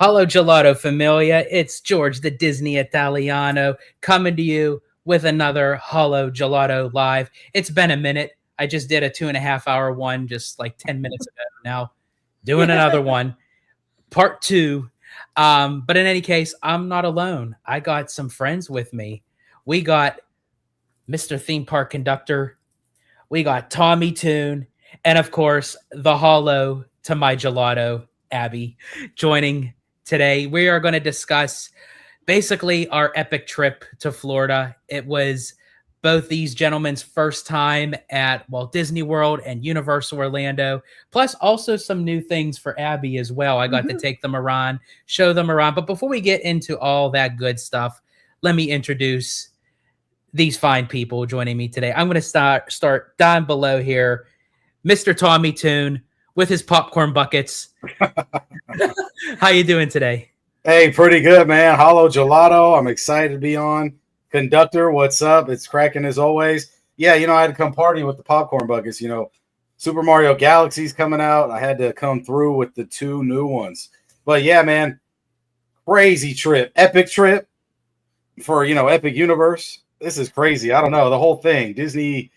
Hello, Gelato Familia. It's George, the Disney Italiano, coming to you with another Hello Gelato Live. It's been a minute. I just did a 2.5 hour one just like 10 minutes ago. Now, doing another one, part two. But in any case, I'm not alone. I got some friends with me. We got Mr. Theme Park Conductor, we got Tommy Toon, and of course, the hollow to my gelato, Abby, joining today. We are going to discuss basically our epic trip to Florida. It was both these gentlemen's first time at Walt Disney World and Universal Orlando, plus also some new things for Abby as well. I got to take them around, show them around. But before we get into all that good stuff, let me introduce these fine people joining me today. I'm going to start down below here. Mr. Tommy Toon with his popcorn buckets. How you doing today? Hey, pretty good, man. Hollow Gelato. I'm excited to be on. Conductor, what's up? It's cracking as always. Yeah, I had to come party with the popcorn buckets. Super Mario Galaxy's coming out. I had to come through with the 2 new ones. But yeah, man, crazy trip. Epic trip for, Epic Universe. This is crazy. I don't know. The whole thing. Disney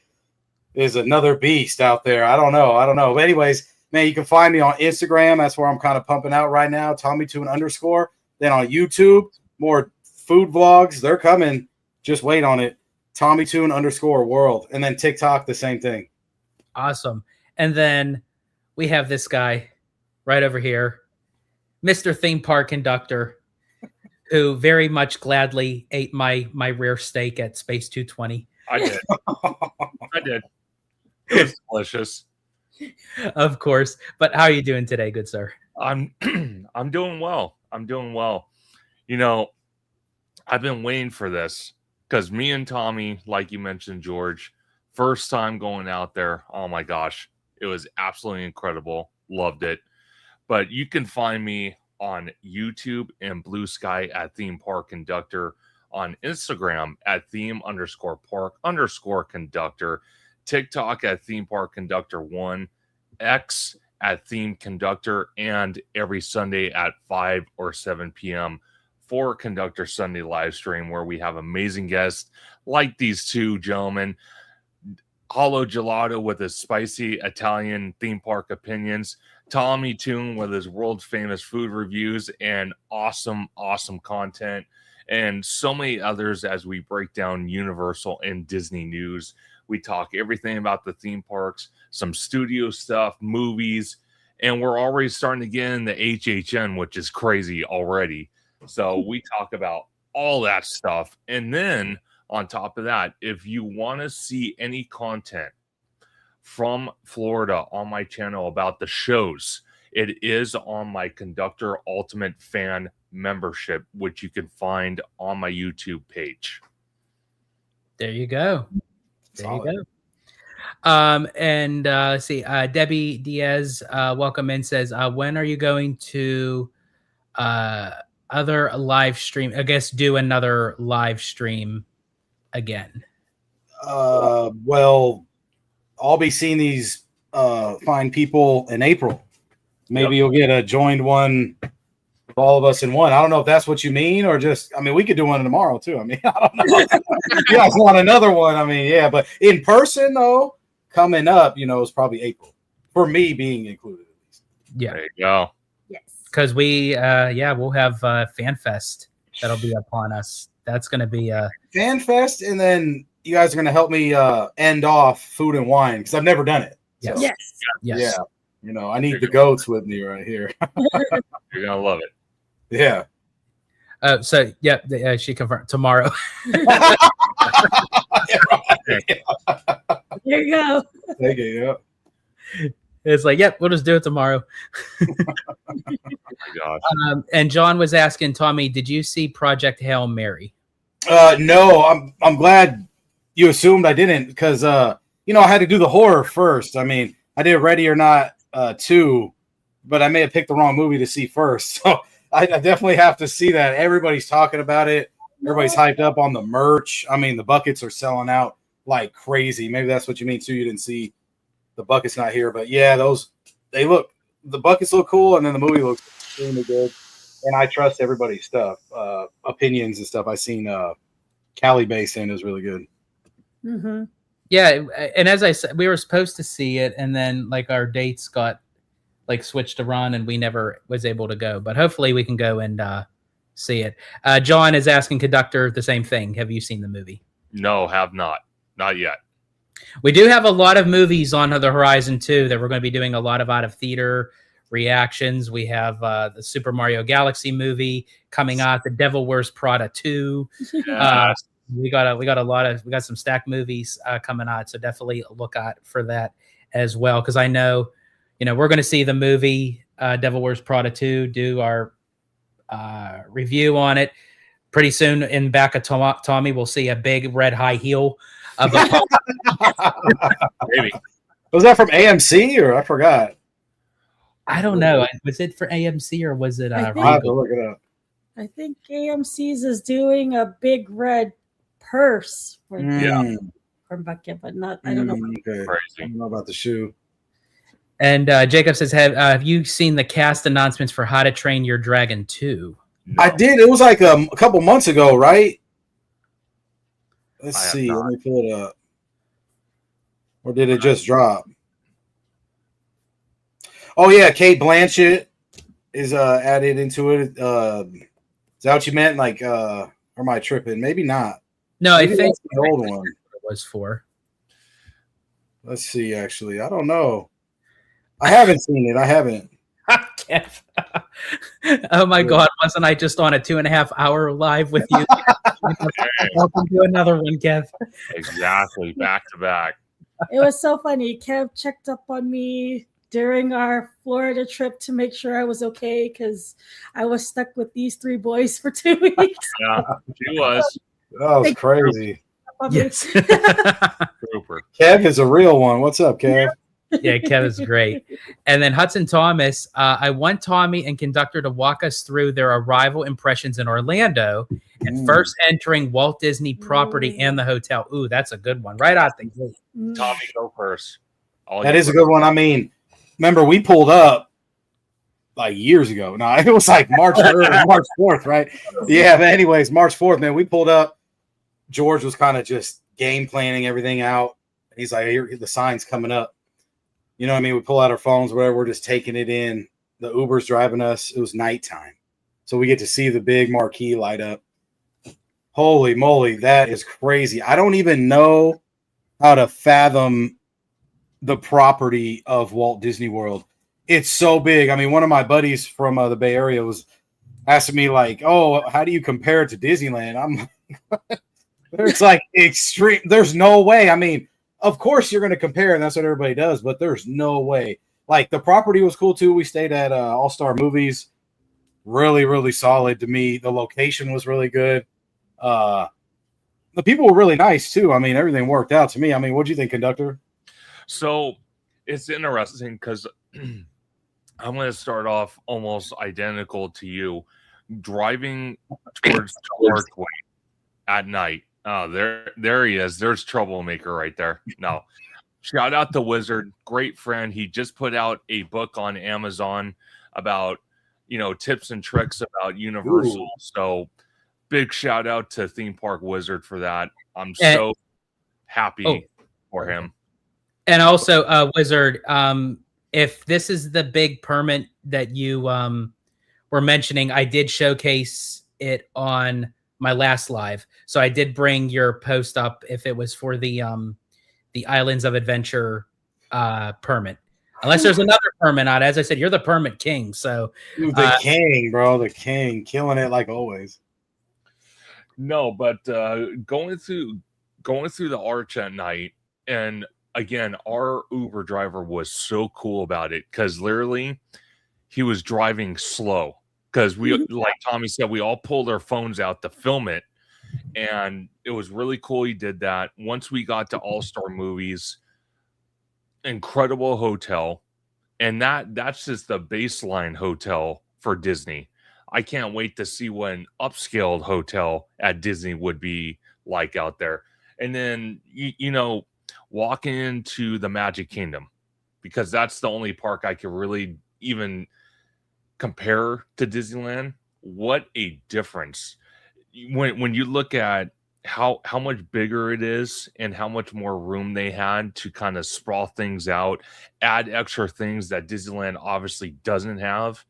is another beast out there. I don't know. But anyways, man, you can find me on Instagram. That's where I'm kind of pumping out right now. TommyToon_. Then on YouTube, more food vlogs. They're coming. Just wait on it. TommyToon_world. And then TikTok, the same thing. Awesome. And then we have this guy right over here, Mr. Theme Park Conductor, who very much gladly ate my rare steak at Space 220. I did. It was delicious. Of course. But how are you doing today, good sir? I'm doing well. I've been waiting for this because me and Tommy, like you mentioned, George, first time going out there. Oh my gosh, it was absolutely incredible. Loved it. But you can find me on YouTube and Blue Sky at Theme Park Conductor, on Instagram at theme_park_conductor, TikTok at Theme Park Conductor 1, X at Theme Conductor, and every Sunday at 5 or 7 p.m. for Conductor Sunday live stream, where we have amazing guests like these 2 gentlemen. Hollow Gelato with his spicy Italian theme park opinions, Tommy Toon with his world famous food reviews and awesome content, and so many others as we break down Universal and Disney news. We talk everything about the theme parks, some studio stuff, movies, and we're already starting to get in the HHN, which is crazy already. So we talk about all that stuff. And then on top of that, if you want to see any content from Florida on my channel about the shows, it is on my Conductor Ultimate Fan membership, which you can find on my YouTube page. There you go. Solid. You go. And Debbie Diaz, welcome in, says, when are you going to other live stream? I guess do another live stream again. Well, I'll be seeing these fine people in April. Maybe You'll get a joined one with all of us in one. I don't know if that's what you mean, or just, we could do one tomorrow too. I don't know. You guys want another one? Yeah, but in person though, coming up, it's probably April for me being included. Yeah. There you go. Yes. Because we'll have FanFest that'll be upon us. That's going to be FanFest, and then you guys are going to help me end off Food and Wine because I've never done it. Yes. So, Yes. Yes. Yeah. I need the goats with me right here. You're going to love it. Yeah. She confirmed tomorrow. There you go. Thank you. Yeah. It's like, we'll just do it tomorrow. Oh my gosh. And John was asking Tommy, did you see Project Hail Mary? No, I'm glad you assumed I didn't because I had to do the horror first. I did Ready or Not 2, but I may have picked the wrong movie to see first. So I definitely have to see that. Everybody's talking about it. Everybody's hyped up on the merch. The buckets are selling out like crazy. Maybe that's what you mean too. You didn't see the buckets not here, but yeah, the buckets look cool, and then the movie looks extremely good. and I trust everybody's stuff, opinions and stuff. I seen Cali Bay saying is really good. Mm-hmm. Yeah, and as I said, we were supposed to see it, and then like our dates got like switched to run, and we never was able to go. But hopefully, we can go and see it. John is asking conductor the same thing. Have you seen the movie? No, have not yet. We do have a lot of movies on the horizon too that we're going to be doing a lot of out of theater reactions. We have the Super Mario Galaxy movie coming out, The Devil Wears Prada 2. Yes. We got some stacked movies coming out, so definitely look out for that as well. Because I know, we're going to see the movie Devil Wears Prada 2, do our review on it pretty soon. In back of Tommy, we'll see a big red high heel. Maybe. Was that from AMC or I forgot? I don't know. Was it for AMC or was it? I think- I'll have to look it up. I think AMC's is doing a big red purse for Bucket, but not. I don't know. Okay. I Crazy. don't know about the shoe. And Jacob says, have you seen the cast announcements for How to Train Your Dragon 2? No. I did. It was like a couple months ago, right? Let's I have see. not. Let me pull it up. Or did it just drop? Oh yeah, Kate Blanchett is added into it. Is that what you meant? Like, or am I tripping? Maybe not. No, Maybe I think that's the old one. it was for. Let's see. Actually, I don't know. I haven't seen it. I haven't. Kev. Oh my God! Wasn't I just on a 2.5 hour live with you? Welcome to another one, Kev. Exactly. Back to back. It was so funny. Kev checked up on me during our Florida trip to make sure I was okay because I was stuck with these 3 boys for 2 weeks. Yeah, she was. That was crazy. Yes. Trooper. Kev is a real one. What's up, Kev? Yeah, Kev is great. And then Hudson Thomas, I want Tommy and conductor to walk us through their arrival impressions in Orlando and first entering Walt Disney property and the hotel. Ooh, that's a good one. Right out the gate. Tommy, go first. That is a good one. I mean, remember we pulled up like years ago. No, it was like March 4th, right? Yeah, but anyways, March 4th, man, we pulled up. George was kind of just game planning everything out. He's like, here, the sign's coming up. You know what I mean? We pull out our phones, whatever. We're just taking it in. The Uber's driving us. It was nighttime. So we get to see the big marquee light up. Holy moly, that is crazy. I don't even know how to fathom the property of Walt Disney World. It's so big. I mean, one of my buddies from the Bay Area was asking me like, oh, how do you compare it to Disneyland? I'm like, there's like extreme. There's no way. I mean, of course you're going to compare, and that's what everybody does, but there's no way. Like the property was cool too. We stayed at All Star Movies. Really, really solid to me. The location was really good. The people were really nice too. I mean, everything worked out to me. I mean, what'd you think, conductor? So it's interesting because I'm going to start off almost identical to you. Driving towards the Parkway at night. Oh, there he is. There's Troublemaker right there. No. Shout out to Wizard. Great friend. He just put out a book on Amazon about, tips and tricks about Universal. Ooh. So big shout out to Theme Park Wizard for that. I'm so happy for him. And also, Wizard, if this is the big permit that you were mentioning, I did showcase it on my last live. So I did bring your post up if it was for the Islands of Adventure permit. Unless there's another permit out. As I said, you're the permit king. So The king, bro. The king. Killing it like always. No, but going through the arch at night, and again, our Uber driver was so cool about it because literally he was driving slow because we, like Tommy said, we all pulled our phones out to film it, and it was really cool. He did that. Once we got to All Star Movies, incredible hotel, and that's just the baseline hotel for Disney. I can't wait to see what an upscaled hotel at Disney would be like out there. And then, walking into the Magic Kingdom, because that's the only park I could really even compare to Disneyland, what a difference when you look at how much bigger it is and how much more room they had to kind of sprawl things out, add extra things that Disneyland obviously doesn't have.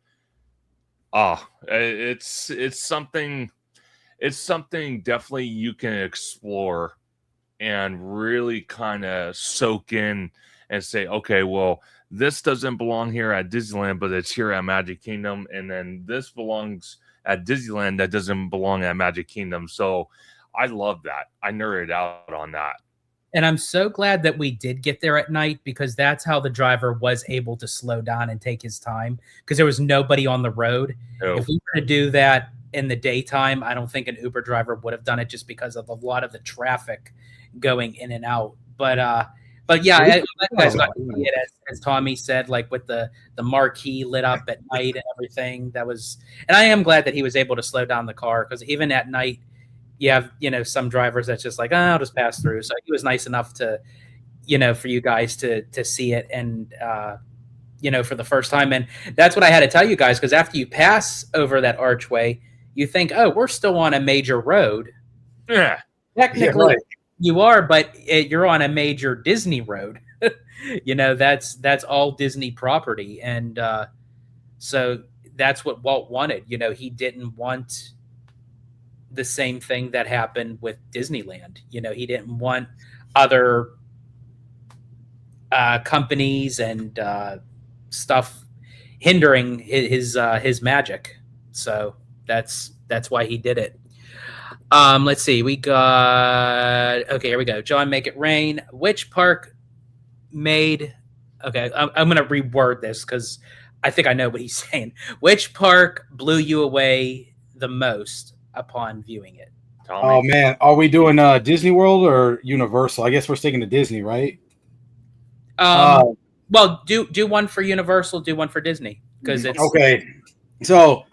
It's something definitely you can explore and really kind of soak in and say, okay, well, this doesn't belong here at Disneyland, but it's here at Magic Kingdom, and then this belongs at Disneyland that doesn't belong at Magic Kingdom. So I love that. I nerded out on that. And I'm so glad that we did get there at night, because that's how the driver was able to slow down and take his time, because there was nobody on the road. Oh. If we were to do that in the daytime, I don't think an Uber driver would have done it, just because of a lot of the traffic going in and out. But yeah, I got to see it, as Tommy said, like with the marquee lit up at night and everything. And I am glad that he was able to slow down the car, because even at night, you have, some drivers that's just like, I'll just pass through. So he was nice enough to, for you guys to see it, and for the first time. And that's what I had to tell you guys, because after you pass over that archway, you think, oh, we're still on a major road. Yeah, technically, yeah, right. You are, but you're on a major Disney road. That's all Disney property, and so that's what Walt wanted. He didn't want the same thing that happened with Disneyland. He didn't want other companies and stuff hindering his magic. So that's why he did it. Let's see. We got, okay, here we go. John, Make It Rain. Which park made, okay, I'm going to reword this because I think I know what he's saying. Which park blew you away the most upon viewing it? Tommy. Oh man, are we doing Disney World or Universal? I guess we're sticking to Disney, right? Well, do one for Universal, do one for Disney, because it's okay. So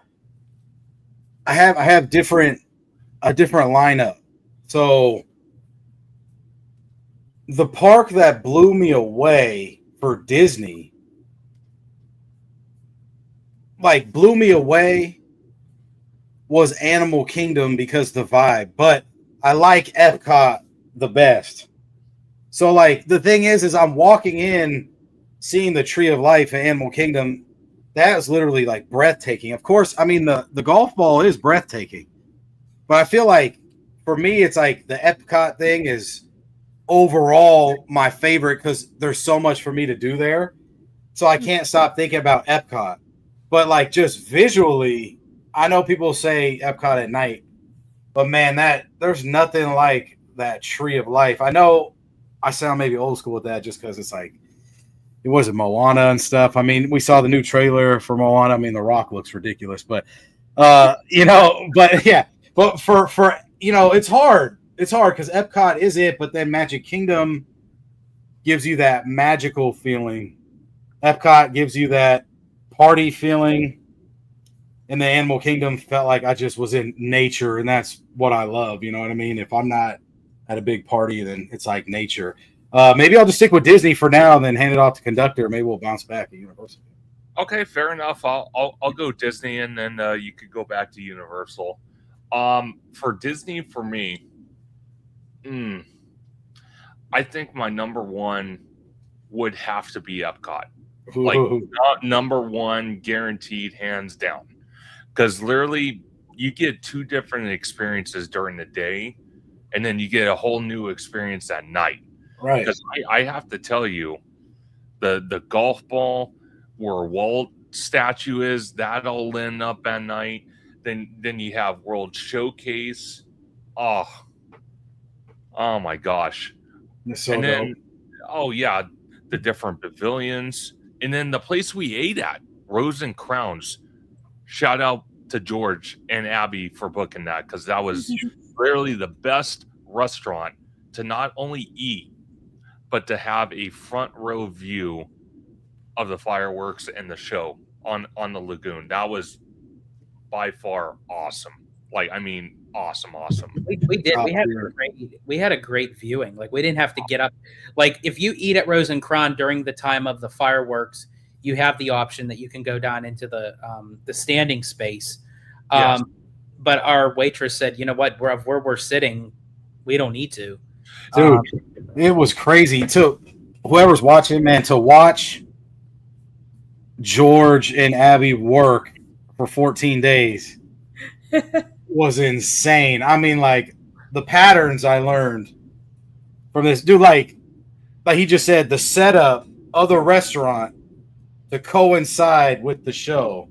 I have a different lineup. So the park that blew me away for Disney, was Animal Kingdom, because the vibe, but I like Epcot the best. So the thing is I'm walking in, seeing the Tree of Life at Animal Kingdom. That is literally breathtaking. Of course, I mean the golf ball is breathtaking, but I feel like for me, it's the Epcot thing is overall my favorite, because there's so much for me to do there. So I can't stop thinking about Epcot, but just visually, I know people say Epcot at night, but man, there's nothing like that Tree of Life. I know I sound maybe old school with that, just because it's it wasn't Moana and stuff. I mean, we saw the new trailer for Moana. I mean, The Rock looks ridiculous, but but yeah, but for it's hard. It's hard because Epcot is it, but then Magic Kingdom gives you that magical feeling. Epcot gives you that party feeling. And the Animal Kingdom felt like I just was in nature, and that's what I love. You know what I mean? If I'm not at a big party, then it's nature. Maybe I'll just stick with Disney for now, and then hand it off to Conductor. Maybe we'll bounce back to Universal. Okay, fair enough. I'll go Disney, and then you could go back to Universal. For Disney, for me, I think my number one would have to be Epcot. Number one, guaranteed, hands down. Because literally, you get two different experiences during the day, and then you get a whole new experience at night. Right. Because I have to tell you, the golf ball where Walt statue is, that'll lit up at night. Then you have World Showcase. Oh my gosh. So and then, the different pavilions. And then the place we ate at, Rose and Crowns. Shout out to George and Abby for booking that, because that was literally the best restaurant to not only eat, but to have a front row view of the fireworks and the show on the lagoon. That was by far awesome. Awesome. We did. We had a great viewing. We didn't have to get up. If you eat at Rose and Crown during the time of the fireworks, you have the option that you can go down into the standing space. Yes. But our waitress said, "You know what? Where we're sitting, we don't need to." Dude, it was crazy. To whoever's watching, man, to watch George and Abby work for 14 days was insane. I mean, like the patterns I learned from this dude, like he just said, the setup of the restaurant to coincide with the show.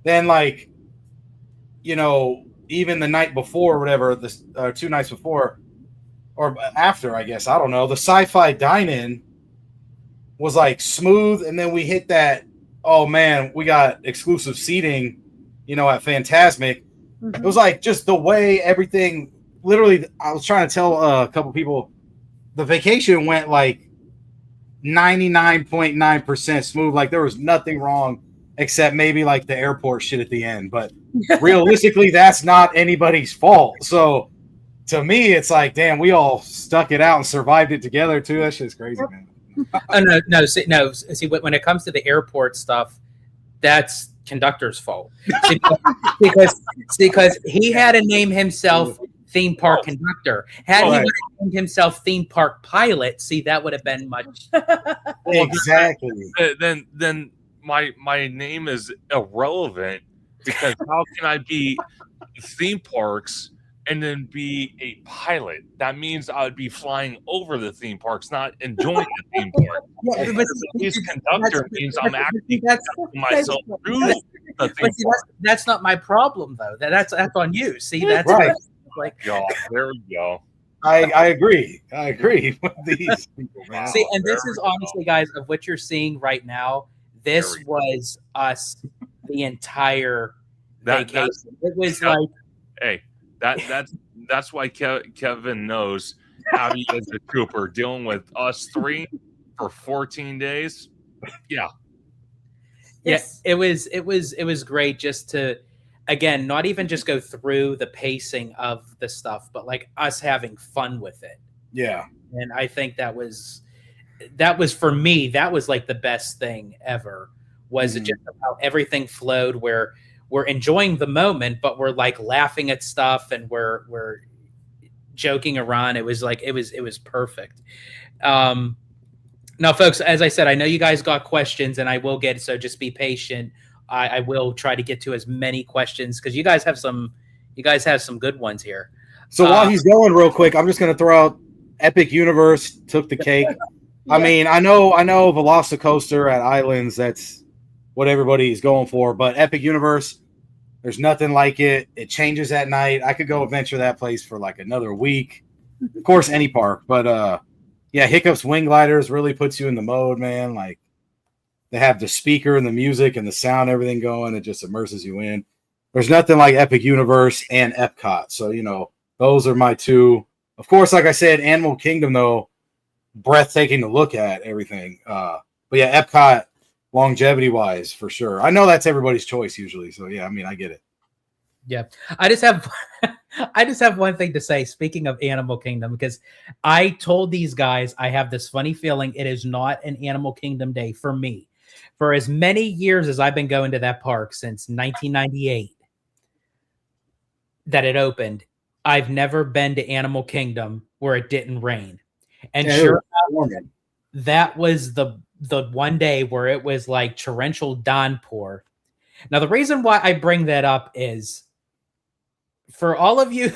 Then, like, you know, even the night before, or whatever, the 2 nights before or after, I guess, I don't know, the Sci-Fi Dine-In was like smooth, and then we hit that. Oh man, we got exclusive seating, you know, at Fantasmic. It was like just the way everything. Literally, I was trying to tell a couple people, the vacation went like 99.9% smooth. Like there was nothing wrong except maybe like the airport shit at the end. But realistically, that's not anybody's fault. So to me, it's like, damn, we all stuck it out and survived it together too. That shit's crazy, man. Oh no! See, when it comes to the airport stuff, that's conductor's fault because he had to name himself theme park conductor. Had he would have named himself theme park pilot, see, that would have been much. Exactly. Then my name is irrelevant, because how can I be theme parks and then be a pilot? That means I would be flying over the theme parks, not enjoying the theme park. Yeah, but He's conductor means I'm actually that's myself through the theme park. That's not my problem though. That's on you. See, that's Right. like, Yo, there we go. I agree. I agree with these people, man. see, and this there is we go. honestly, guys, of what you're seeing right now. This There we go. was us the entire That's- vacation. It was Yeah. like, Hey, that's why Kevin knows Abby is a trooper dealing with us three for 14 days. Yeah, Yes. yeah, it was great just to, again, not even just go through the pacing of the stuff, but like us having fun with it. Yeah. And I think that was for me, that was like the best thing ever, was Mhm. just how everything flowed, where we're enjoying the moment, but we're like laughing at stuff and we're joking around. It was like it was perfect. Now, folks, as I said, I know you guys got questions, and I will get, so just be patient. I will try to get to as many questions because you guys have some good ones here. So while he's going real quick, I'm just going to throw out Epic Universe took the cake. I mean, I know Velocicoaster at Islands, that's what everybody's going for, but Epic Universe, there's nothing like it. It changes at night. I could go adventure that place for like another week. Of course, any park, but yeah, Hiccups Wing Gliders really puts you in the mode, man. Like they have the speaker and the music and the sound, everything going. It just immerses you in. There's nothing like Epic Universe and Epcot. So, you know, those are my two. Of course, like I said, Animal Kingdom, though, breathtaking to look at, everything. But yeah, Epcot, longevity-wise, for sure. I know that's everybody's choice usually. So, yeah, I mean, I get it. Yeah, I just have one thing to say. Speaking of Animal Kingdom, because I told these guys I have this funny feeling it is not an Animal Kingdom day for me. For as many years as I've been going to that park since 1998 that it opened, I've never been to Animal Kingdom where it didn't rain. And Yeah, sure enough, that was the one day where it was like torrential downpour. Now, the reason why I bring that up is, for all of you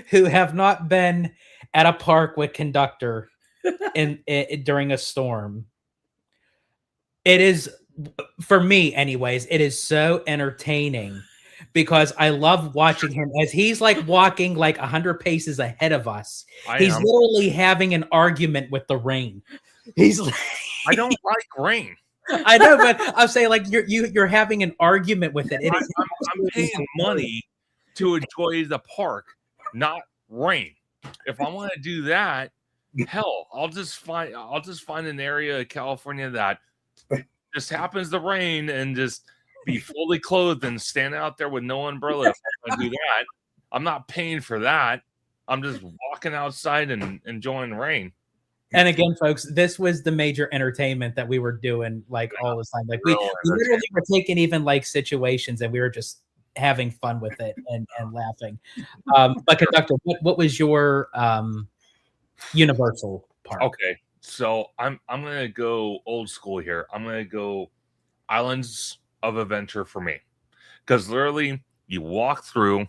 who have not been at a park with conductor during a storm, it is, for me anyways, it is so entertaining because I love watching him as he's like walking like 100 paces ahead of us. He's literally having an argument with the rain. He's like, I don't like rain. I know, but I'm saying like you're having an argument with it. I'm paying money to enjoy the park, not rain. If I want to do that, hell, I'll just find an area of California that just happens to rain and just be fully clothed and stand out there with no umbrella. If I want to do that, I'm not paying for that. I'm just walking outside and enjoying rain. And again, folks, this was the major entertainment that we were doing like all the time. Like we literally were taking even like situations and we were just having fun with it and laughing. But conductor, what was your Universal park? Okay, so I'm gonna go old school here. I'm gonna go Islands of Adventure for me, because literally you walk through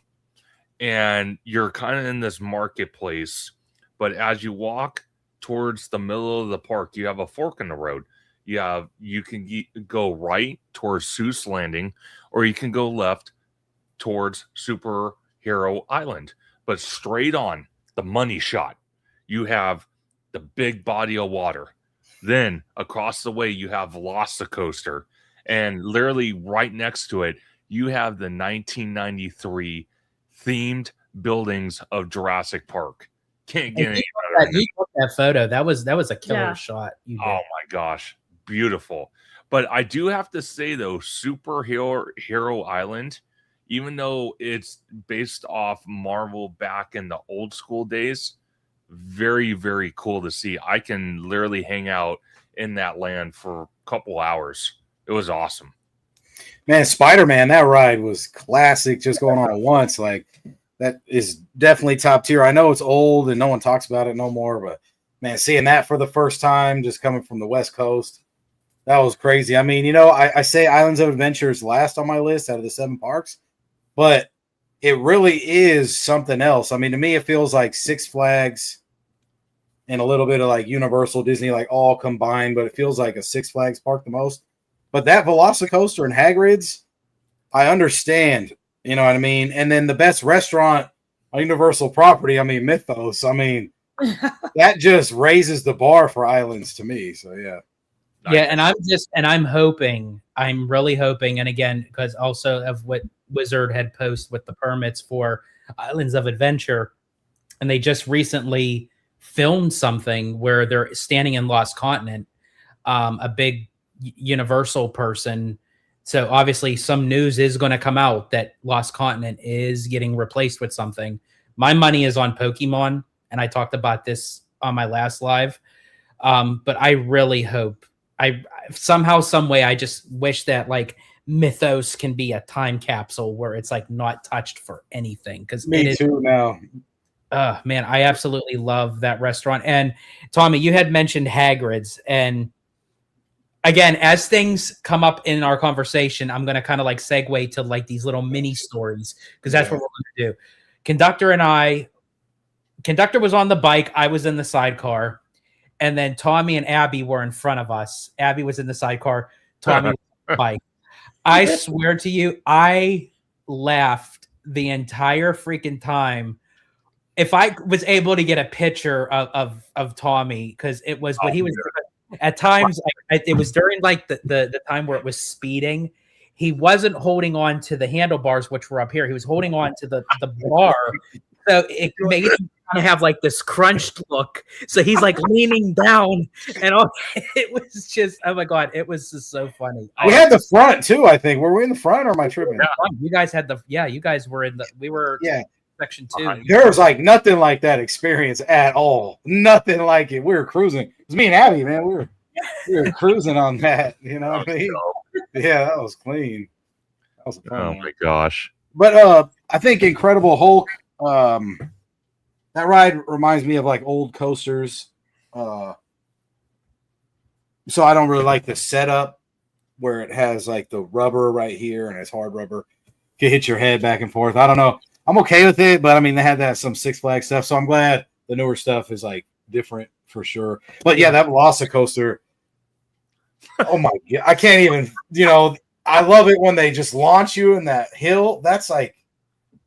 and you're kind of in this marketplace, but as you walk towards the middle of the park, you have a fork in the road. You can go right towards Seuss Landing, or you can go left towards Superhero Island. But straight on the money shot, you have the big body of water. Then across the way, you have Velocicoaster, and literally right next to it, you have the 1993 themed buildings of Jurassic Park. Can't get any better than You took that photo. That was a killer Yeah. shot. You did. Oh my gosh, beautiful. But I do have to say though, Hero Island, even though it's based off Marvel back in the old school days, very, very cool to see. I can literally hang out in that land for a couple hours. It was awesome. Man, Spider-Man, that ride was classic. Just going on it once, like that is definitely top tier. I know it's old and no one talks about it no more, but man, seeing that for the first time, just coming from the West Coast, that was crazy. I mean, I say Islands of Adventure is last on my list out of the 7 parks, but it really is something else. I mean, to me, it feels like Six Flags and a little bit of like Universal, Disney, like all combined, but it feels like a Six Flags park the most. But that Velocicoaster and Hagrid's, I understand, you know what I mean? And then the best restaurant on Universal property, I mean, Mythos. I mean, that just raises the bar for islands to me. So, yeah. Yeah, and I'm really hoping, and again, because also of what Wizard had posted with the permits for Islands of Adventure, and they just recently filmed something where they're standing in Lost Continent, a big Universal person. So obviously some news is going to come out that Lost Continent is getting replaced with something. My money is on Pokemon, and I talked about this on my last live. But I really hope I somehow, some way, I just wish that like Mythos can be a time capsule where it's like not touched for anything. Because Me too now. Man, I absolutely love that restaurant. And Tommy, you had mentioned Hagrid's, and again, as things come up in our conversation, I'm going to kind of like segue to like these little mini stories, because that's what we're going to do. Conductor was on the bike. I was in the sidecar. And then Tommy and Abby were in front of us. Abby was in the sidecar. Tommy was on the bike. I swear to you, I laughed the entire freaking time. If I was able to get a picture of Tommy, because it was what he was doing. At times, it was during like the time where it was speeding. He wasn't holding on to the handlebars, which were up here. He was holding on to the bar. So it made him kind of have like this crunched look. So he's like leaning down, and it was just, oh my God, it was just so funny. We had the front too, I think. Were we in the front or am I tripping? You guys had you guys were we were section 2. There was like nothing like that experience at all. Nothing like it. We were cruising. It was me and Abby, man. We were cruising on that. You know what I mean? Yeah, that was clean. That was fun. Oh my gosh. But I think Incredible Hulk, that ride reminds me of like old coasters. So I don't really like the setup where it has like the rubber right here and it's hard rubber. You hit your head back and forth. I don't know. I'm okay with it, but I mean, they had that some Six Flags stuff, so I'm glad the newer stuff is like different for sure. But yeah, that Velocicoaster. Oh my God, I can't even. I love it when they just launch you in that hill. That's like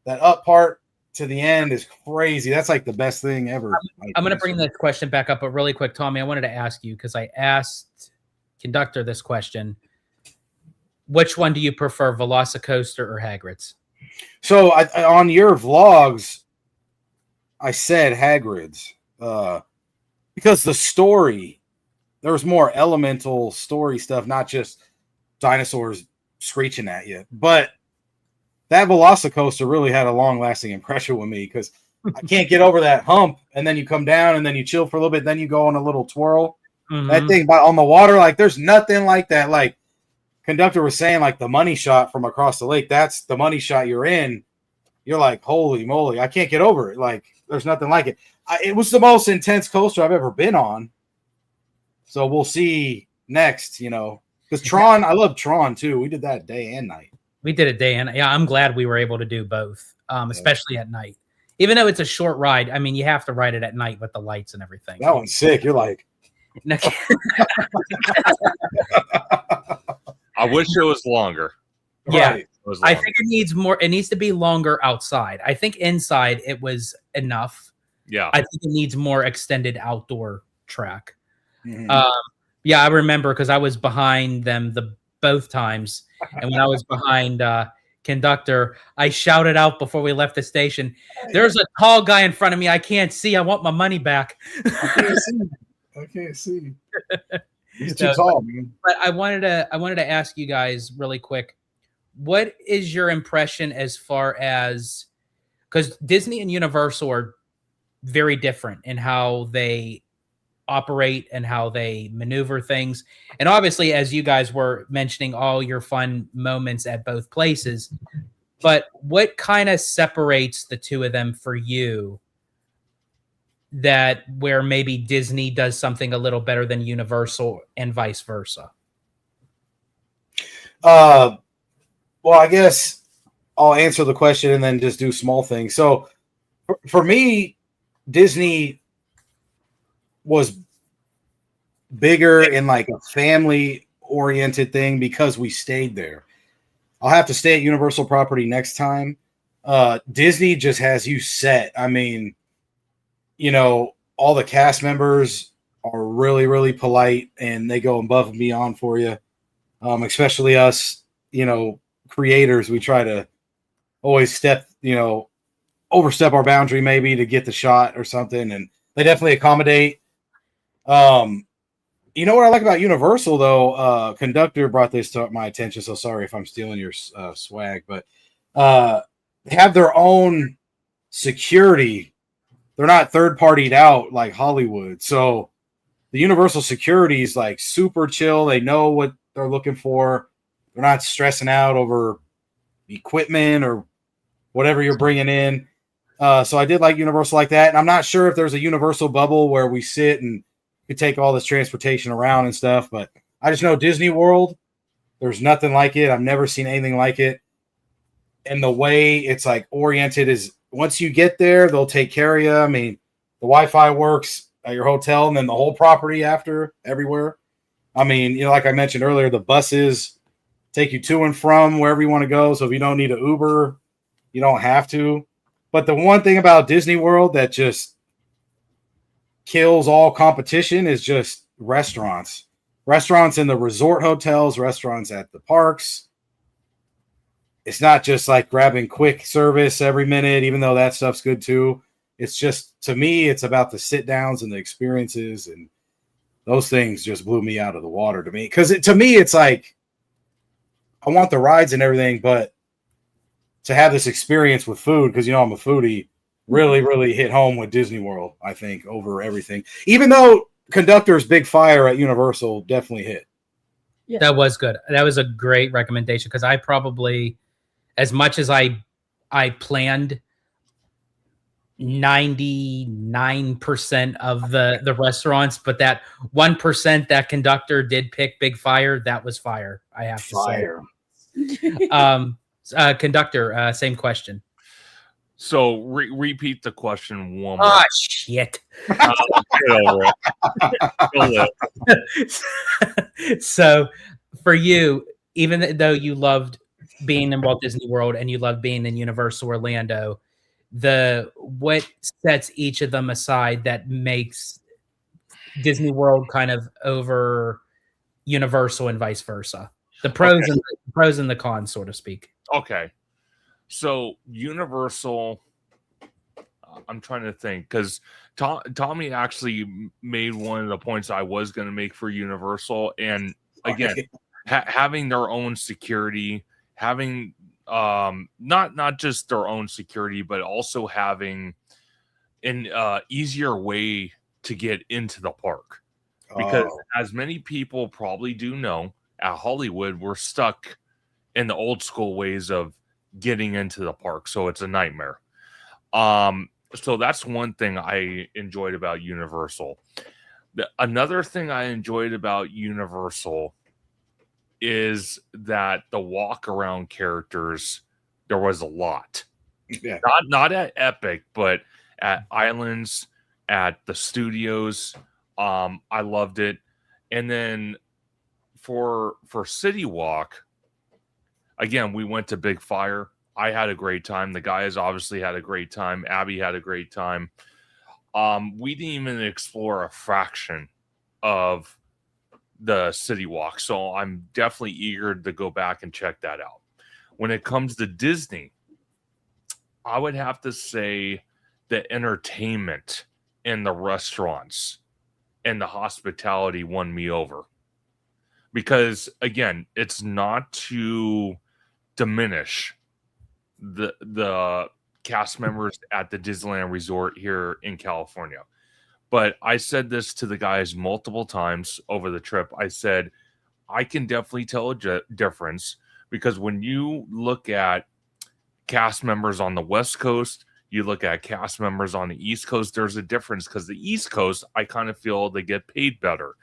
that up part to the end is crazy. That's like the best thing ever. I'm going to bring this question back up, but really quick, Tommy, I wanted to ask you, because I asked Conductor this question. Which one do you prefer, Velocicoaster or Hagrid's? So on your vlogs, I said Hagrid's because the story, there was more elemental story stuff, not just dinosaurs screeching at you. But that Velocicoaster really had a long-lasting impression with me because I can't get over that hump, and then you come down, and then you chill for a little bit, then you go on a little twirl. Mm-hmm. That thing on the water, like there's nothing like that. Like Conductor was saying, like the money shot from across the lake, that's the money shot you're in. You're like, holy moly, I can't get over it. Like, there's nothing like it. It was the most intense coaster I've ever been on. So we'll see next, because Tron, I love Tron too. We did that day and night. We did it day and yeah, I'm glad we were able to do both, especially at night. Even though it's a short ride, I mean, you have to ride it at night with the lights and everything. That one's sick. You're like, I wish it was longer. Yeah. right. I think it needs more. It needs to be longer outside. I think inside it was enough. Yeah. I think it needs more extended outdoor track. Mhm. Yeah, I remember because I was behind them both times, and when I was behind Conductor, I shouted out before we left the station, "There's a tall guy in front of me. I can't see. I want my money back." I can't see. He's too No, tall, man. But I wanted to ask you guys really quick, what is your impression as far as, because Disney and Universal are very different in how they operate and how they maneuver things. And obviously, as you guys were mentioning all your fun moments at both places, but what kind of separates the two of them for you, that where maybe Disney does something a little better than Universal and vice versa? Well, I guess I'll answer the question and then just do small things. So for me, Disney was bigger in like a family oriented thing because we stayed there. I'll have to stay at Universal property next time. Disney just has you set. I mean, all the cast members are really, really polite and they go above and beyond for you. Especially us, creators, we try to always overstep our boundary maybe to get the shot or something. And they definitely accommodate. You know what I like about Universal though? Conductor brought this to my attention. So sorry if I'm stealing your swag, but they have their own security. They're not third partied out like Hollywood. So the Universal security is like super chill. They know what they're looking for. They're not stressing out over equipment or whatever you're bringing in. So I did like Universal like that. And I'm not sure if there's a Universal bubble where we sit and you take all this transportation around and stuff, but I just know Disney World, there's nothing like it. I've never seen anything like it. And the way it's like oriented is once you get there, they'll take care of you. I mean, the Wi-Fi works at your hotel and then the whole property after everywhere. I mean, like I mentioned earlier, the buses take you to and from wherever you want to go. So if you don't need an Uber, you don't have to. But the one thing about Disney World that just kills all competition is just restaurants. Restaurants in the resort hotels, restaurants at the parks. It's not just like grabbing quick service every minute, even though that stuff's good too. It's just, to me, it's about the sit downs and the experiences, and those things just blew me out of the water to me. Because to me, it's like, I want the rides and everything, but to have this experience with food, because I'm a foodie, really, really hit home with Disney World, I think, over everything. Even though Conductor's Big Fire at Universal definitely hit. Yeah. That was good. That was a great recommendation because I probably, as much as I planned 99% of the restaurants, but that 1% that Conductor did pick Big Fire, that was fire. I have to Fire. say. Conductor, same question. So repeat the question one more. Oh shit! Get over it. So, for you, even though you loved being in Walt Disney World and you loved being in Universal Orlando, what sets each of them aside that makes Disney World kind of over Universal and vice versa? The pros and the cons, so to speak. Okay. So Universal, I'm trying to think, because Tommy actually made one of the points I was going to make for Universal. And again, having their own security, having not just their own security, but also having an easier way to get into the park. Because as many people probably do know, at Hollywood, we're stuck in the old school ways of getting into the park, so it's a nightmare. So that's one thing I enjoyed about Universal. Another thing I enjoyed about Universal is that the walk around characters, there was a lot. Yeah. Not at Epic, but at Islands, at the studios. I loved it. And then for City Walk, again, we went to Big Fire. I had a great time. The guys obviously had a great time. Abby had a great time. We didn't even explore a fraction of the City Walk, so I'm definitely eager to go back and check that out. When it comes to Disney, I would have to say the entertainment and the restaurants and the hospitality won me over. Because, again, it's not to diminish the cast members at the Disneyland Resort here in California. But I said this to the guys multiple times over the trip. I said, I can definitely tell a difference, because when you look at cast members on the West Coast, you look at cast members on the East Coast, there's a difference, because the East Coast, I kind of feel they get paid better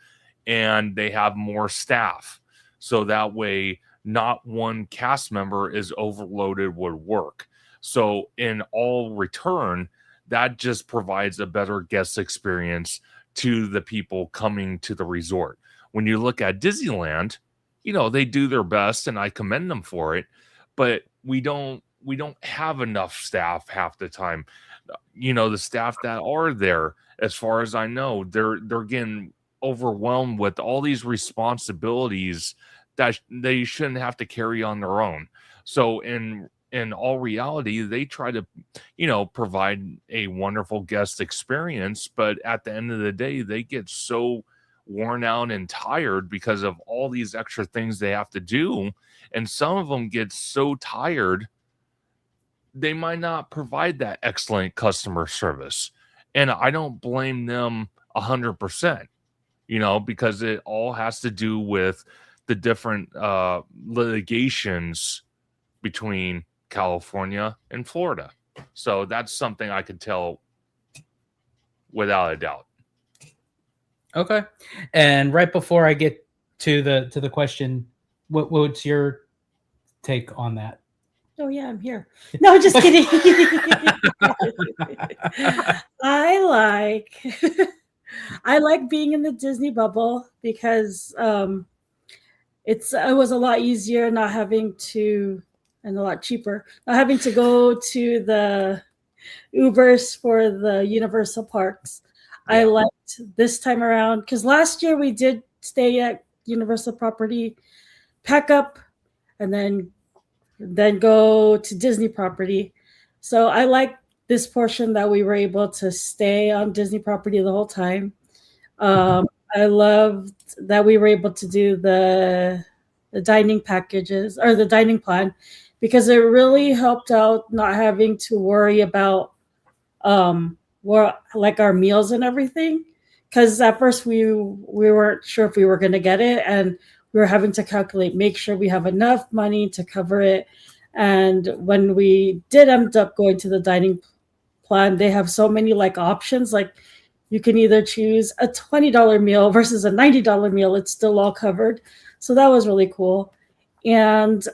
and they have more staff. So that way, not one cast member is overloaded with work. So in all return, that just provides a better guest experience to the people coming to the resort. When you look at Disneyland, you know, they do their best and I commend them for it, but we don't have enough staff half the time. You know, the staff that are there, as far as I know, they're getting overwhelmed with all these responsibilities that they shouldn't have to carry on their own. So in all reality, they try to, you know, provide a wonderful guest experience, but at the end of the day, they get so worn out and tired because of all these extra things they have to do. And some of them get so tired, they might not provide that excellent customer service. And I don't blame them 100%, you know, because it all has to do with the different litigations between California and Florida. So that's something I could tell without a doubt. Okay. And right before I get to the question, what's your take on that? Oh yeah, I'm here. No, just kidding. I like being in the Disney bubble because it was a lot easier not having to, and a lot cheaper, not having to go to the Ubers for the Universal parks. Yeah. I liked this time around because last year we did stay at Universal property, pack up, and then go to Disney property. So I like this portion that we were able to stay on Disney property the whole time. I loved that we were able to do the dining packages or the dining plan, because it really helped out not having to worry about like our meals and everything. Because at first we weren't sure if we were going to get it, and we were having to calculate, make sure we have enough money to cover it. And when we did end up going to the dining plan, they have so many like options. Like you can either choose a $20 meal versus a $90 meal. It's still all covered. So that was really cool. And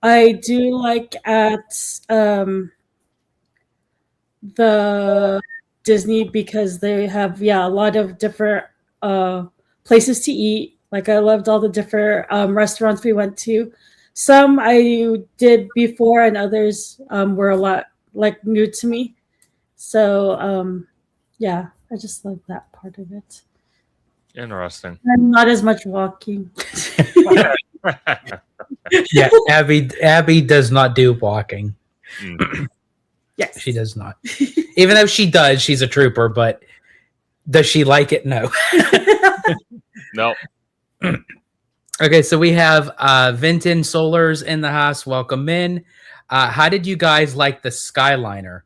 I do like at the Disney because they have, a lot of different places to eat. Like I loved all the different restaurants we went to. Some I did before and others were a lot like new to me. So I just love that part of it. Interesting. And not as much walking. Yeah, Abby does not do walking. Yes, she does not. Even though she does, she's a trooper. But does she like it? No. No. Okay, so we have Vinton Solars in the house. Welcome in. How did you guys like the Skyliner?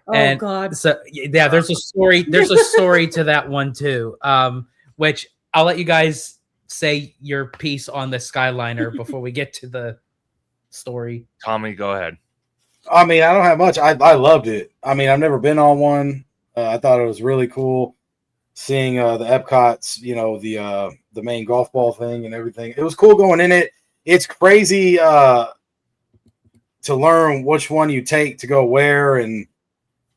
Oh God! So there's a story. There's a story to that one too, which I'll let you guys say your piece on the Skyliner before we get to the story. Tommy, go ahead. I mean, I don't have much. I loved it. I mean, I've never been on one. I thought it was really cool seeing the Epcot's, the main golf ball thing and everything. It was cool going in it. It's crazy to learn which one you take to go where, and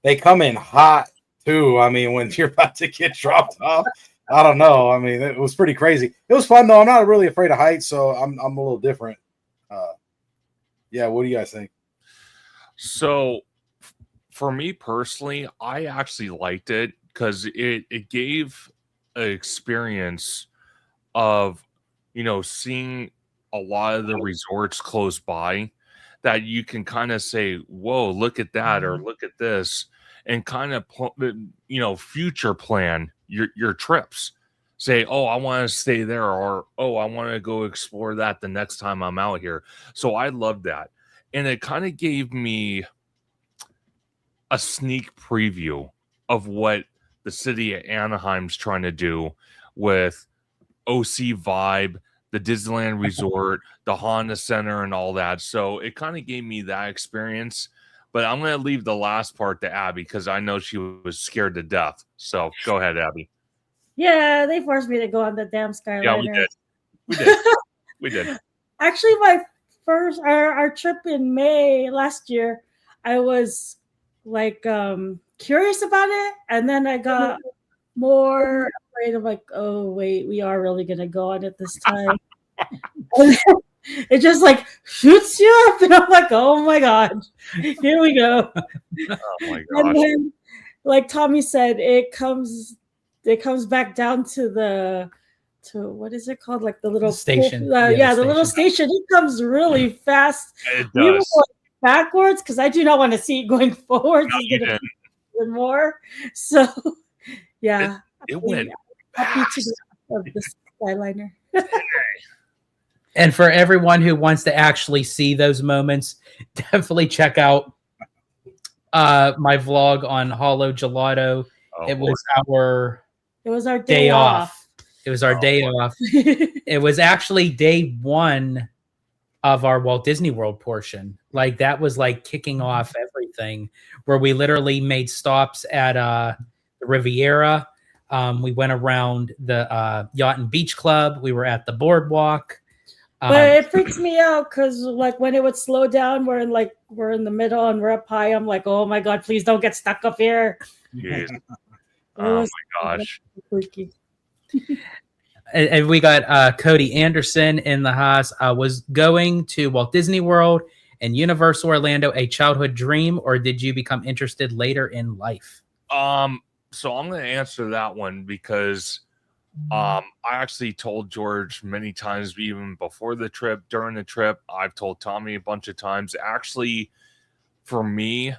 they come in hot too. I mean, when you're about to get dropped off, I don't know. I mean, it was pretty crazy. It was fun though. I'm not really afraid of heights, so I'm a little different. Yeah, what do you guys think? So, for me personally, I actually liked it because it gave an experience of, seeing a lot of the resorts close by that you can kind of say, whoa, look at that, or look at this, and kind of, future plan your trips. Say, oh, I want to stay there, or, oh, I want to go explore that the next time I'm out here. So I loved that. And it kind of gave me a sneak preview of what the city of Anaheim's trying to do with OC Vibe, the Disneyland Resort, the Honda Center, and all that. So it kind of gave me that experience. But I'm going to leave the last part to Abby because I know she was scared to death. So go ahead, Abby. Yeah, they forced me to go on the damn Skyliner. Yeah, we did. We did. We did. Actually, our trip in May last year, I was like curious about it, and then I got more afraid of like, oh wait, we are really gonna go on it this time. It just like shoots you up, and I'm like, oh my god, here we go. Oh my gosh. And then, like Tommy said, it comes back down to what is it called? Like the little station. The little station. It comes really fast. It We were does. going backwards because I do not want to see it going forwards. No, It's you gonna didn't. be even more. So, yeah, It went happy to fast. be of the Skyliner. And for everyone who wants to actually see those moments, definitely check out my vlog on Hollow Gelato. Oh, It was It was our day day off. It was our Oh, day off. It was actually day one of our Walt Disney World portion. Like that was like kicking off everything, where we literally made stops at the Riviera. We went around the Yacht and Beach Club. We were at the boardwalk. But it freaks me out because like when it would slow down, we're in the middle and we're up high. I'm like, oh my god, please don't get stuck up here. jeez. It Oh was my gosh. freaky. And we got Cody Anderson in the house. Was going to Walt Disney World and Universal Orlando a childhood dream, or did you become interested later in life? So I'm going to answer that one because I actually told George many times, even before the trip, during the trip. I've told Tommy a bunch of times. Actually, for me,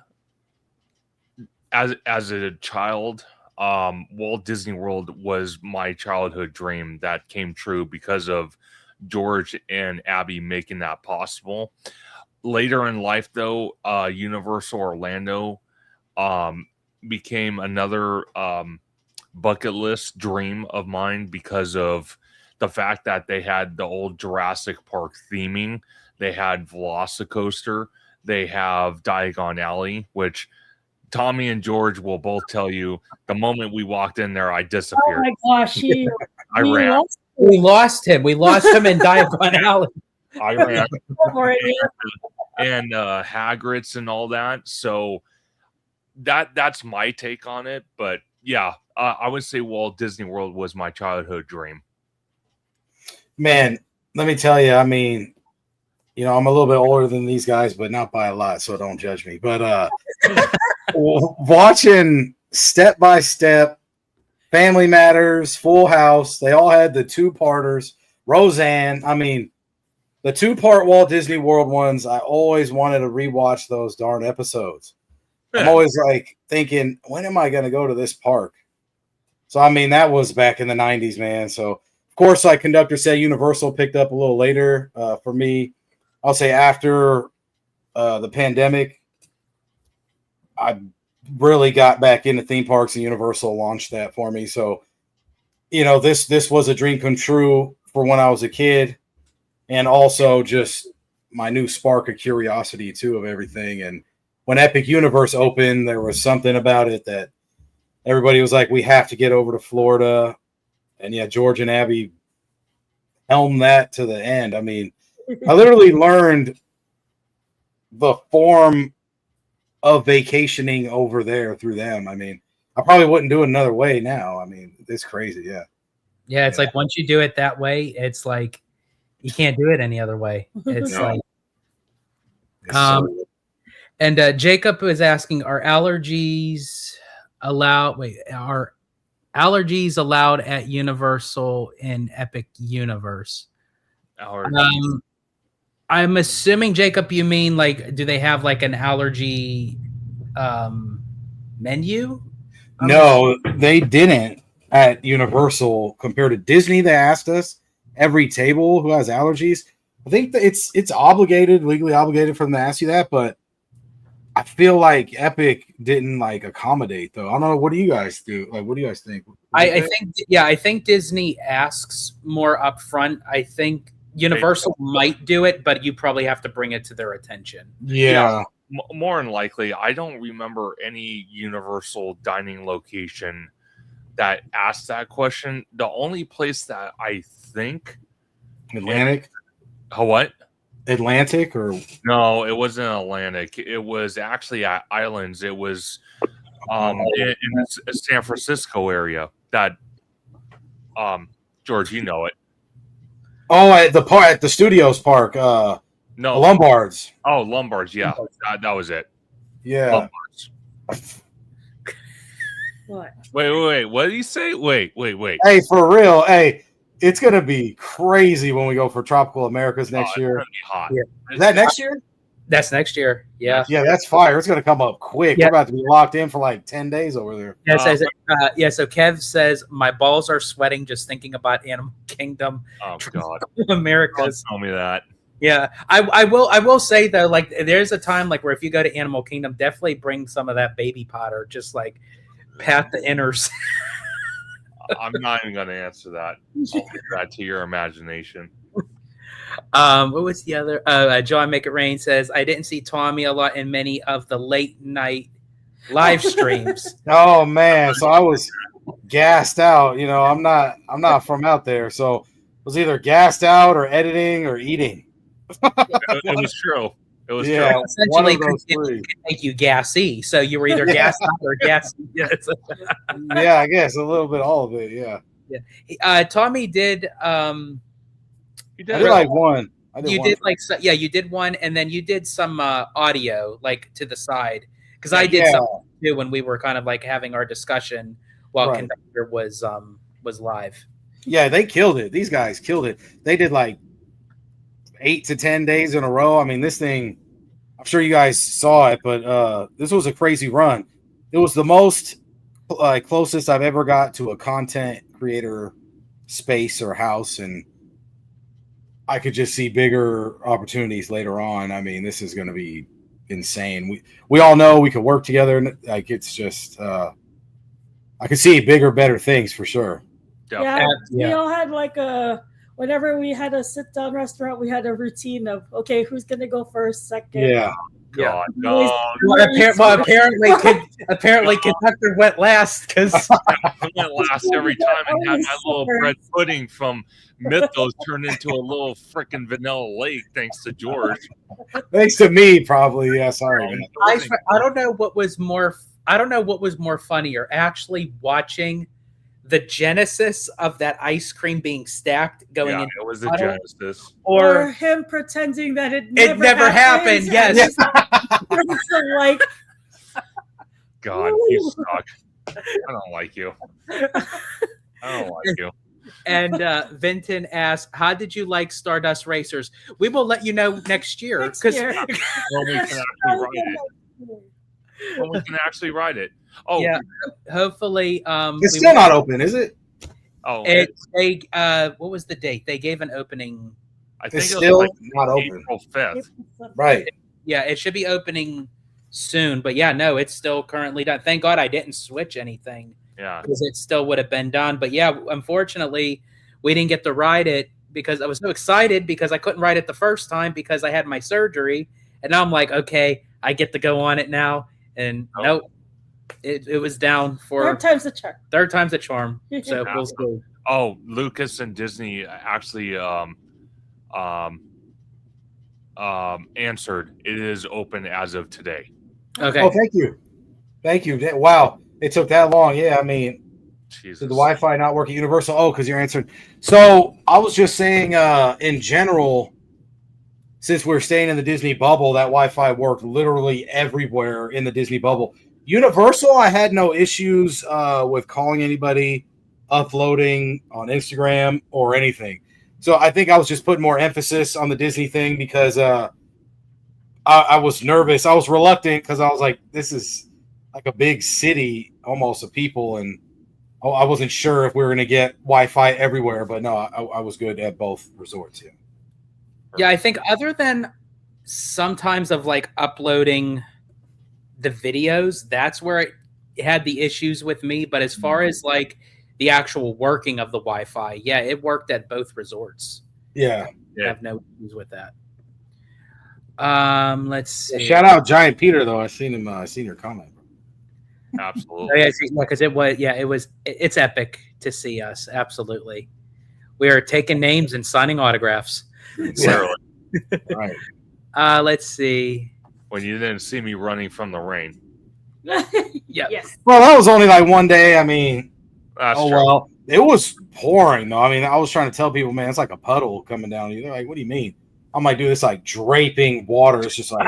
as a child, Walt Disney World was my childhood dream that came true because of George and Abby making that possible. Later in life, though, Universal Orlando became another bucket list dream of mine because of the fact that they had the old Jurassic Park theming. They had Velocicoaster. They have Diagon Alley, which Tommy and George will both tell you the moment we walked in there, I Oh disappeared. my gosh, I ran. We lost him. We lost him in Diagon Alley. I ran. Already. And Hagrid's and all that. So that's my take on it. But yeah, I would say Walt Disney World was my childhood dream. Man, let me tell you, I mean, I'm a little bit older than these guys, but not by a lot, so don't judge me. But watching Step by Step, Family Matters, Full House, they all had the two-parters. Roseanne, I mean, the two-part Walt Disney World ones, I always wanted to rewatch those darn episodes. I'm always like thinking, when am I going to go to this park? So, I mean, that was back in the 90s, man. So, of course, like Conductor said, Universal picked up a little later for me. I'll say after the pandemic, I really got back into theme parks, and Universal launched that for me. So, this was a dream come true for when I was a kid, and also just my new spark of curiosity too of everything. And when Epic Universe opened, there was something about it that everybody was like, we have to get over to Florida. And yeah, George and Abby helmed that to the end. I mean, I literally learned the form of vacationing over there through them. I mean, I probably wouldn't do it another way now. I mean, it's crazy. Yeah. Yeah, it's like once you do it that way, it's like you can't do it any other way. It's No. like It's so- and Jacob is asking, are allergies allowed at Universal in Epic Universe? Allergies. I'm assuming, Jacob, you mean like, do they have like an allergy menu? No, they didn't at Universal compared to Disney. They asked us every table who has allergies. I think that it's obligated, legally obligated for them to ask you that, but I feel like Epic didn't like accommodate though. I don't know. What do you guys do? Like, what do you guys think? I think Disney asks more upfront. I think Universal might do it, but you probably have to bring it to their attention. Yeah. More than likely, I don't remember any Universal dining location that asked that question. The only place that I think Atlantic or no, it wasn't Atlantic. It was actually at Islands. It was in the San Francisco area. That George, you know it. at the Studios Park, No, Lombards. Oh, Lombards. Yeah, that was it. Yeah. Lombards. What? Wait. What did you say? Wait. Hey, for real. Hey, it's gonna be crazy when we go for Tropical Americas next It's year. gonna be hot. Yeah. Is that next year? That's next year. Yeah. Yeah, that's fire. It's gonna come up quick. Yeah. We're about to be locked in for like 10 days over there. Yeah, so Kev says my balls are sweating just thinking about Animal Kingdom Oh God! Americas. Don't tell me that. Yeah, I will say though, like there's a time like where if you go to Animal Kingdom, definitely bring some of that baby powder, just like pat the inners. I'm not even going to answer that. I'll leave that to your imagination. What was the other? John Make It Rain says I didn't see Tommy a lot in many of the late night live streams. Oh man, so I was gassed out. You know, I'm not from out there, so I was either gassed out or editing or eating. It was true. It was Yeah. true. Essentially, One of those it three. could make you gassy. So you were either gassed out or gassy. Yeah, Yeah, I guess a little bit, all of it. Yeah, Tommy did. You I did did it. like one. You did like you did one, and then you did some audio like to the side because I did something too when we were kind of like having our discussion while Right. Conductor was live. Yeah, they killed it. These guys killed it. They did like 8 to 10 days in a row. I mean, this thing, I'm sure you guys saw it, but this was a crazy run. It was the most closest I've ever got to a content creator space or house, and I could just see bigger opportunities later on. I mean, this is going to be insane. We all know we could work together, and like it's just I could see bigger, better things for sure. Yeah, we Yeah. all had like whenever we had a sit down restaurant, we had a routine of okay, who's gonna go first, second. Yeah. God, Always- no. Apparently, Conductor went last because I went last every time and had my little bread pudding from Mythos turned into a little freaking vanilla lake thanks to George. Thanks to me, probably. Yeah, sorry, man. I don't know what was more. I don't know what was more funnier, actually watching the genesis of that ice cream being stacked going Yeah, in, it was the puddle, Genesis. Or him pretending that it never happened. Yes. So, like, God, you suck. I don't like you. I don't like you. And Vinton asked, "How did you like Stardust Racers?" We will let you know next year next because year. When we can actually write it. When we can actually write it. Oh, yeah, hopefully, It's still not open, is it? oh, what was the date? They gave an opening. I think It's it was still like not open. April 5th. Right. Yeah, it should be opening soon, but yeah, no, it's still currently done. Thank God I didn't switch anything Yeah. because it still would have been done. But yeah, unfortunately, we didn't get to ride it because I was so excited because I couldn't ride it the first time because I had my surgery, and now I'm like, okay, I get to go on it now, and nope, it was down for Third time's the charm. third time's a charm. So we'll see. Oh, Lucas and Disney actually answered. It is open as of today. Okay. Oh, thank you. Wow, it took that long. Yeah, I mean, Jesus. did the Wi-Fi not work at Universal? Oh, because you're answering. So I was just saying, in general, since we're staying in the Disney bubble, that Wi-Fi worked literally everywhere in the Disney bubble. Universal, I had no issues with calling anybody, uploading on Instagram or anything. So I think I was just putting more emphasis on the Disney thing because I was nervous. I was reluctant because I was like, this is like a big city almost of people, and I wasn't sure if we were going to get Wi-Fi everywhere. But no, I was good at both resorts. Yeah. Yeah, I think other than sometimes of like uploading the videos, that's where it had the issues with me. But as far as like the actual working of the Wi-Fi, yeah, it worked at both resorts. Yeah. I have no issues with that. Let's see. Shout out Giant Peter though. I seen him. I seen your comment. Absolutely. Oh, yeah, because it's epic to see us. Absolutely, we are taking names and signing autographs. Literally. Right. Let's see. When you didn't see me running from the rain. Yeah. Yes. Well, that was only like one day. I mean, That's true. well, it was pouring though. I mean, I was trying to tell people, man, it's like a puddle coming down. They're like, what do you mean? I'm like, dude, it's like draping water. It's just like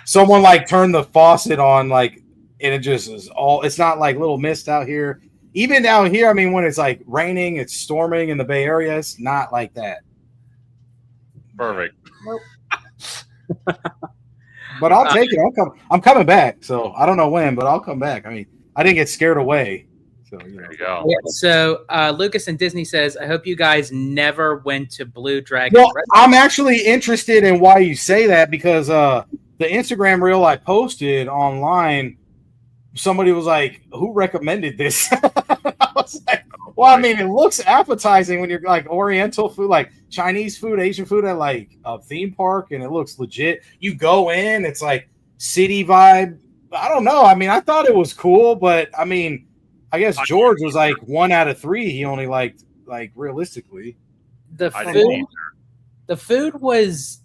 someone like turned the faucet on, like, and it just is all. It's not like little mist out here. Even down here, I mean, when it's like raining, it's storming in the Bay Area. It's not like that. Perfect. But I'll take it. I'm coming back. So I don't know when, but I'll come back. I mean, I didn't get scared away. So There you go. Yeah, so Lucas and Disney says, I hope you guys never went to Blue Dragon. Well, I'm actually interested in why you say that because the Instagram reel I posted online, somebody was like, "Who recommended this?" I was like, "Well, I mean, it looks appetizing when you're like Oriental food, like Chinese food, Asian food at like a theme park, and it looks legit. You go in, it's like city vibe. I don't know. I mean, I thought it was cool, but I mean." I guess George was like 1 out of 3. He only liked, like, realistically. The food was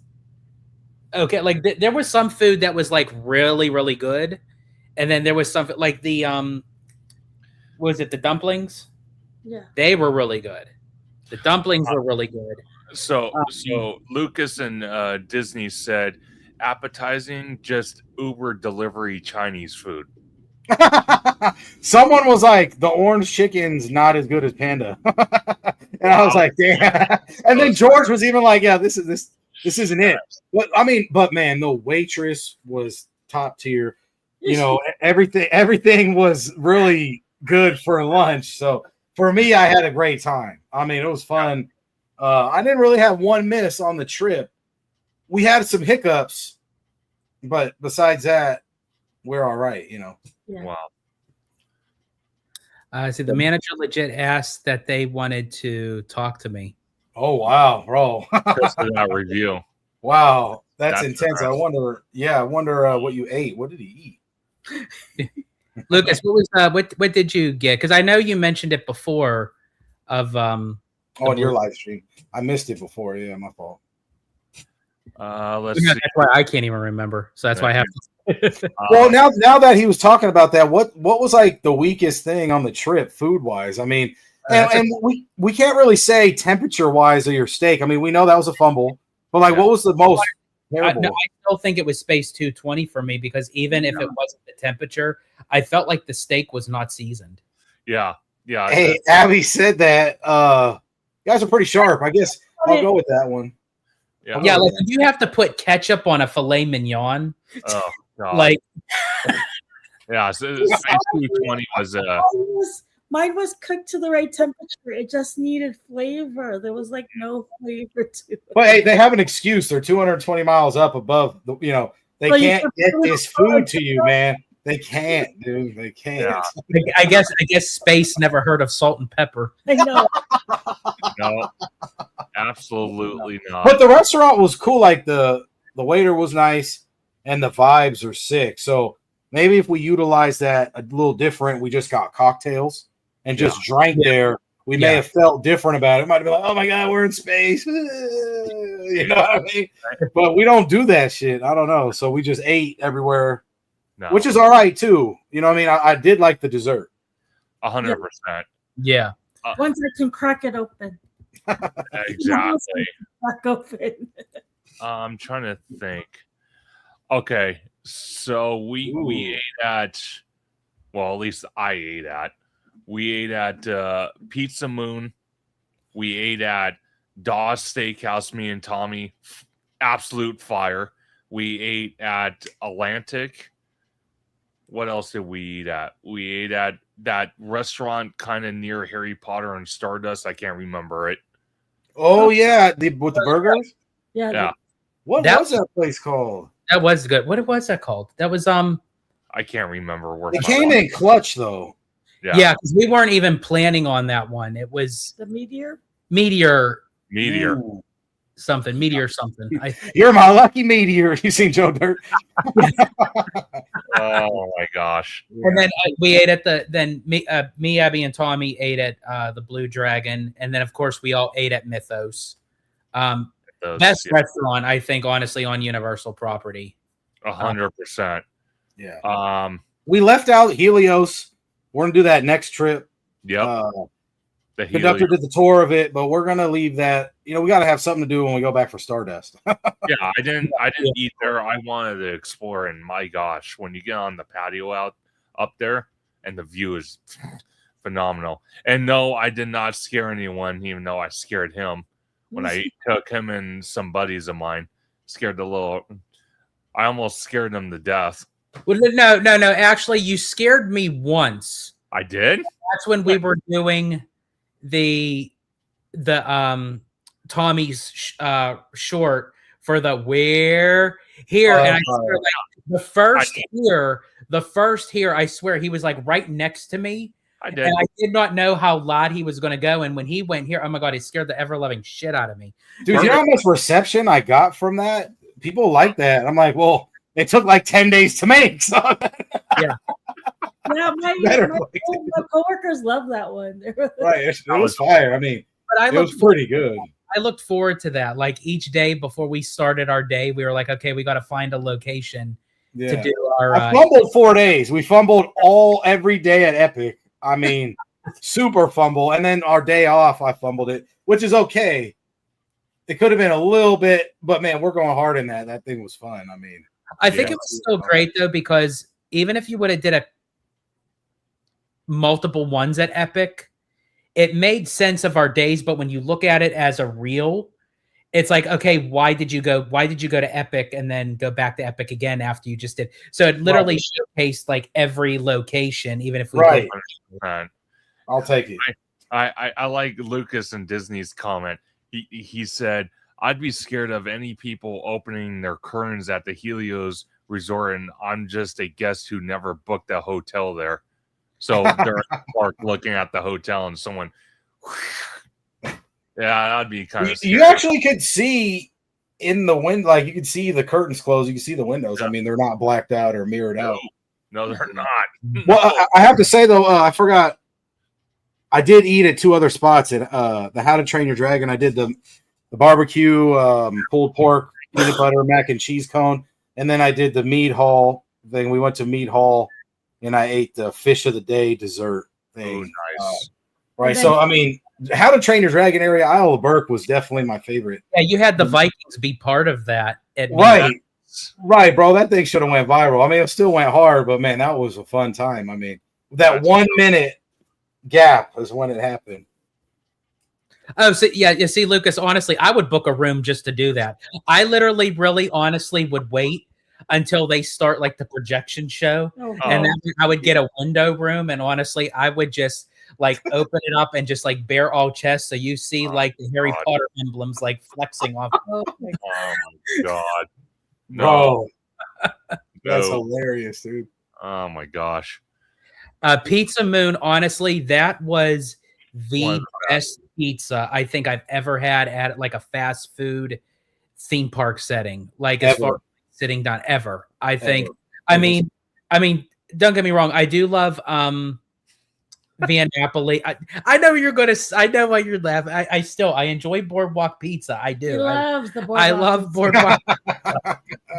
okay. Like there was some food that was like really, really good, and then there was something like the was it the dumplings? Yeah. They were really good. The dumplings were really good. So Lucas and Disney said appetizing, just Uber delivery Chinese food. Someone was like, the orange chicken's not as good as Panda. And I was like, damn. And then George was even like, yeah, this isn't it. But man, the waitress was top tier. You know, everything was really good for lunch. So for me, I had a great time. I mean, it was fun. I didn't really have one miss on the trip. We had some hiccups, but besides that, we're all right, you know. Yeah. Wow. So the manager legit asked that they wanted to talk to me. Oh wow, bro! Just for that review. Wow, that's intense. Impressive. I wonder what you ate. What did he eat? Lucas, what did you get? Because I know you mentioned it before. On your live stream, I missed it before. Yeah, my fault. Let's see. That's why I can't even remember. So that's why I have to. Well, now that he was talking about that, what was like the weakest thing on the trip food wise? I mean, and we can't really say temperature wise of your steak. I mean, we know that was a fumble, but like, what was the most terrible? I still think it was Space 220 for me because even if it wasn't the temperature, I felt like the steak was not seasoned. Yeah. Hey, Abby said that. You guys are pretty sharp. I guess I'll go with that one. Yeah, like if you have to put ketchup on a filet mignon. Oh God. Like, yeah, so Space 220 was mine was cooked to the right temperature. It just needed flavor. There was like no flavor to it. But hey, they have an excuse. They're 220 miles up above. They can't get this food to you, man. They can't, dude. They can't. Yeah. I guess space never heard of salt and pepper. I know. No, absolutely not. But the restaurant was cool. Like the waiter was nice, and the vibes are sick. So maybe if we utilize that a little different, we just got cocktails and just drank there. We may have felt different about it. It might have been like, oh my God, we're in space. You know what I mean? But we don't do that shit. I don't know. So we just ate everywhere, which is all right too. You know what I mean? I did like the dessert. 100%. Yeah. Once I can crack it open. Exactly. Crack open. I'm trying to think. Okay, so we ate at, well, at least I ate at. We ate at Pizza Moon. We ate at Dawes Steakhouse, me and Tommy. Absolute fire. We ate at Atlantic. What else did we eat at? We ate at that restaurant kind of near Harry Potter and Stardust. I can't remember it. Oh, yeah. With the burgers? Yeah. What was that place called? That was good. What was that called? That was I can't remember where it came in clutch though. Yeah, because we weren't even planning on that one. It was the Meteor. Ooh. Something. You're my lucky meteor. You seen Joe Dirt? Oh my gosh! And then we ate at me, Abby, and Tommy ate at the Blue Dragon, and then of course we all ate at Mythos. Best restaurant, I think, honestly, on Universal property. 100%. Yeah. We left out Helios. We're gonna do that next trip. Yep. The conductor did the tour of it, but we're gonna leave that. You know, we got to have something to do when we go back for Stardust. Yeah, I didn't eat there. I wanted to explore, and my gosh, when you get on the patio up there, and the view is phenomenal. And no, I did not scare anyone, even though I scared him when I took him and some buddies of mine. I almost scared them to death. Well, no. Actually, you scared me once. I did? That's when we were doing the Tommy's short for the Where Here, and I swear, like the first here, I swear he was like right next to me. I did. And I did not know how loud he was going to go, and when he went here, oh my God, he scared the ever loving shit out of me. Dude, you know how much reception I got from that? People like that. I'm like, well, it took like 10 days to make. So. Yeah. Yeah, my coworkers love that one. Right, it was fire. I mean, it was pretty good. I looked forward to that. Like each day before we started our day, we were like, okay, we got to find a location to do our. I fumbled 4 days. We fumbled every day at Epic. I mean, super fumble. And then our day off, I fumbled it, which is okay. It could have been a little bit, but man, we're going hard in that. That thing was fun. I mean, I think it was still great though, because even if you would have did multiple ones at Epic, it made sense of our days. But when you look at it as a reel, it's like, okay, why did you go to Epic and then go back to Epic again after you just did? So it literally showcased like every location, even if we right. Right. I'll take it. I like Lucas and Disney's comment. He said, I'd be scared of any people opening their curtains at the Helios Resort, and I'm just a guest who never booked a hotel there. So they're in the park looking at the hotel, and someone, yeah, I'd be kind of scared. You actually could see in the wind, like you could see the curtains closed. You can see the windows. I mean, they're not blacked out or mirrored out. No, they're not. Well, I have to say though, I forgot. I did eat at 2 other spots at the How to Train Your Dragon. I did the barbecue, pulled pork, peanut butter, mac and cheese cone, and then I did the meat hall thing. We went to meat hall, and I ate the fish of the day dessert thing. Oh, nice. Right. So I mean, How to Train Your Dragon area, Isle of Burke was definitely my favorite. Yeah, you had the Vikings be part of that. Right, bro. That thing should have went viral. I mean, it still went hard, but man, that was a fun time. I mean, that 1 minute gap is when it happened. Oh, so yeah, you see, Lucas, honestly, I would book a room just to do that. I literally, really, honestly would wait until they start like the projection show. And then I would get a window room, and honestly, I would just like open it up and just like bare all chest, so you see like the Harry Potter emblems like flexing off. Oh my God. No. That's hilarious, dude. Oh my gosh. Pizza Moon, honestly, that was One the of the best pizza I think I've ever had at like a fast food theme park setting. Like as far Ever. as sitting down ever. I think Ever. I It was- mean, don't get me wrong, I do love Via Napoli. I know you're gonna. I know why you're laughing. I enjoy Boardwalk Pizza. I He do. loves the boardwalk. I love pizza. Boardwalk,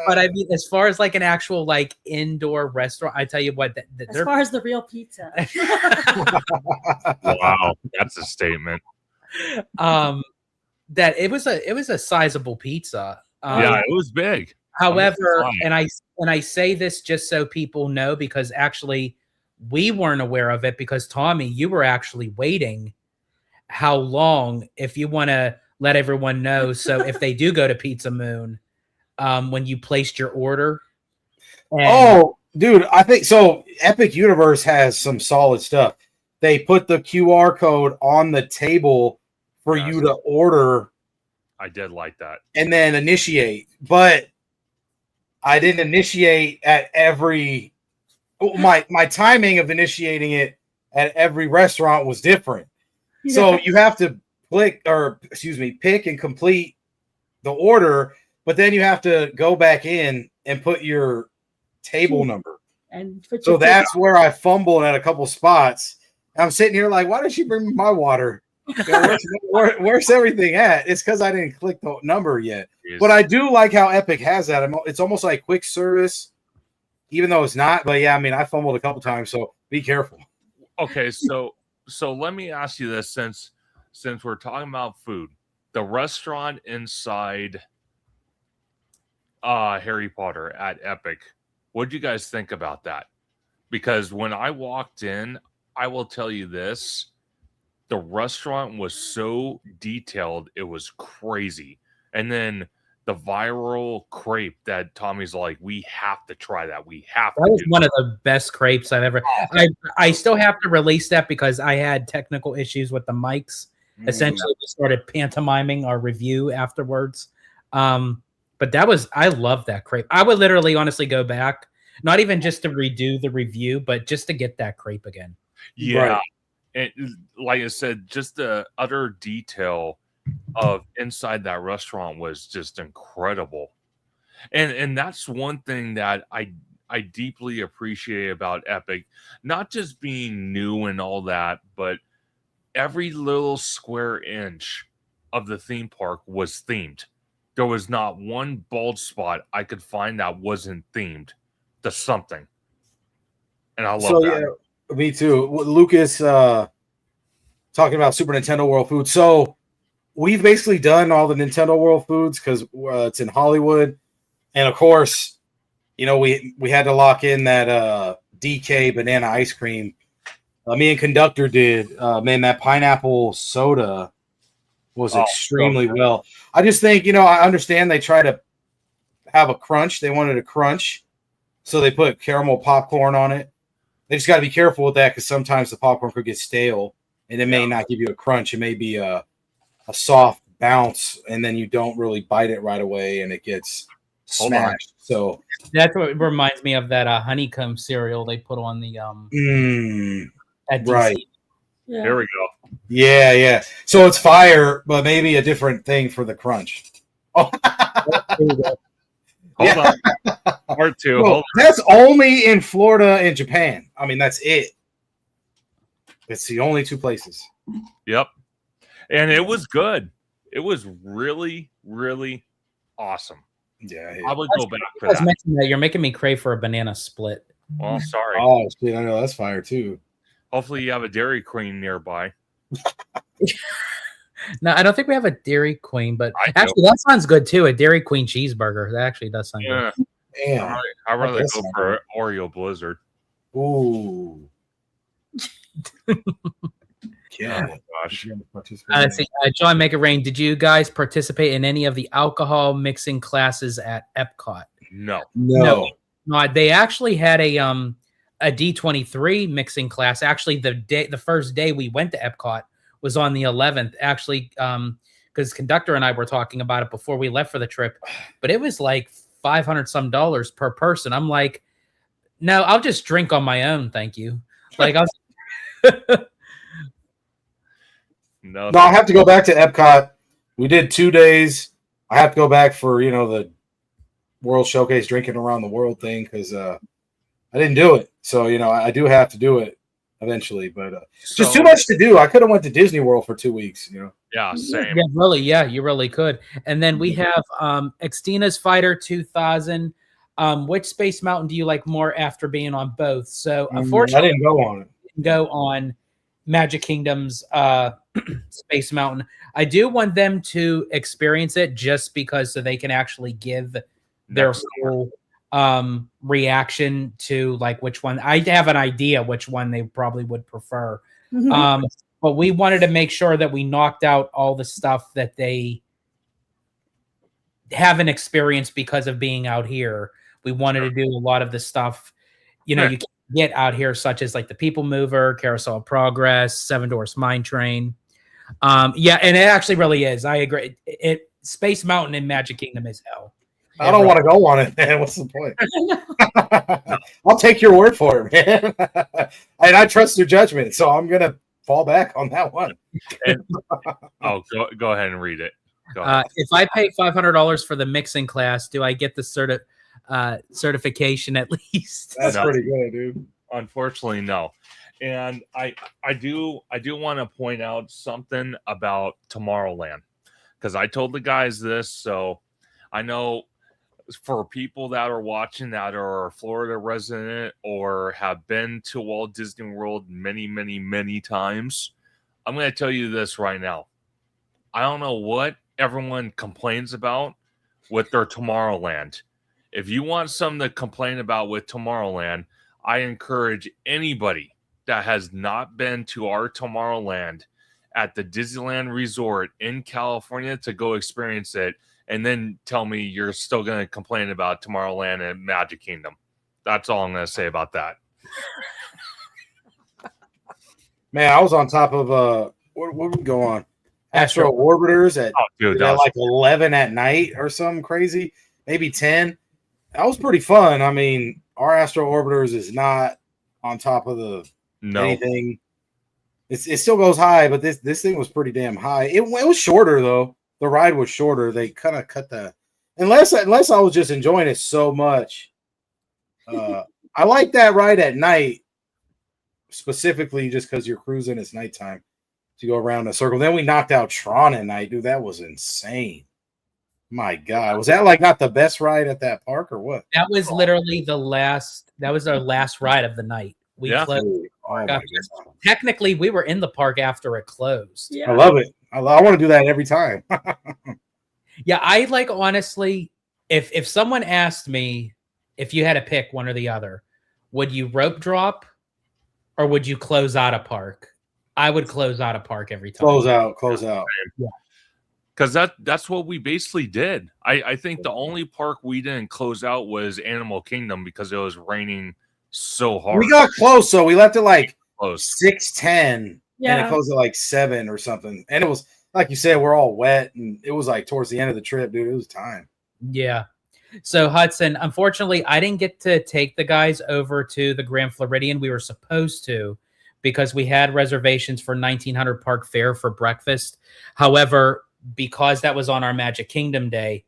but I mean, as far as like an actual like indoor restaurant, I tell you what, As far as the real pizza. Wow, that's a statement. That it was a sizable pizza. Yeah, it was big. However, fine. and I say this just so people know, because actually we weren't aware of it, because Tommy, you were actually waiting how long, if you want to let everyone know. So if they do go to Pizza Moon, when you placed your order. Oh, dude, I think so. Epic Universe has some solid stuff. They put the QR code on the table for Yes. you to order I did like that. and then initiate. But I didn't initiate at every my timing of initiating it at every restaurant was different. So you have to pick and complete the order, but then you have to go back in and put your table number. And put So your that's where I fumbled at a couple spots. I'm sitting here like, why did she bring me my water? You know, where's everything at? It's because I didn't click the number yet. Jeez. But I do like how Epic has that. It's almost like quick service, even though it's not. But yeah, I mean, I fumbled a couple times, so be careful. Okay, so let me ask you this, since we're talking about food, the restaurant inside Harry Potter at Epic, what do you guys think about that? Because when I walked in, I will tell you this, the restaurant was so detailed, it was crazy. And then the viral crepe that Tommy's like, we have to try that. We have That to was do one of the best crepes I've ever. I still have to release that because I had technical issues with the mics. Essentially, we started pantomiming our review afterwards. But I love that crepe. I would literally, honestly, go back, not even just to redo the review, but just to get that crepe again. Yeah. Right. And like I said, just the utter detail of inside that restaurant was just incredible. And that's one thing that I deeply appreciate about Epic, not just being new and all that, but every little square inch of the theme park was themed. There was not one bald spot I could find that wasn't themed to something. And I love that. Yeah, me too. Lucas talking about Super Nintendo World Food. So we've basically done all the Nintendo World Foods because it's in Hollywood, and of course, you know, we had to lock in that DK banana ice cream. Me and Conductor did. Man, that pineapple soda was extremely well. I just think, you know, I understand they try to have a crunch. They wanted a crunch, so they put caramel popcorn on it. They just got to be careful with that because sometimes the popcorn could get stale, and it may not give you a crunch. It may be a soft bounce, and then you don't really bite it right away, and it gets smashed. So that's what reminds me of that honeycomb cereal they put on the at DC. Right. Yeah. Here we go. Yeah. So it's fire, but maybe a different thing for the crunch. Oh, Hold on. Part two. well, Hold on. that's only in Florida and Japan. I mean, that's it. It's the only two places. Yep. And it was good. It was really, really awesome. Yeah. I would go back for I was that. mentioning that you're making me crave for a banana split. Well, sorry. Oh shit! I know that's fire too. Hopefully you have a Dairy Queen nearby. No, I don't think we have a Dairy Queen, but I do. actually that sounds good too. A Dairy Queen cheeseburger. That actually does sound Yeah. good. Damn. I'd rather guess go so. for Oreo Blizzard. Ooh. Yeah. Oh, gosh. See, John Make It Rain, did you guys participate in any of the alcohol mixing classes at Epcot? No. No. No, they actually had a D23 mixing class. Actually, the first day we went to Epcot was on the 11th. Actually, because Conductor and I were talking about it before we left for the trip, but it was like $500 some per person. I'm like, No, I'll just drink on my own, thank you. Like I'll No, No, I have to go back to Epcot. We did 2 days. I have to go back for the World Showcase drinking around the world thing because I didn't do it. So I do have to do it eventually, but just too much to do. I could have went to Disney World for 2 weeks. Yeah, same. Yeah, really, yeah, you really could. And then we have Xtina's Fighter 2000. Which Space Mountain do you like more after being on both? So I unfortunately, didn't go on it. go on Magic Kingdom's Space Mountain. I do want them to experience it just because so they can actually give their Next full reaction to like which one. I have an idea which one they probably would prefer. But we wanted to make sure that we knocked out all the stuff that they haven't experienced because of being out here. We wanted to do a lot of the stuff, you can't get out here, such as like the People Mover, Carousel of Progress, Seven Dwarfs Mine Train. Yeah, and it actually really is. I agree. Space Mountain in Magic Kingdom is hell. I don't want to go on it, man. What's the point? I'll take your word for it, man. And I trust your judgment, so I'm gonna fall back on that one. Go ahead and read it. Go ahead. If I pay $500 for the mixing class, do I get the certification at least? That's pretty good, dude. Unfortunately, no. And I do want to point out something about Tomorrowland because I told the guys this, so I know for people that are watching that are a Florida resident or have been to Walt Disney World many, many, many times, I'm going to tell you this right now. I don't know what everyone complains about with their Tomorrowland. If you want something to complain about with Tomorrowland, I encourage anybody that has not been to our Tomorrowland at the Disneyland Resort in California to go experience it and then tell me you're still going to complain about Tomorrowland and Magic Kingdom. That's all I'm going to say about that. Man, I was on top of what would we go on? Astro Orbiters at, like 11 at night or something crazy, maybe 10. That was pretty fun. I mean, our Astro Orbiters is not on top of anything. It still goes high, but this thing was pretty damn high. It was shorter though. The ride was shorter. They kind of cut the unless I was just enjoying it so much. I like that ride at night specifically just because you're cruising. It's nighttime to go around a circle. Then we knocked out Tron at night, dude. That was insane. My God, was that like not the best ride at that park or what? That was literally the last. That was our last ride of the night. We closed. Oh my Technically, we were in the park after it closed. Yeah. I love it. I want to do that every time. Yeah, I like honestly. If someone asked me if you had to pick one or the other, would you rope drop or would you close out a park? I would close out a park every time. Close out. Yeah. Because that's what we basically did. I think the only park we didn't close out was Animal Kingdom because it was raining so hard. We got close, so we left it like Close. 6:10, and it closed at like 7 or something. And it was like you said, we're all wet, and it was like towards the end of the trip, dude. It was time. Yeah. So Hudson, unfortunately, I didn't get to take the guys over to the Grand Floridian. We were supposed to because we had reservations for 1900 Park Fare for breakfast. However, because that was on our Magic Kingdom day,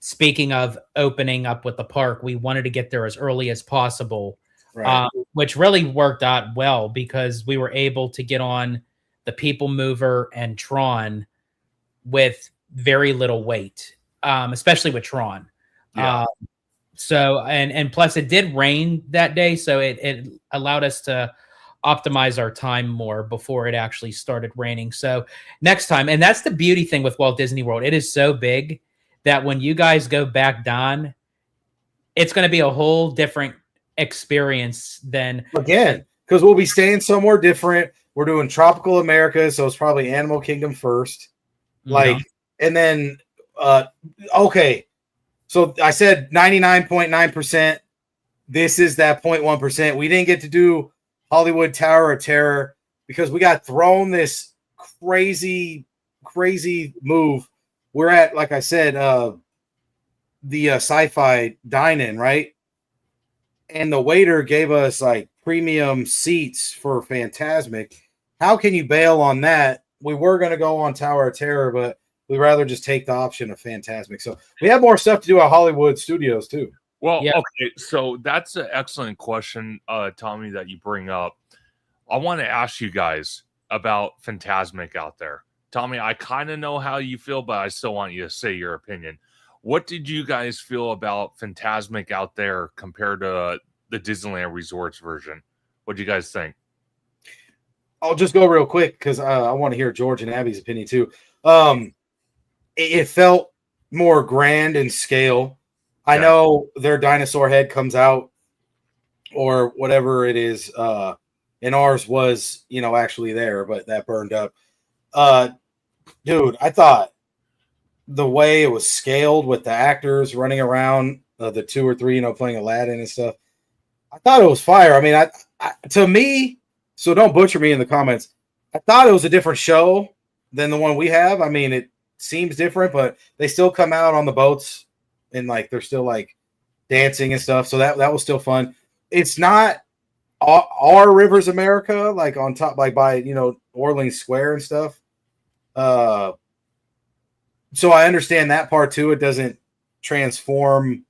speaking of opening up with the park, we wanted to get there as early as possible, Right. Which really worked out well because we were able to get on the People Mover and Tron with very little wait, especially with Tron. Yeah. So and plus it did rain that day, so it allowed us to optimize our time more before it actually started raining. So next time, and that's the beauty thing with Walt Disney World, it is so big that when you guys go back down, it's going to be a whole different experience than Again, because we'll be staying somewhere different. We're doing Tropical America, so it's probably Animal Kingdom first. Like, and then okay. So I said 99.9%. This is that 0.1%. We didn't get to do Hollywood Tower of Terror because we got thrown this crazy move. We're at, like I said, the sci-fi dine-in, right? and the waiter gave us like premium seats for Fantasmic. How can you bail on that? We were going to go on Tower of Terror, but we'd rather just take the option of Fantasmic. So we have more stuff to do at Hollywood Studios too. Well, Yeah. okay, so that's an excellent question, Tommy, that you bring up. I want to ask you guys about Fantasmic out there. Tommy, I kind of know how you feel, but I still want you to say your opinion. What did you guys feel about Fantasmic out there compared to the Disneyland Resorts version? What do you guys think? I'll just go real quick because I want to hear George and Abby's opinion too. It felt more grand in scale. I Yeah. know their dinosaur head comes out or whatever it is. And ours was, actually there, but that burned up. Dude, I thought the way it was scaled with the actors running around, the 2 or 3, playing Aladdin and stuff, I thought it was fire. I mean, to me, so don't butcher me in the comments, I thought it was a different show than the one we have. I mean, it seems different, but they still come out on the boats and like they're still like dancing and stuff. So that was still fun. It's not our Rivers America, like on top, like by Orleans Square and stuff. So I understand that part too. It doesn't transform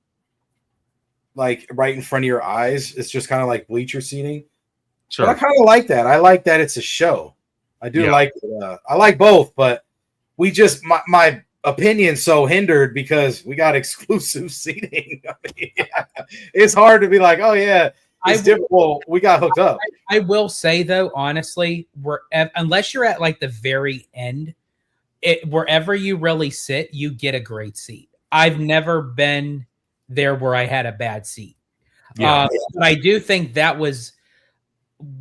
like right in front of your eyes. It's just kind of like bleacher seating. Sure. But I kind of like that. I like that it's a show. I do like it. I like both, but we just my opinion's so hindered because we got exclusive seating. I mean, it's hard to be like, oh yeah, it's different. Well, we got hooked up. I will say though, honestly, unless you're at like the very end, wherever you really sit, you get a great seat. I've never been there where I had a bad seat. Yeah. But I do think that was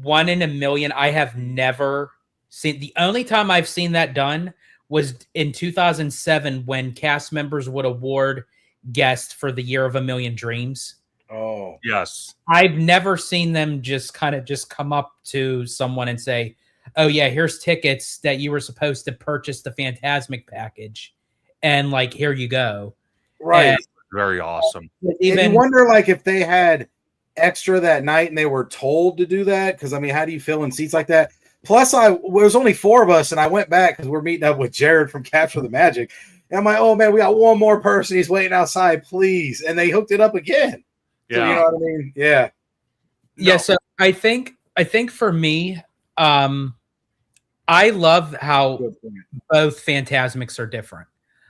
1 in a million. I have never seen. The only time I've seen that done was in 2007 when cast members would award guest for the Year of a Million Dreams. Oh, yes. I've never seen them just come up to someone and say, oh yeah, here's tickets that you were supposed to purchase the Fantasmic package. And like, here you go. right. And Very awesome. And you wonder like if they had extra that night and they were told to do that. Because I mean, how do you fill in seats like that? Plus, there was only 4 of us, and I went back because we're meeting up with Jared from Capture the Magic. And I'm like, oh man, we got one more person. He's waiting outside, please. And they hooked it up again. Yeah. So, you know what I mean? Yeah. Yeah, so I think for me, I love how both Fantasmics are different.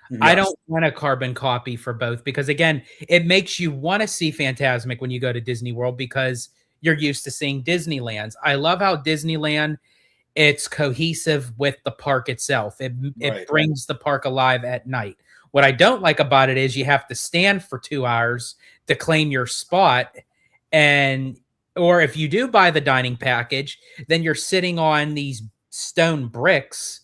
Yes. I don't want a carbon copy for both because again, it makes you want to see Fantasmic when you go to Disney World because you're used to seeing Disneyland's. I love how Disneyland, it's cohesive with the park itself. It brings the park alive at night. What I don't like about it is you have to stand for 2 hours to claim your spot. Or if you do buy the dining package, then you're sitting on these stone bricks.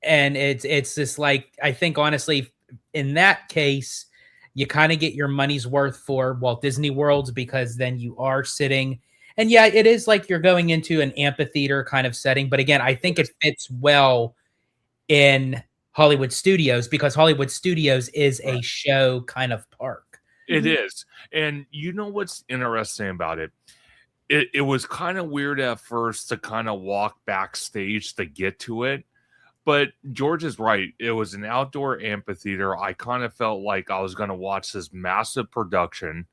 And it's just like, I think honestly, in that case, you kind of get your money's worth for Walt Disney Worlds because then you are sitting. And yeah, it is like you're going into an amphitheater kind of setting. But again, I think it fits well in Hollywood Studios because Hollywood Studios is a show kind of park. It is. And you know what's interesting about it? It was kind of weird at first to kind of walk backstage to get to it. But George is right. It was an outdoor amphitheater. I kind of felt like I was going to watch this massive production,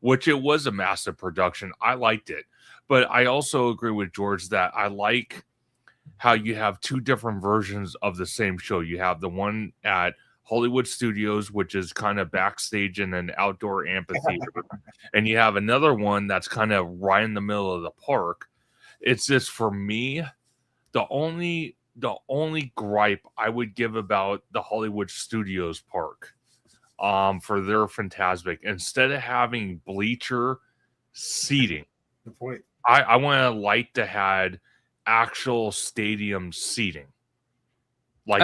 which it was a massive production. I liked it. But I also agree with George that I like how you have 2 different versions of the same show. You have the one at Hollywood Studios, which is kind of backstage in an outdoor amphitheater. And you have another one that's kind of right in the middle of the park. It's just, for me, the only gripe I would give about the Hollywood Studios park for their Fantasmic, instead of having bleacher seating, Good point. I want to had actual stadium seating. Like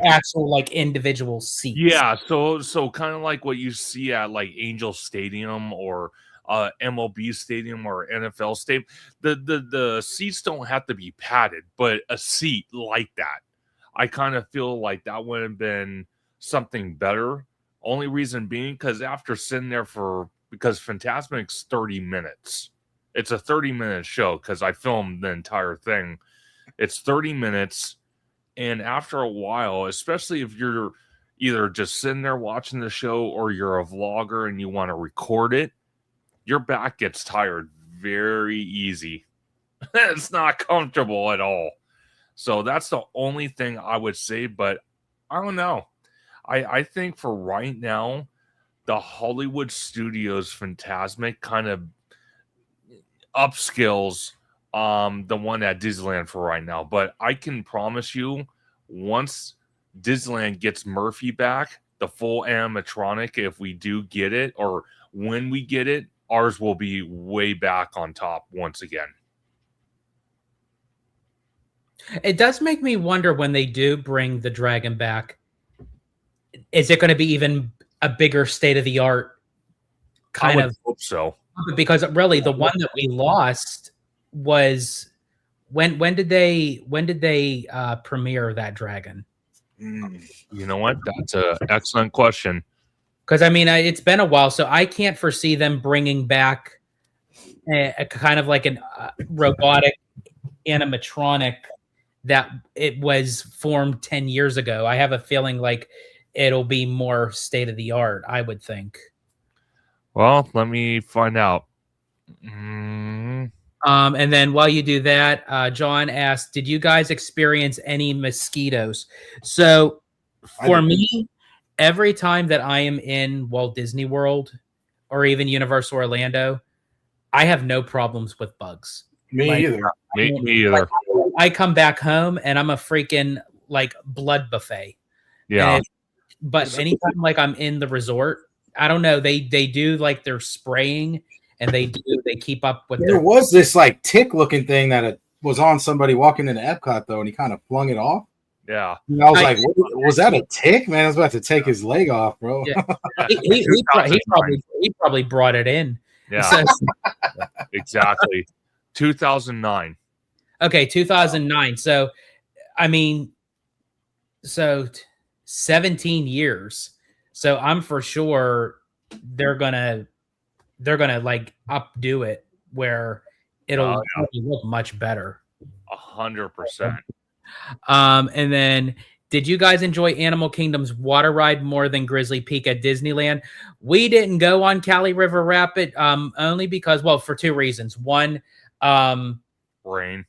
Actual individual seats. Yeah, so kind of like what you see at like Angel Stadium or MLB Stadium or NFL Stadium. The seats don't have to be padded, but a seat like that, I kind of feel like that would have been something better. Only reason being because after sitting there for because Fantasmic's 30 minutes. It's a 30-minute show because I filmed the entire thing. It's 30 minutes, and after a while, especially if you're either just sitting there watching the show or you're a vlogger and you want to record it, your back gets tired very easy. It's not comfortable at all. So that's the only thing I would say, but I don't know. I think for right now, the Hollywood Studios Fantasmic kind of upskills the one at Disneyland for right now. But I can promise you, once Disneyland gets Murphy back, the full animatronic, if we do get it, or when we get it, ours will be way back on top once again. It does make me wonder when they do bring the dragon back, is it going to be even a bigger state of the art I would hope so. Because really the one that we lost was when did they premiere that dragon? You know what? That's an excellent question. Because I mean, it's been a while, so I can't foresee them bringing back a kind of like an robotic animatronic that it was formed 10 years ago. I have a feeling like it'll be more state of the art, I would think. Well, let me find out. And then while you do that, John asked, did you guys experience any mosquitoes? So for me, every time that I am in Walt Disney World or even Universal Orlando, I have no problems with bugs. Me either. Me either. I come back home and I'm a freaking like blood buffet. Yeah. But anytime like I'm in the resort, I don't know. They do like their spraying and they keep up with. There was this like tick looking thing that was on somebody walking into Epcot though, and he kind of flung it off. Yeah. And I was like, was that a tick? Man, I was about to take his leg off, bro. Yeah. he probably brought it in. Yeah. So, exactly. 2009. Okay, 2009. So, I mean, 17 years. So I'm for sure they're gonna like updo it where it'll look much better. 100%. And then, did you guys enjoy Animal Kingdom's water ride more than Grizzly Peak at Disneyland? We didn't go on Cali River Rapid only because, well, for two reasons. One, rain.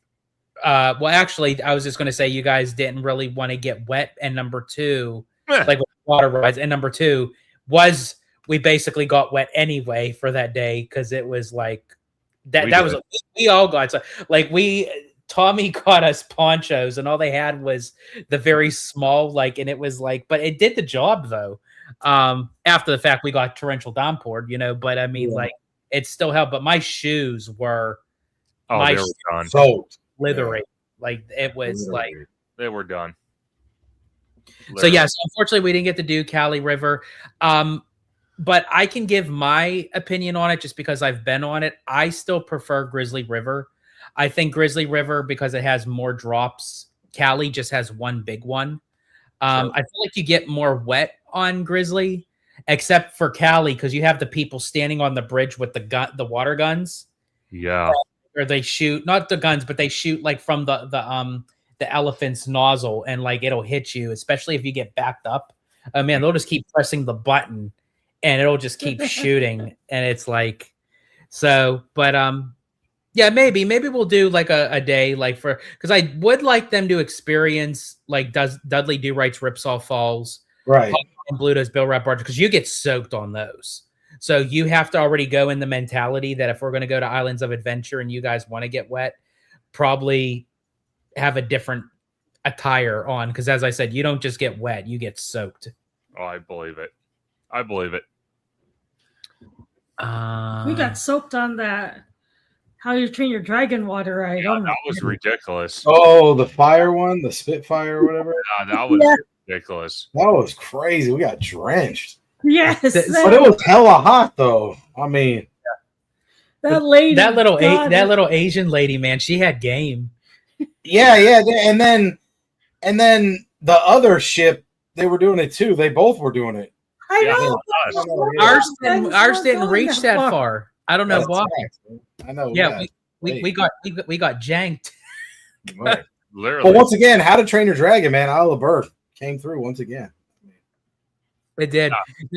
Well, actually, I was just going to say you guys didn't really want to get wet, and number two, like with water rides, and number two was we basically got wet anyway for that day because it was like that. We all got so like Tommy got us ponchos, and all they had was the very small and it was like, but it did the job though. After the fact, we got torrential downpour, but I mean, it still helped. But my shoes were they were done. Slithery. Like it was they were done. Literally. So yes, unfortunately we didn't get to do Cali River. But I can give my opinion on it just because I've been on it. I still prefer Grizzly River. I think Grizzly River, because it has more drops, Cali just has one big one. I feel like you get more wet on Grizzly, except for Cali, because you have the people standing on the bridge with the water guns. Yeah. Or they shoot, not the guns, but they shoot like from the elephant's nozzle, and like it'll hit you, especially if you get backed up. Oh man, they'll just keep pressing the button and it'll just keep shooting. And it's like, so, but yeah, maybe we'll do like a day because I would like them to experience like Dudley Do Right's Ripsaw Falls, right? And Bluto's Bill Rat Barge, because you get soaked on those. So you have to already go in the mentality that if we're going to go to Islands of Adventure and you guys want to get wet, probably have a different attire on. Because as I said, you don't just get wet, you get soaked. Oh, I believe it. We got soaked on that. How you train your dragon water ride. Yeah, that was ridiculous. Oh, the fire one, the Spitfire or whatever. Yeah, that was ridiculous. That was crazy. We got drenched. Yes. But it was hella hot though. I mean, that lady, that little Asian lady, man, she had game. Yeah. And then the other ship, they were doing it too. They both were doing it. I Yeah, know. it does. Ours didn't reach that far. I don't know That's why. facts, man. I know. Yeah, we got janked. Right. Literally. But once again, How to Train Your Dragon, man. Isla Bird came through once again. It did.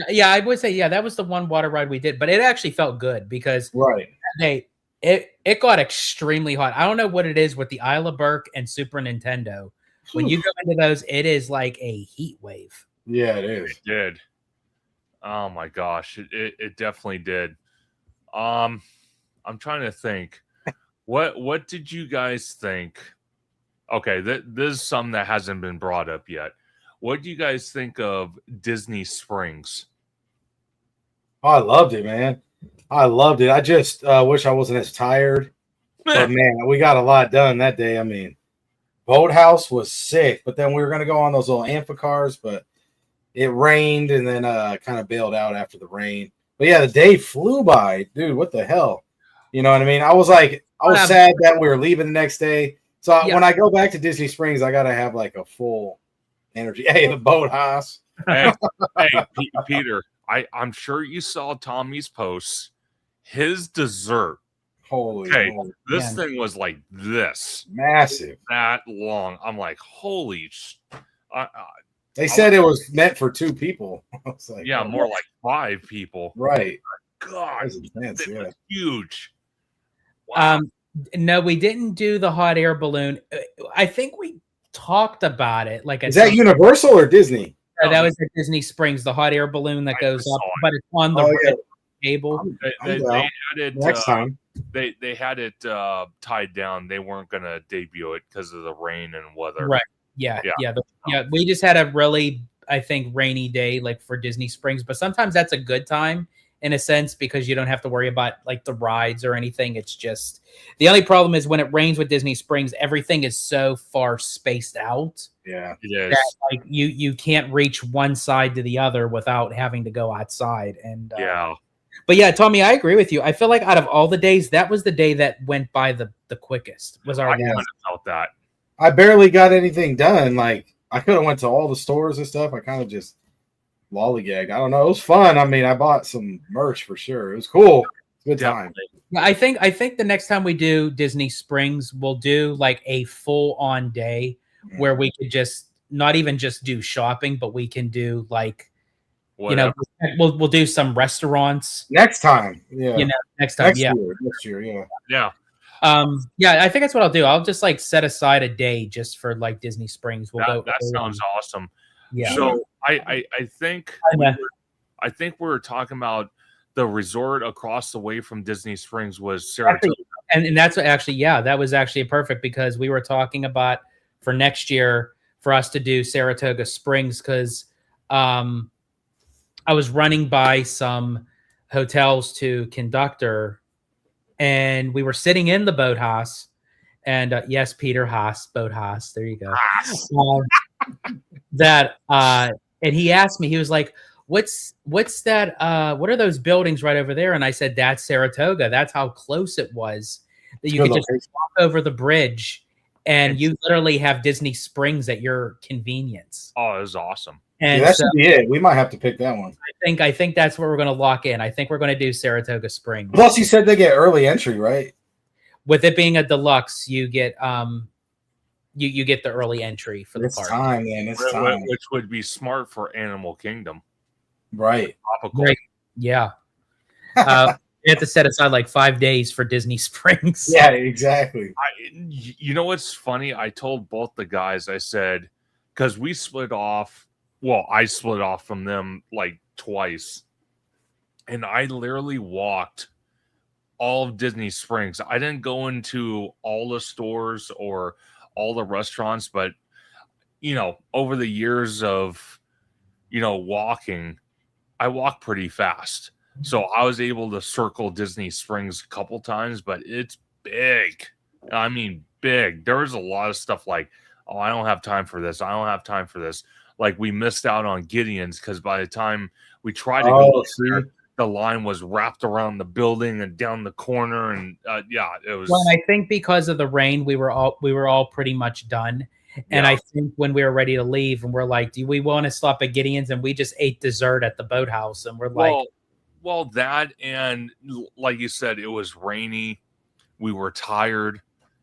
Yeah, I would say that was the one water ride we did, but it actually felt good because Right. it got extremely hot. I don't know what it is with the Isla Burke and Super Nintendo. When you go into those, it is like a heat wave. Yeah, it is. It did. Oh my gosh, it definitely did. I'm trying to think. What did you guys think? Okay, this is something that hasn't been brought up yet. What do you guys think of Disney Springs? Oh, I loved it, man. I loved it. I just wish I wasn't as tired. But man, we got a lot done that day. I mean, Boathouse was sick, but then we were gonna go on those little amphicars, but it rained and then kind of bailed out after the rain. But yeah, the day flew by, dude. What the hell? You know what I mean? I was sad that we were leaving the next day. So when I go back to Disney Springs, I gotta have like a full energy. Hey, the Boathouse. Hey, Peter, I'm sure you saw Tommy's posts. His dessert. Holy moly. This thing was like this. Massive. That long. I'm like, holy they said it was meant for 2 people. I was like, yeah, more like 5 people. Right. God, That's intense, it yeah. was huge. Wow. No, we didn't do the hot air balloon. I think we talked about it. Like, is that Universal or Disney? That was at Disney Springs, the hot air balloon that goes up, but it's on the table. They had it next time. They had it tied down. They weren't going to debut it because of the rain and weather. Right. Yeah. We just had a really, I think, rainy day like for Disney Springs, but sometimes that's a good time in a sense because you don't have to worry about like the rides or anything. It's just the only problem is when it rains with Disney Springs, everything is so far spaced out. Yeah, it is. That, like you can't reach one side to the other without having to go outside. And but yeah, Tommy, I agree with you. I feel like out of all the days, that was the day that went by the quickest. Was our I kind of felt that. I barely got anything done. Like I could have went to all the stores and stuff. I kind of just lollygagged. I don't know. It was fun. I mean, I bought some merch for sure. It was cool. Good time. Yeah, I think the next time we do Disney Springs, we'll do like a full on day where we could just not even just do shopping, but we can do like whatever. We'll do some restaurants next time. Yeah, next time. Next year. Yeah. I think that's what I'll do. I'll just like set aside a day just for like Disney Springs. That sounds awesome. Yeah. So I think we were talking about the resort across the way from Disney Springs was Saratoga. And that's that was actually perfect because we were talking about for next year for us to do Saratoga Springs because I was running by some hotels to Conductor and we were sitting in the Boathouse and yes, Peter Haas, Boathouse. There you go. And he asked me, he was like, what's that? What are those buildings right over there? And I said, that's Saratoga. That's how close it was that you could just walk over the bridge and you literally have Disney Springs at your convenience. Oh, it was awesome. And that should be it. We might have to pick that one. I think that's where we're going to lock in. I think we're going to do Saratoga Springs. Plus, you said they get early entry, right? With it being a deluxe, you get you get the early entry for the park. Time, man. It's time. Which would be smart for Animal Kingdom. Right. Right. Yeah. You have to set aside like 5 days for Disney Springs. Yeah, exactly. You know what's funny? I told both the guys, I said, because we split off. Well, I split off from them like twice. And I literally walked all of Disney Springs. I didn't go into all the stores or all the restaurants, but, over the years of, walking, I walk pretty fast. So I was able to circle Disney Springs a couple times, but it's big. I mean, big. There's a lot of stuff like, oh, I don't have time for this. I don't have time for this. Like we missed out on Gideon's because by the time we tried to go there, the line was wrapped around the building and down the corner. And it was. Well, I think because of the rain, we were all pretty much done. And Yeah. I think when we were ready to leave, and we're like, "Do we want to stop at Gideon's?" And we just ate dessert at the boathouse, and we're like, Well, that and like you said, it was rainy. We were tired.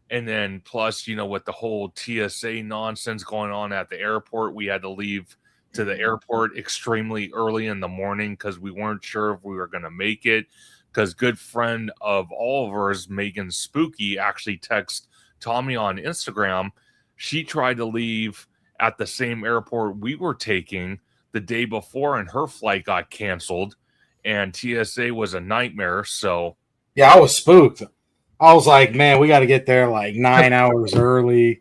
And then plus, with the whole TSA nonsense going on at the airport, we had to leave to the airport extremely early in the morning because we weren't sure if we were going to make it. Because good friend of all of ours, Megan Spooky, actually texted Tommy on Instagram. She tried to leave at the same airport we were taking the day before, and her flight got canceled. And TSA was a nightmare. So Yeah, I was spooked. I was like, man, we got to get there like 9 hours early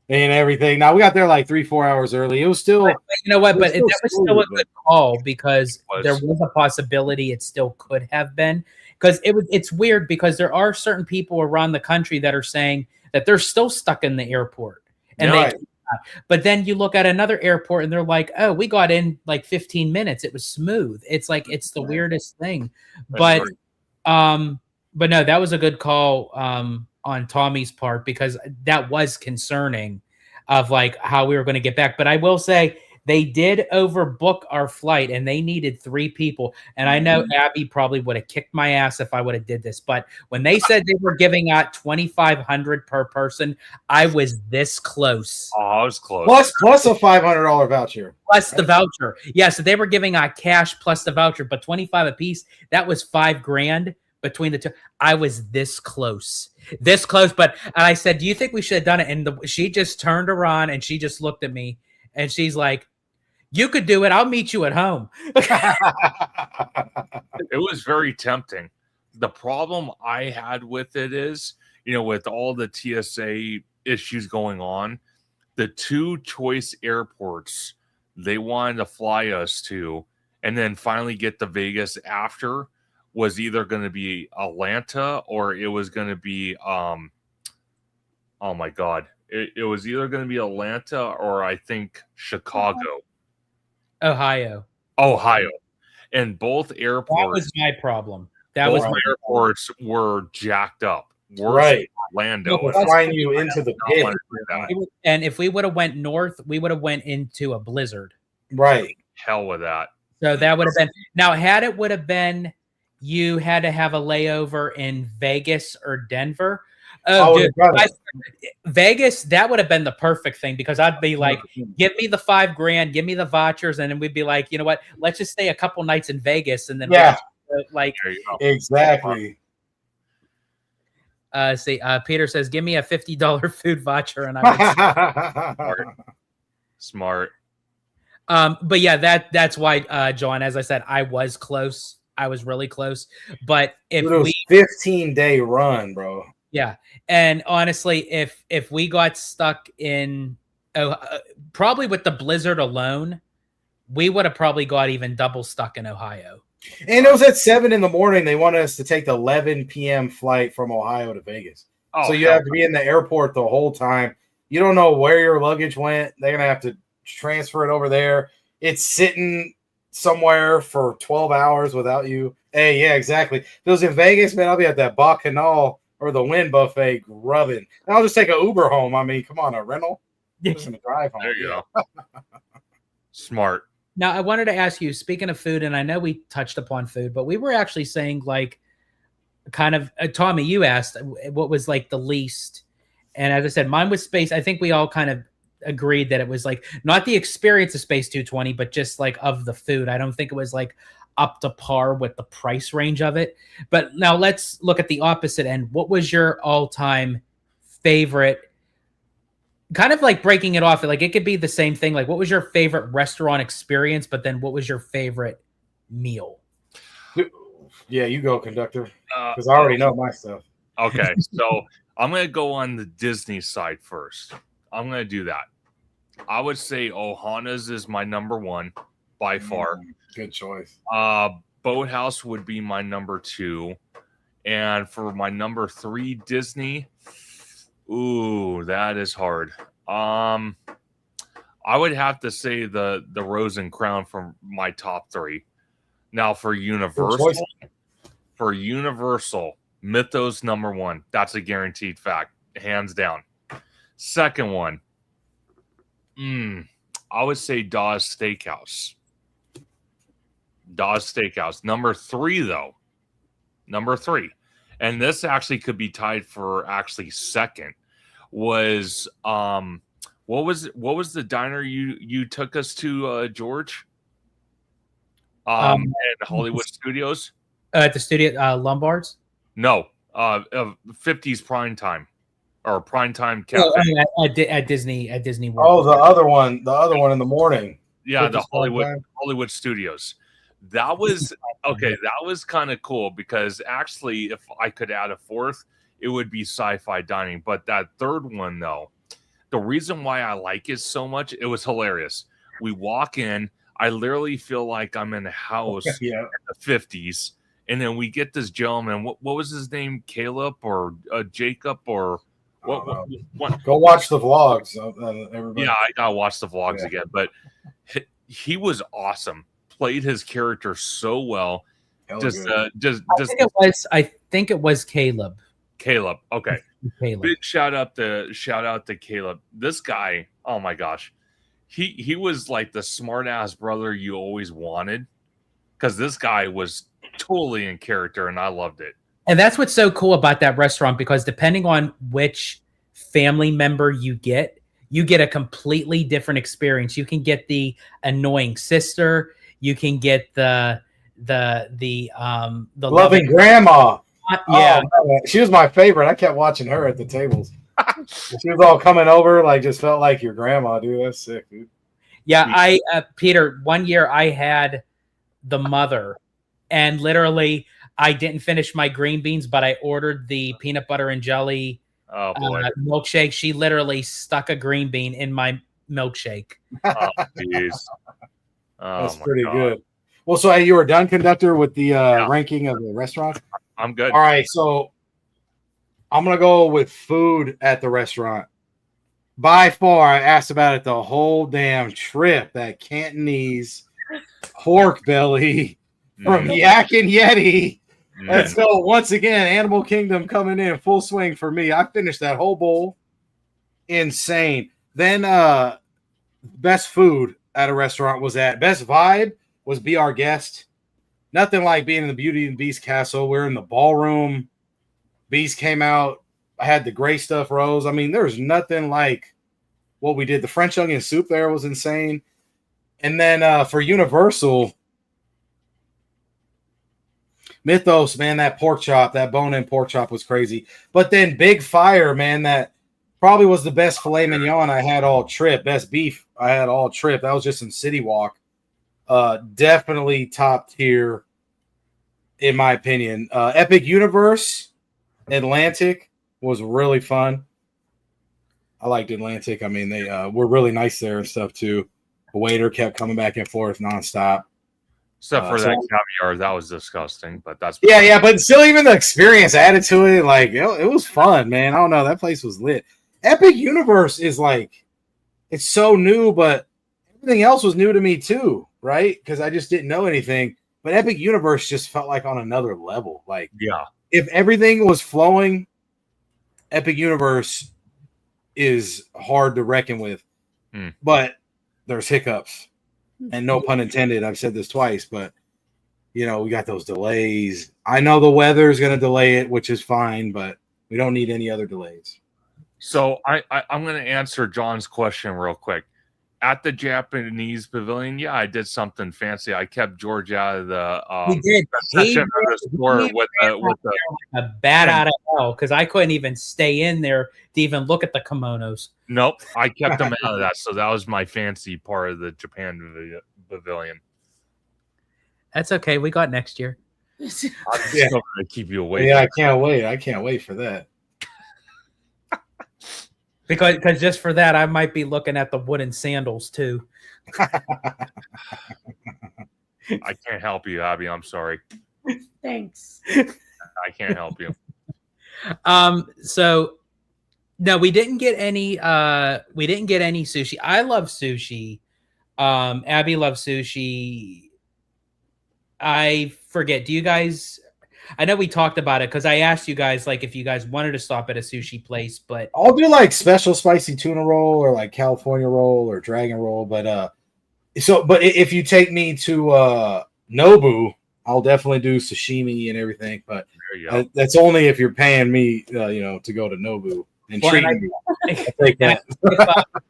and everything. Now we got there like 3-4 hours early. It was still, you know what? But It was that was still still a smooth, good call because was. there was a possibility it still could have been. Because it's weird because there are certain people around the country that are saying that they're still stuck in the airport, and Yeah. they. But then you look at another airport and they're like, "Oh, we got in like 15 minutes. It was smooth." It's like it's the weirdest thing. But but no, that was a good call on Tommy's part because that was concerning of like how we were going to get back. But I will say they did overbook our flight and they needed 3 people. And I know Abby probably would have kicked my ass if I would have did this. But when they said they were giving out $2,500 per person, I was this close. Oh, I was close. plus a $500 voucher. Plus the voucher. Yeah, so they were giving out cash plus the voucher, but 25 a piece. That was $5,000 between the two. I was this close. But I said, "Do you think we should have done it?" And she just turned around and she just looked at me and she's like, "You could do it. I'll meet you at home." It was very tempting. The problem I had with it is, with all the TSA issues going on, the 2 choice airports they wanted to fly us to and then finally get to Vegas after was either going to be Atlanta or it was going to be, oh my God. It was either going to be Atlanta or I think Chicago. Ohio. And both That airports. was my problem. Both airports were jacked up. Worse Right. than Orlando. We're flying you into the pit. And if we would have went north, we would have went into a blizzard. Right. Hell with that. So that would have been now had it would have been you had to have a layover in Vegas or Denver. Oh, dude, Vegas, that would have been the perfect thing because I'd be like, give me the $5,000, give me the vouchers, and then we'd be like, you know what? Let's just stay a couple nights in Vegas, and then like exactly. Peter says, give me a $50 food voucher, and I would smart. But yeah, that's why, John, as I said, I was close. I was really close. But if it was 15-day run, bro. Yeah. And honestly, if we got stuck in probably with the blizzard alone, we would have probably got even double stuck in Ohio. And it was at 7 a.m. They wanted us to take the 11 p.m. flight from Ohio to Vegas. So you have to be in the airport the whole time. You don't know where your luggage went. They're going to have to transfer it over there. It's sitting somewhere for 12 hours without you. Hey, yeah, exactly. If it was in Vegas, man, I'll be at that Bacchanal or the Wynn buffet grubbing. And I'll just take an Uber home. I mean, come on, a rental. Just gonna drive home. There you go. Smart. Now, I wanted to ask you, speaking of food, and I know we touched upon food, but we were actually saying like kind of, Tommy, you asked what was like the least. And as I said, mine was Space. I think we all kind of agreed that it was like not the experience of Space 220, but just like of the food. I don't think it was like up to par with the price range of it. But now let's look at the opposite end. What was your all-time favorite? Kind of like breaking it off, like it could be the same thing. Like, what was your favorite restaurant experience? But then, what was your favorite meal? Yeah, you go, conductor, because I already know my stuff. Okay, so I'm gonna go on the Disney side first. I'm gonna do that. I would say Ohana's is my number 1 by far. Good choice. Boathouse would be my number 2, and for my number 3, Disney. Ooh, that is hard. I would have to say the Rose and Crown from my top 3. Now for Universal, Mythos number 1. That's a guaranteed fact, hands down. Second one, I would say Dawes Steakhouse. Dawes Steakhouse. Number 3, though. Number 3. And this actually could be tied for actually second. Was what was the diner you took us to, George? At Hollywood Studios? At the studio, Lombards. No, 50s prime time or prime time cafe. At Disney World. Oh, the other one in the morning. Yeah, the 50s prime time. Hollywood Studios. That was okay. That was kind of cool because actually, if I could add a fourth, it would be Sci-Fi Dining. But that third one, though, the reason why I like it so much, it was hilarious. We walk in, I literally feel like I'm in a house in the 50s. And then we get this gentleman. What was his name? Caleb or Jacob or what? Go watch the vlogs, everybody. Yeah, I gotta watch the vlogs again. But he was awesome. Played his character so well. I think it was Caleb. Caleb. Okay. Caleb. Big shout out to Caleb. This guy. Oh my gosh. He was like the smart ass brother you always wanted. Because this guy was totally in character and I loved it. And that's what's so cool about that restaurant, because depending on which family member you get a completely different experience. You can get the annoying sister, you can get the loving grandma. Yeah. Oh, she was my favorite. I kept watching her at the tables. She was all coming over, like just felt like your grandma, dude. That's sick, dude. Yeah, Peter, one year I had the mother, and literally I didn't finish my green beans, but I ordered the peanut butter and jelly milkshake. She literally stuck a green bean in my milkshake. Oh, jeez. That's pretty good. Well, so you were done, conductor, with the ranking of the restaurant? I'm good. All right, so I'm going to go with food at the restaurant. By far, I asked about it the whole damn trip, that Cantonese pork belly from Yak and Yeti. Let's go. Once again, Animal Kingdom coming in full swing for me. I finished that whole bowl. Insane. Then best food at a restaurant was best vibe was Be Our Guest. Nothing like being in the Beauty and Beast castle. We're in the ballroom. Beast came out. I had the gray stuff rose. I mean, there's nothing like what we did. The French onion soup there was insane. And then for Universal, Mythos, man, that pork chop, that bone-in pork chop was crazy. But then Big Fire, man, that probably was the best filet mignon I had all trip. Best beef I had all trip. That was just in City Walk. Definitely top tier, in my opinion. Epic Universe, Atlantic was really fun. I liked Atlantic. I mean, they were really nice there and stuff, too. The waiter kept coming back and forth nonstop. Except for that caviar, that was disgusting. But that's but still, even the experience added to it, like it was fun, man. I don't know, that place was lit. Epic Universe is like, it's so new, but everything else was new to me too, right? Because I just didn't know anything. But Epic Universe just felt like on another level. Like, if everything was flowing, Epic Universe is hard to reckon with. But there's hiccups. And no pun intended, I've said this twice, but, you know, we got those delays. I know the weather is going to delay it, which is fine, but we don't need any other delays. So I'm going to answer John's question real quick. At the Japanese pavilion, I did something fancy. I kept George out of the section of the store with a bat out of hell, because I couldn't even stay in there to even look at the kimonos. Nope, I kept him out of that. So that was my fancy part of the Japan pavilion. That's okay. We got next year. I'm still going to keep you away. Yeah, I can't wait. I can't wait for that. Because just for that, I might be looking at the wooden sandals too. I can't help you, Abby. I'm sorry. Thanks. I can't help you. So no, we didn't get any sushi. I love sushi. Abby loves sushi. I forget. Do you guys? I know we talked about it because I asked you guys like if you guys wanted to stop at a sushi place, but I'll do like special spicy tuna roll or like California roll or dragon roll. But if you take me to Nobu, I'll definitely do sashimi and everything. But There you go. that's only if you're paying me, to go to Nobu and Well, treat and me. I'll take that.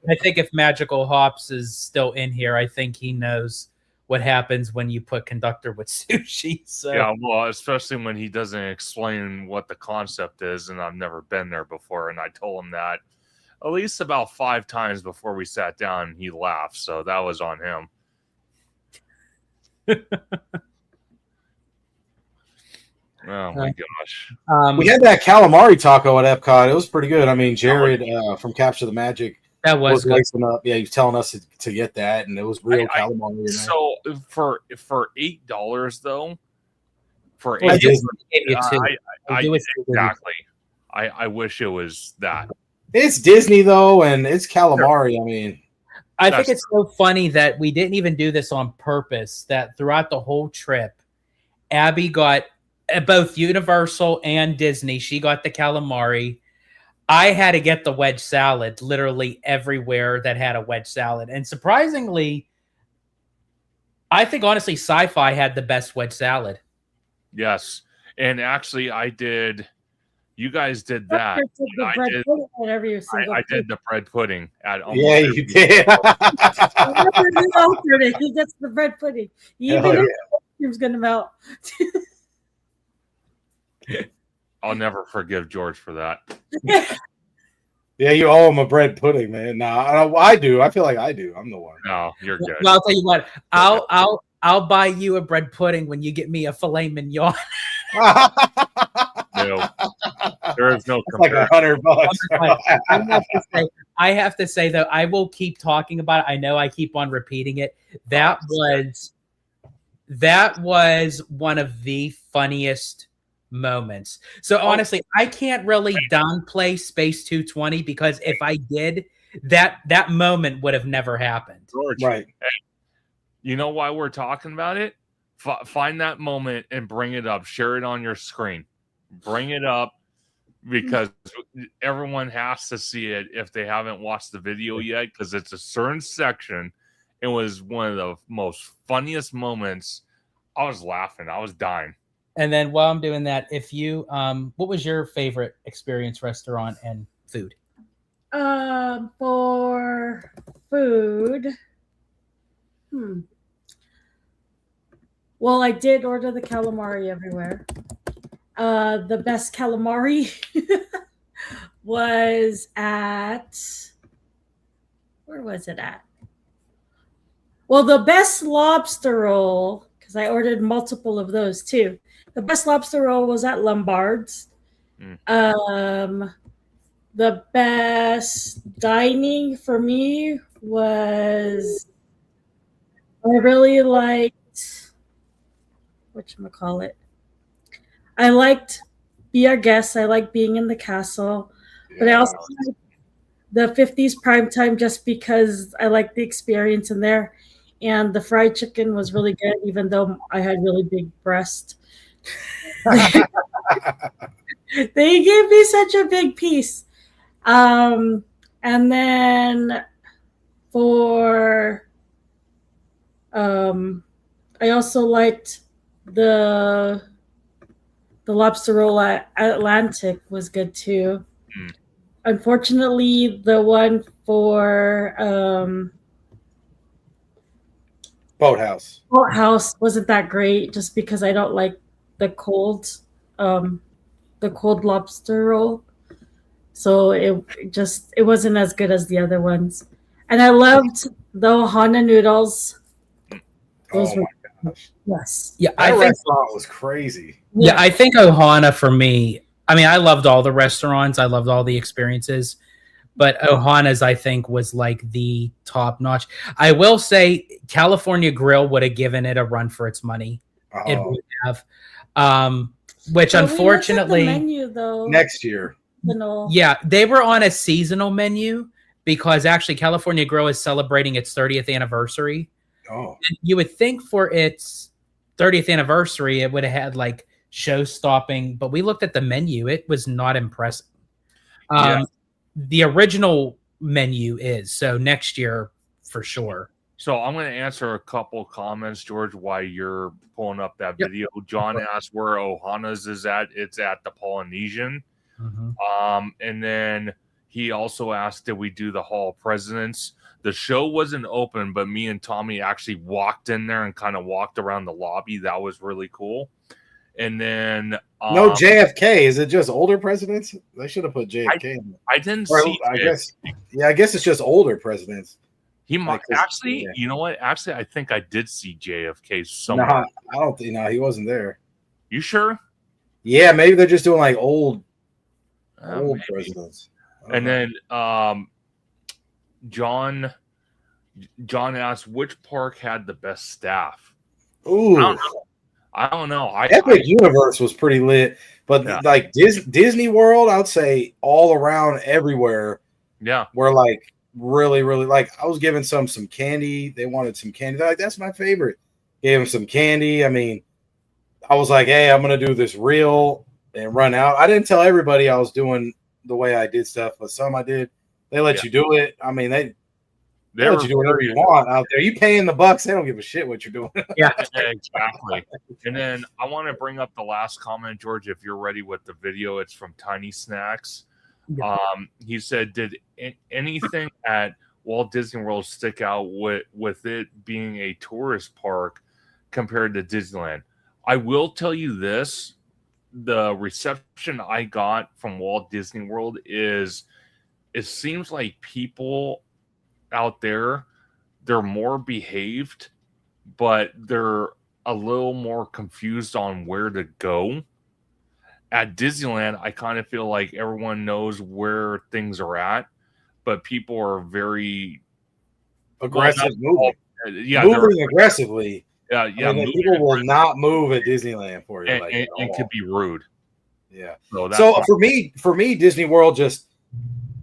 I think if Magical Hops is still in here, I think he knows what happens when you put conductor with sushi. So Yeah, well, especially when he doesn't explain what the concept is, and I've never been there before, and I told him that at least about 5 times before we sat down, and he laughed, so that was on him. Oh my gosh. We had that calamari taco at Epcot. It was pretty good. I mean, Jared from Capture the Magic that was was good. lacing up. Yeah, he was telling us to get that, and it was real calamari. So for $8 though, for Well, $8, Disney gave you two. I They do it- exactly. I wish it was that. It's Disney though, and it's calamari. I mean, I think That's it's so funny that we didn't even do this on purpose, that throughout the whole trip, Abby got at both Universal and Disney, she got the calamari. I had to get the wedge salad literally everywhere that had a wedge salad. And surprisingly, I think honestly, Sci-Fi had the best wedge salad. Yes, and actually, I did. You guys did that. The I bread did- pudding at every single I did the bread pudding at almost yeah, every- you did. He gets the bread pudding. Hell Even yeah. if the ice cream's gonna melt. I'll never forgive George for that. Yeah, you owe him a bread pudding, man. Nah, I do. I feel like I do. I'm the one. No, you're good. Well, I'll tell you what, I'll buy you a bread pudding when you get me a filet mignon. No, there is no It's like comparison. $100. I have to say though, I will keep talking about it. I know I keep on repeating it. That was one of the funniest moments. So honestly, I can't really downplay Space 220 because if I did, that moment would have never happened. George, Right. you know why we're talking about it? Find that moment and bring it up. Share it on your screen. Bring it up because everyone has to see it if they haven't watched the video yet because it's a certain section. It was one of the most funniest moments. I was laughing. I was dying. And then while I'm doing that, if you what was your favorite experience restaurant and food? For food, well, I did order the calamari everywhere. The best calamari was at, where was it at? Well, the best lobster roll, because I ordered multiple of those too. The best lobster roll was at Lombard's. The best dining for me was, I really liked, whatchamacallit? I liked Be Our Guest. I like being in the castle. But I also like the 50s primetime just because I like the experience in there. And the fried chicken was really good, even though I had really big breasts. They gave me such a big piece. And then for I also liked the lobster roll at Atlantic was good too. Unfortunately, the one for Boathouse wasn't that great just because I don't like the cold lobster roll. So it wasn't as good as the other ones. And I loved the Ohana noodles. Those were, yes. Yeah, That I think restaurant was crazy. Yeah, I think Ohana for me, I mean, I loved all the restaurants. I loved all the experiences. But Ohana's, I think, was like the top notch. I will say California Grill would have given it a run for its money. It Oh, would have. Which But we looked at the unfortunately, menu, though, next year. yeah, they were on a seasonal menu because actually California Grill is celebrating its 30th anniversary. Oh, And you would think for its 30th anniversary, it would have had like show stopping, but we looked at the menu. It was not impressive. Yeah. The original menu is, so next year for sure. So I'm going to answer a couple comments, George, while you're pulling up that Yep. video. John asked where Ohana's is at. It's at the Polynesian. And then he also asked, did we do the Hall of Presidents? The show wasn't open, but me and Tommy actually walked in there and kind of walked around the lobby. That was really cool. And then No JFK. Is it just older presidents? They should have put JFK in there. I didn't Or, see I it. guess. Yeah, I guess it's just older presidents. He might Like, 'cause- actually, yeah. you know what? Actually, I think I did see JFK somewhere. No, I don't think. No, he wasn't there. You sure? Yeah, maybe they're just doing like old Maybe. presidents. And then John asked which park had the best staff. Ooh, I don't know. Epic Universe was pretty lit, but Yeah. like Disney World, I'd say all around everywhere Yeah. were like really, really like. I was giving some candy. They wanted some candy. They're like, that's my favorite. Gave them some candy. I mean, I was like, hey, I'm gonna do this reel and run out. I didn't tell everybody I was doing the way I did stuff, but some I did. They let you do it. I mean, they let you do whatever you want out there. You paying the bucks, they don't give a shit what you're doing. Yeah. Exactly. And then I want to bring up the last comment, George, if you're ready with the video. It's from Tiny Snacks. Yeah. He said, did anything at Walt Disney World stick out with it being a tourist park compared to Disneyland? I will tell you this. The reception I got from Walt Disney World is it seems like people out there, they're more behaved, but they're a little more confused on where to go. At Disneyland, I kind of feel like everyone knows where things are at, but people are very Aggressive well, moving. yeah, Moving aggressively. yeah, I mean, people will not move at Disneyland for you. and, Like, and, at and all. could be rude. Yeah. So, that's So why- for me, Disney World just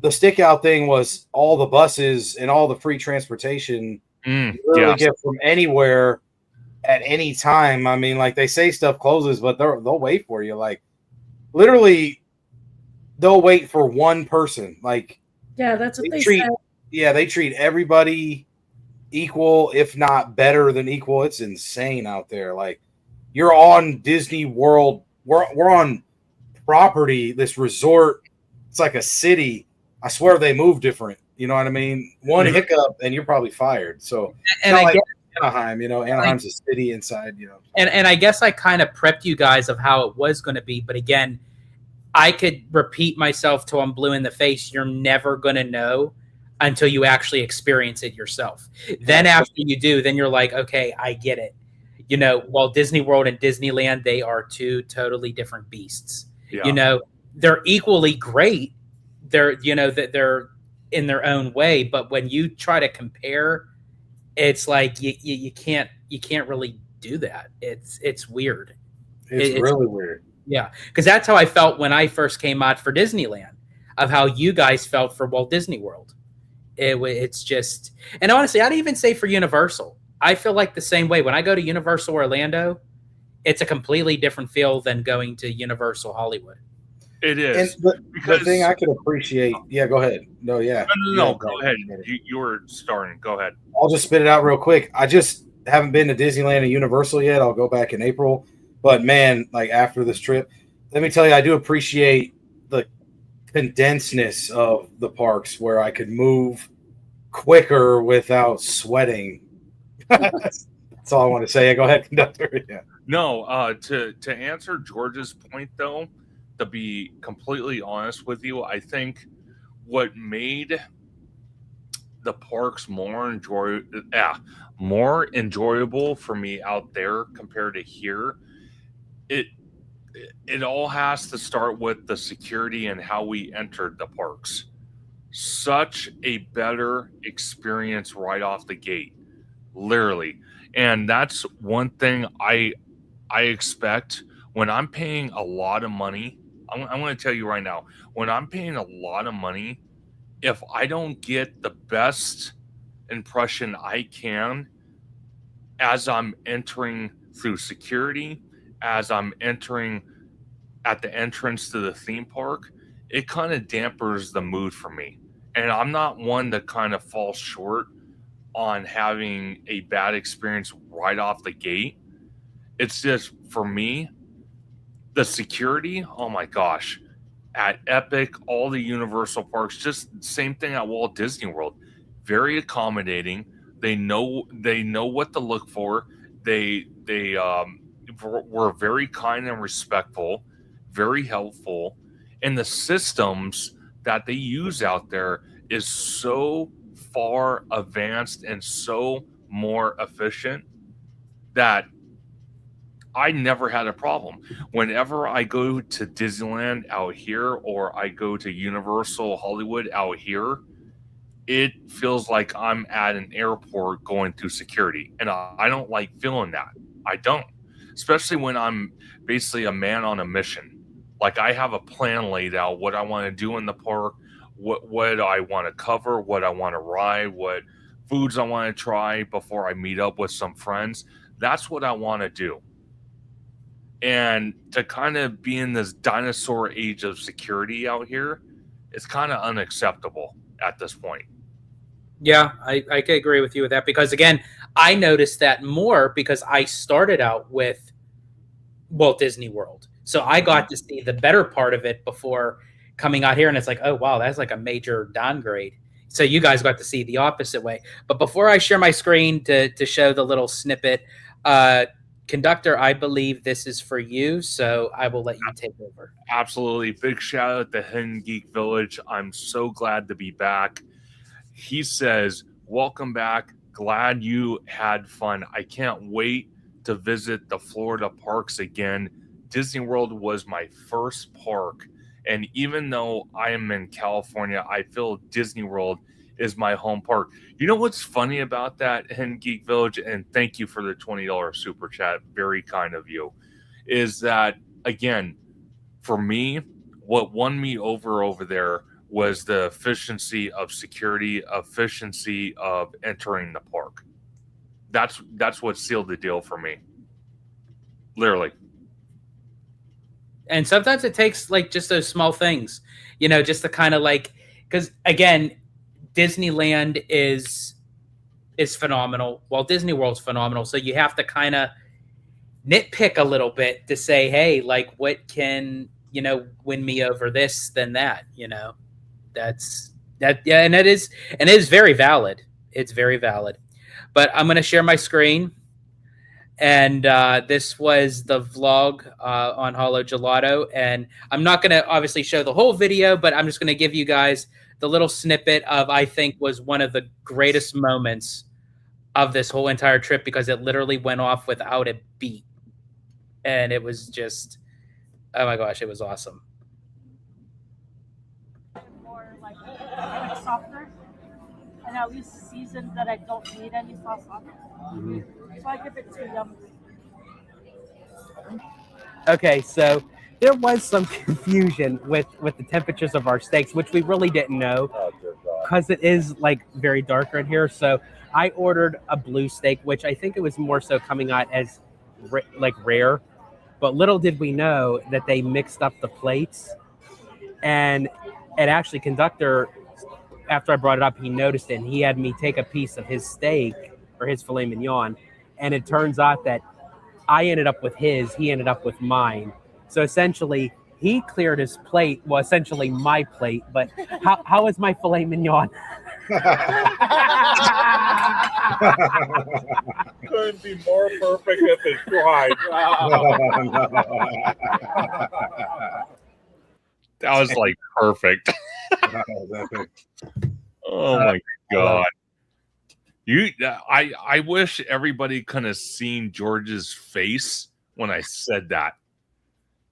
the stick out thing was all the buses and all the free transportation you literally yes. get from anywhere at any time. I mean, like they say stuff closes, but they'll wait for you. Like literally, they'll wait for one person. Like Yeah, that's what they treat, said. yeah, they treat everybody equal, if not better than equal. It's insane out there. Like you're on Disney World. We're on property, this resort. It's like a city. I swear they move different. You know what I mean? One Mhm. hiccup and you're probably fired. So And not I like guess, Anaheim, Anaheim's a city inside, and I guess I kind of prepped you guys of how it was going to be, but again, I could repeat myself till I'm blue in the face. You're never going to know until you actually experience it yourself. Then after you do, then you're like, okay, I get it. While Disney World and Disneyland, they are two totally different beasts. Yeah. They're equally great. They're in their own way, but when you try to compare, it's like you can't really do that. It's weird. It's really weird. Yeah, because that's how I felt when I first came out for Disneyland, of how you guys felt for Walt Disney World. It's just, and honestly, I'd even say for Universal, I feel like the same way. When I go to Universal Orlando, it's a completely different feel than going to Universal Hollywood. It is. And the because- thing I could appreciate, yeah, go ahead. No, yeah. No, Yeah, go ahead. You were starting. Go ahead. I'll just spit it out real quick. I just haven't been to Disneyland and Universal yet. I'll go back in April. But man, like after this trip, let me tell you, I do appreciate the condensedness of the parks where I could move quicker without sweating. That's all I want to say. Go ahead, conductor. Yeah. No, to answer George's point though, to be completely honest with you, I think what made the parks more enjoyable for me out there compared to here, it all has to start with the security and how we entered the parks. Such a better experience right off the gate, literally. And that's one thing I expect when I'm paying a lot of money. I'm going to tell you right now, when I'm paying a lot of money, if I don't get the best impression I can as I'm entering through security as I'm entering at the entrance to the theme park, it kind of dampers the mood for me. And I'm not one to kind of fall short on having a bad experience right off the gate. It's just, for me, the security, oh my gosh, at Epic, all the Universal parks, just same thing at Walt Disney World. Very accommodating. They know what to look for. They were very kind and respectful, very helpful, and the systems that they use out there is so far advanced and so more efficient that I never had a problem. Whenever I go to Disneyland out here or I go to Universal Hollywood out here, it feels like I'm at an airport going through security. And I don't like feeling that. I don't. Especially when I'm basically a man on a mission. Like, I have a plan laid out, what I want to do in the park, what I want to cover, what I want to ride, what foods I want to try before I meet up with some friends. That's what I want to do. And to kind of be in this dinosaur age of security out here, it's kind of unacceptable at this point. Yeah, I could agree with you with that, because again, I noticed that more because I started out with Walt Disney World. So I got to see the better part of it before coming out here, and it's like, oh wow, that's like a major downgrade. So you guys got to see the opposite way. But before I share my screen to show the little snippet, Conductor, I believe this is for you, so I will let you take over. Absolutely. Big shout out to Hidden Geek Village. I'm so glad to be back. He says, welcome back. Glad you had fun. I can't wait to visit the Florida parks again. Disney World was my first park. And even though I am in California, I feel Disney World is my home park. You know what's funny about that, Hidden Geek Village, and thank you for the $20 super chat, very kind of you, is that, again, for me, what won me over there was the efficiency of security, efficiency of entering the park. That's what sealed the deal for me. Literally. And sometimes it takes like just those small things, you know, just to kind of like, because again, Disneyland is phenomenal. Walt Disney World's phenomenal. So you have to kind of nitpick a little bit to say, hey, like, what can, you know, win me over this than that, you know? That's that. Yeah. And it is very valid. It's very valid. But I'm going to share my screen. And this was the vlog on Holo Gelato. And I'm not going to obviously show the whole video, but I'm just going to give you guys the little snippet of, I think, was one of the greatest moments of this whole entire trip, because it literally went off without a beat. And it was just, oh my gosh, it was awesome. More like softer, and at least seasoned that I don't need any sauce on it. Mm-hmm. So I give it 2 yum. Okay, so there was some confusion with the temperatures of our steaks, which we really didn't know because it is like very darker in here. So I ordered a blue steak, which I think it was more so coming out as like rare. But little did we know that they mixed up the plates, and actually, Conductor, after I brought it up, he noticed it, and he had me take a piece of his steak or his filet mignon, and it turns out that I ended up with his, he ended up with mine. So essentially, he cleared his plate, well, essentially my plate, but how is my filet mignon? Couldn't be more perfect if it tried. That was like perfect. Oh my God. I wish everybody could have seen George's face when I said that.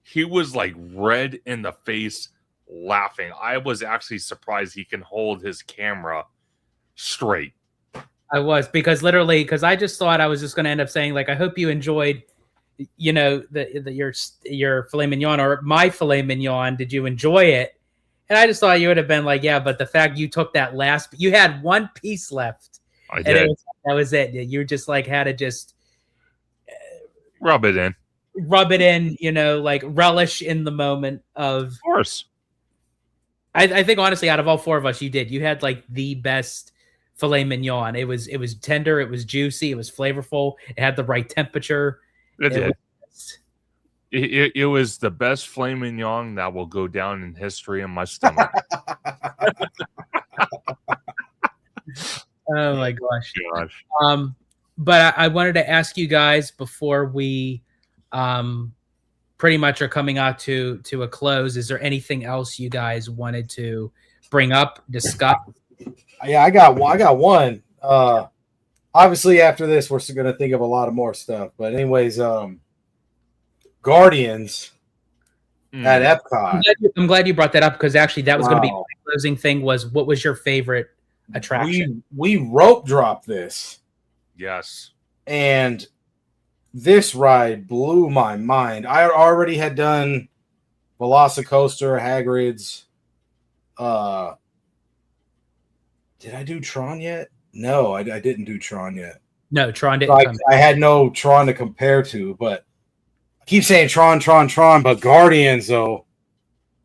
He was like red in the face laughing. I was actually surprised he can hold his camera straight. I was, because I just thought I was just going to end up saying, like, I hope you enjoyed, you know, your filet mignon or my filet mignon. Did you enjoy it? And I just thought you would have been like, yeah, but the fact you took that last, you had one piece left. I did. That was it. You just like had to just rub it in. rub it in, like relish in the moment of. Of course. I think honestly, out of all four of us, you did. You had like the best filet mignon. It was tender, it was juicy, it was flavorful, it had the right temperature. It did. was- It was the best filet mignon that will go down in history in my stomach. oh my gosh. Gosh. But I wanted to ask you guys before we pretty much are coming out to a close. Is there anything else you guys wanted to bring up, discuss? Yeah, I got one. Obviously, after this, we're going to think of a lot of more stuff. But anyways, Guardians at Epcot. I'm glad you brought that up because actually that was going to be Wow. my closing thing. Was what was your favorite attraction? We rope dropped this, Yes. and this ride blew my mind. I already had done Velocicoaster, Hagrid's. Did I do Tron yet? No, I didn't do Tron yet. No, Tron didn't come. I had no Tron to compare to, but I keep saying Tron, but Guardians, though,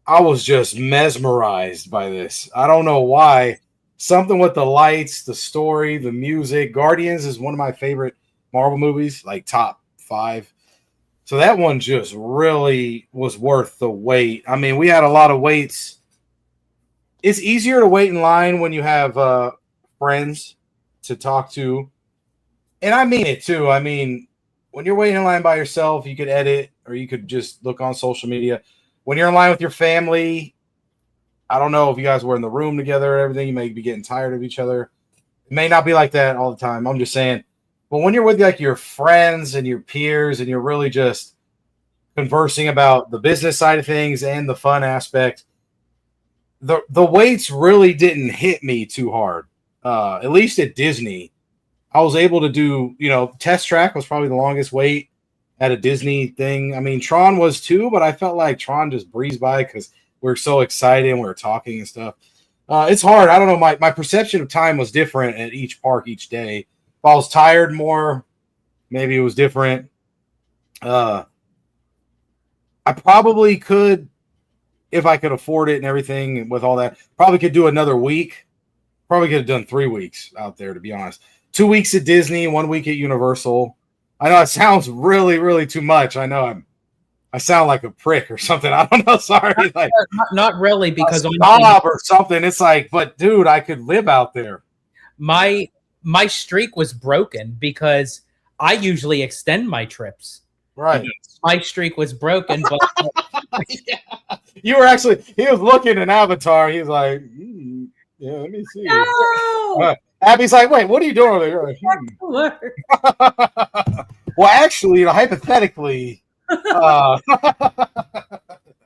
I was just mesmerized by this. I don't know why. Something with the lights, the story, the music. Guardians is one of my favorite Marvel movies, like top 5. So that one just really was worth the wait. I mean, we had a lot of waits. It's easier to wait in line when you have friends to talk to. And I mean it too. I mean, when you're waiting in line by yourself, you could edit or you could just look on social media. When you're in line with your family, I don't know if you guys were in the room together and everything, you may be getting tired of each other. It may not be like that all the time. I'm just saying. But when you're with like your friends and your peers and you're really just conversing about the business side of things and the fun aspect, the weights really didn't hit me too hard. At least at Disney, I was able to do, Test Track was probably the longest wait at a Disney thing. I mean, Tron was too, but I felt like Tron just breezed by because we were so excited and we were talking and stuff. It's hard. I don't know. My perception of time was different at each park each day. If I was tired more, maybe it was different. I probably could, if I could afford it and everything with all that, probably could do another week. Probably could have done 3 weeks out there, to be honest. 2 weeks at Disney, 1 week at Universal. I know it sounds really, really too much. I know I sound like a prick or something. I don't know. Sorry. Like Not really, because a snob or something. It's like, but dude, I could live out there. my streak was broken because I usually extend my trips. Right. My streak was broken, but Yeah. You were actually, he was looking in Avatar. He was like, yeah, let me see. No! Abby's like, wait, what are you doing over there? Work. Well, actually, hypothetically, that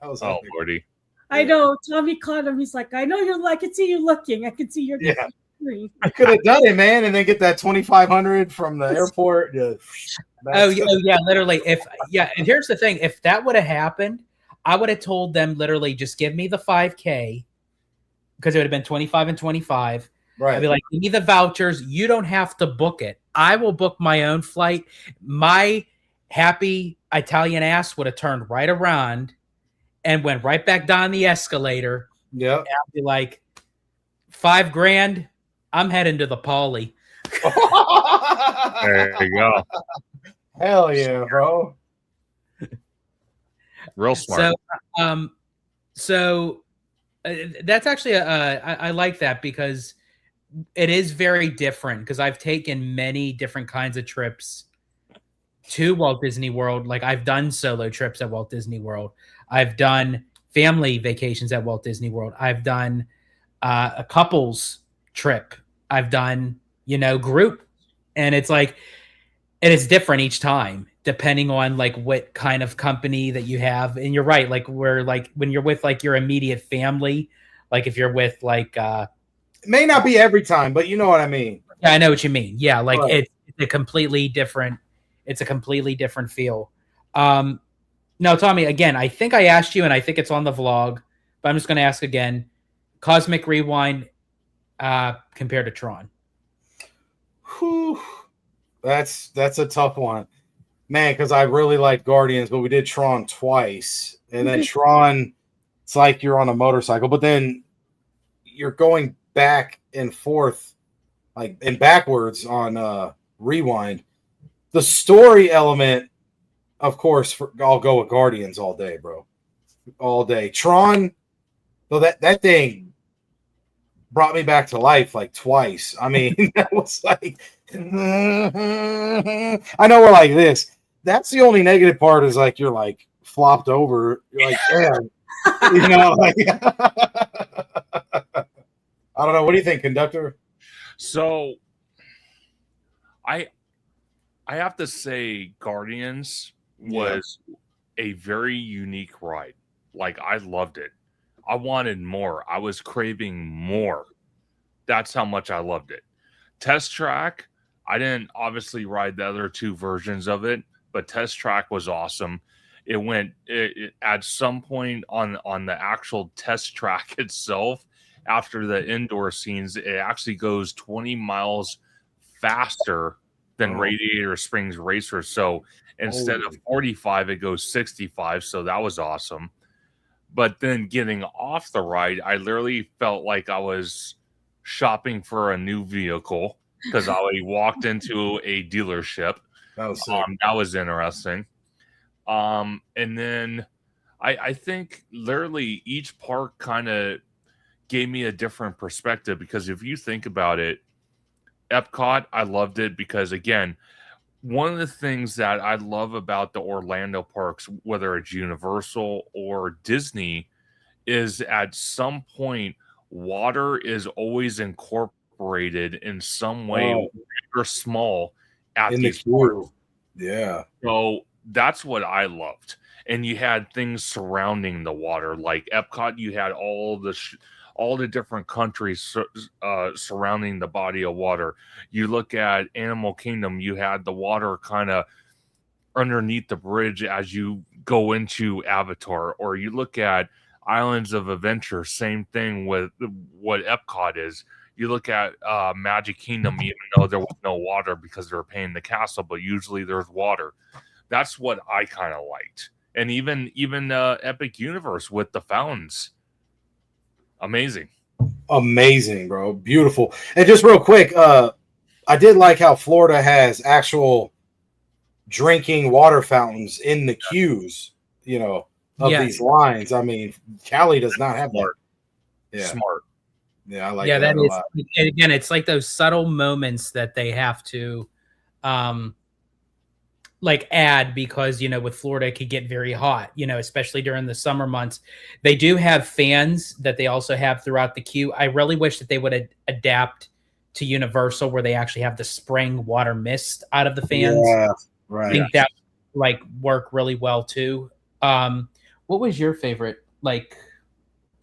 was Oh, epic. Lordy. I know. Tommy caught him. He's like, I know you're. I can see you looking. I can see your Yeah. screen. I could have done it, man, and then get that 2,500 from the airport. Yeah. oh yeah, literally. And here's the thing: if that would have happened, I would have told them literally just give me the 5K because it would have been 25 and 25. I'd be Right. like, give me the vouchers. You don't have to book it. I will book my own flight. My happy Italian ass would have turned right around and went right back down the escalator. Yep. I'd be like, $5,000. I'm heading to the Poly. There you go. Hell yeah, bro. Real smart. So that's actually I like that because it is very different because I've taken many different kinds of trips to Walt Disney World. Like I've done solo trips at Walt Disney World. I've done family vacations at Walt Disney World. I've done a couples trip. I've done, group. And it's like, it is different each time depending on like what kind of company that you have. And you're right. Like where, like when you're with like your immediate family, like if you're with like, It may not be every time, but you know what I mean. yeah, I know what you mean. Yeah. Like Right. it's a completely different feel. No, Tommy, again, I think I asked you and I think it's on the vlog, but I'm just going to ask again, Cosmic Rewind compared to Tron. Whew. That's a tough one. man, because I really like Guardians, but we did Tron twice, and then Tron, it's like you're on a motorcycle, but then you're going back and forth, like and backwards on Rewind. The story element, of course, I'll go with Guardians all day, bro, all day. Tron, though, that thing brought me back to life like twice. I mean, that was like, I know we're like this. That's the only negative part is like you're like flopped over. You're like, damn, you know, like I don't know. What do you think, conductor? So I have to say Guardians was a very unique ride. Like, I loved it. I wanted more. I was craving more. That's how much I loved it. Test Track, I didn't obviously ride the other two versions of it, but Test Track was awesome. It at some point on the actual test track itself, after the indoor scenes, it actually goes 20 miles faster than Radiator Springs Racer. So instead of 45, it goes 65. So that was awesome. But then getting off the ride, I literally felt like I was shopping for a new vehicle because I walked into a dealership. That was sick. That was interesting. And then I think literally each park kind of gave me a different perspective, because if you think about it, Epcot, I loved it because, again, one of the things that I love about the Orlando parks, whether it's Universal or Disney, is at some point water is always incorporated in some way, big or small, at In these the parks. queue. Yeah. So that's what I loved. And you had things surrounding the water, like Epcot. You had all the different countries surrounding the body of water. You look at Animal Kingdom, you had the water kind of underneath the bridge as you go into Avatar. Or you look at Islands of Adventure, same thing with what Epcot is. You look at Magic Kingdom, even though there was no water because they were painting the castle, but usually there's water. That's what I kind of liked. And even Epic Universe with the fountains. Amazing, bro. Beautiful. And just real quick, I did like how Florida has actual drinking water fountains in the queues, you know, of these lines. I mean, Cali does not have that. Yeah. Smart. Yeah, I like that a is, lot. again, it's like those subtle moments that they have to like add, because, you know, with Florida, it could get very hot, you know, especially during the summer months. They do have fans that they also have throughout the queue. I really wish that they would adapt to Universal, where they actually have the spring water mist out of the fans. Yeah, I right. think that like work really well too. What was your favorite like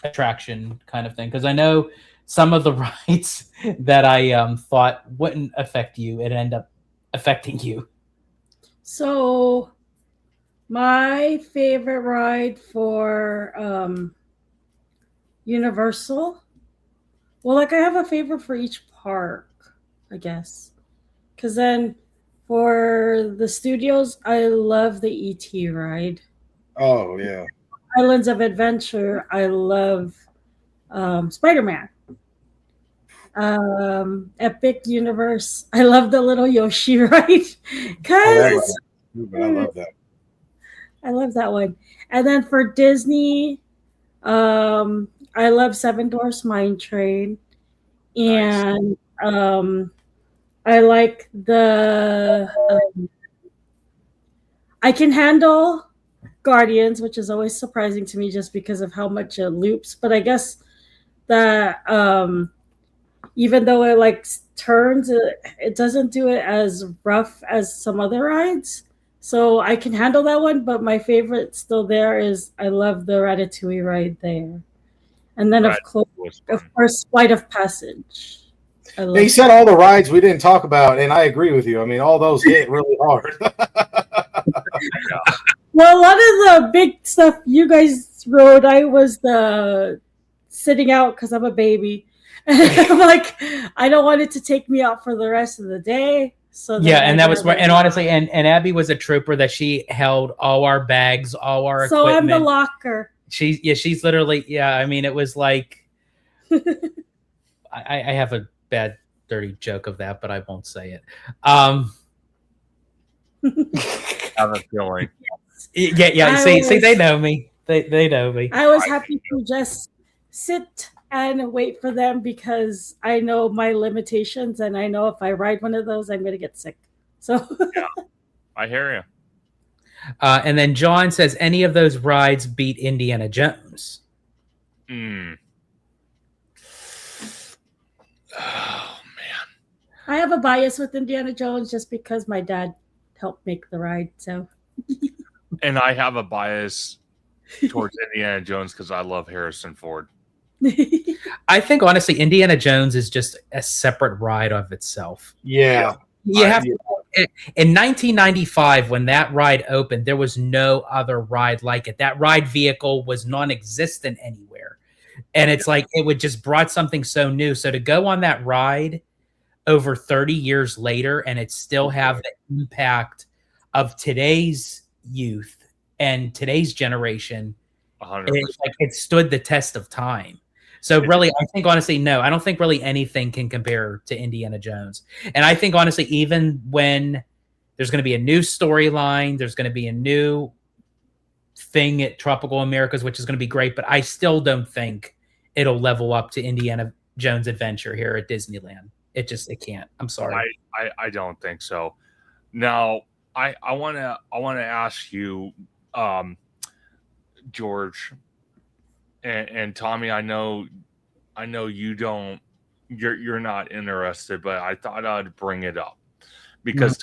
attraction kind of thing? Because I know some of the rides that I thought wouldn't affect you, it ended up affecting you. So my favorite ride for Universal, well, like I have a favorite for each park, I guess. Because then for the studios, I love the E.T. ride. Oh, yeah. Islands of Adventure, I love Spider-Man. Epic Universe, I love the little Yoshi ride. Because I love that. I love that one. And then for Disney, I love Seven Dwarfs Mine Train. And I like the I can handle Guardians, which is always surprising to me just because of how much it loops. But I guess that even though it like turns, it doesn't do it as rough as some other rides. So I can handle that one, but my favorite still there is I love the Ratatouille ride there. And then of course, Flight of Passage. You said all the rides we didn't talk about, and I agree with you. I mean, all those hit really hard. Well, a lot of the big stuff you guys rode, I was the sitting out because I'm a baby. I'm like, I don't want it to take me out for the rest of the day. So Yeah, and that I was got where, it. and honestly, and Abby was a trooper that she held all our bags, all our So I'm equipment. the locker. She's literally, yeah. I mean, it was like, I have a bad, dirty joke of that, but I won't say it. I have a feeling. Yeah. I See, was- they know me. They know me. I was happy to just sit and wait for them because I know my limitations and I know if I ride one of those, I'm going to get sick. So I hear you. And then John says, any of those rides beat Indiana Jones? Oh man. I have a bias with Indiana Jones just because my dad helped make the ride. So And I have a bias towards Indiana Jones because I love Harrison Ford. I think honestly, Indiana Jones is just a separate ride of itself. Yeah. You have to, in 1995, when that ride opened, there was no other ride like it. That ride vehicle was non-existent anywhere, and it's like it would just brought something so new. So to go on that ride over 30 years later, and it still have the impact of today's youth and today's generation, 100%. it stood the test of time. So really, I think honestly, no, I don't think really anything can compare to Indiana Jones. And I think honestly, even when there's going to be a new storyline, there's going to be a new thing at Tropical Americas, which is going to be great, but I still don't think it'll level up to Indiana Jones Adventure here at Disneyland. It can't. I'm sorry. I don't think so. Now, I want to ask you, George and Tommy. I know you don't. You're not interested, but I thought I'd bring it up because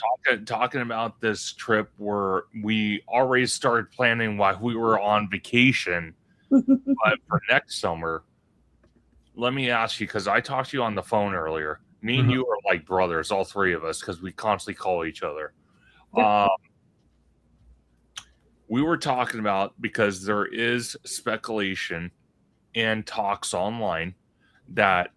talking about this trip where we already started planning while we were on vacation, but for next summer. Let me ask you, because I talked to you on the phone earlier. Me and you are like brothers, all three of us, because we constantly call each other. We were talking about, because there is speculation and talks online that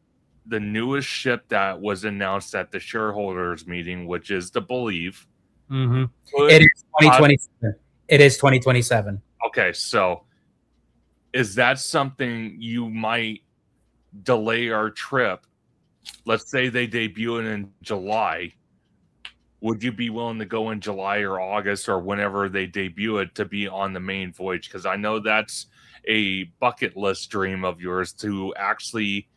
the newest ship that was announced at the shareholders meeting, which is the Believe, It is 2027. It is 2027. Okay, so is that something you might delay our trip? Let's say they debut it in July. Would you be willing to go in July or August or whenever they debut it to be on the main voyage? Because I know that's a bucket list dream of yours, to actually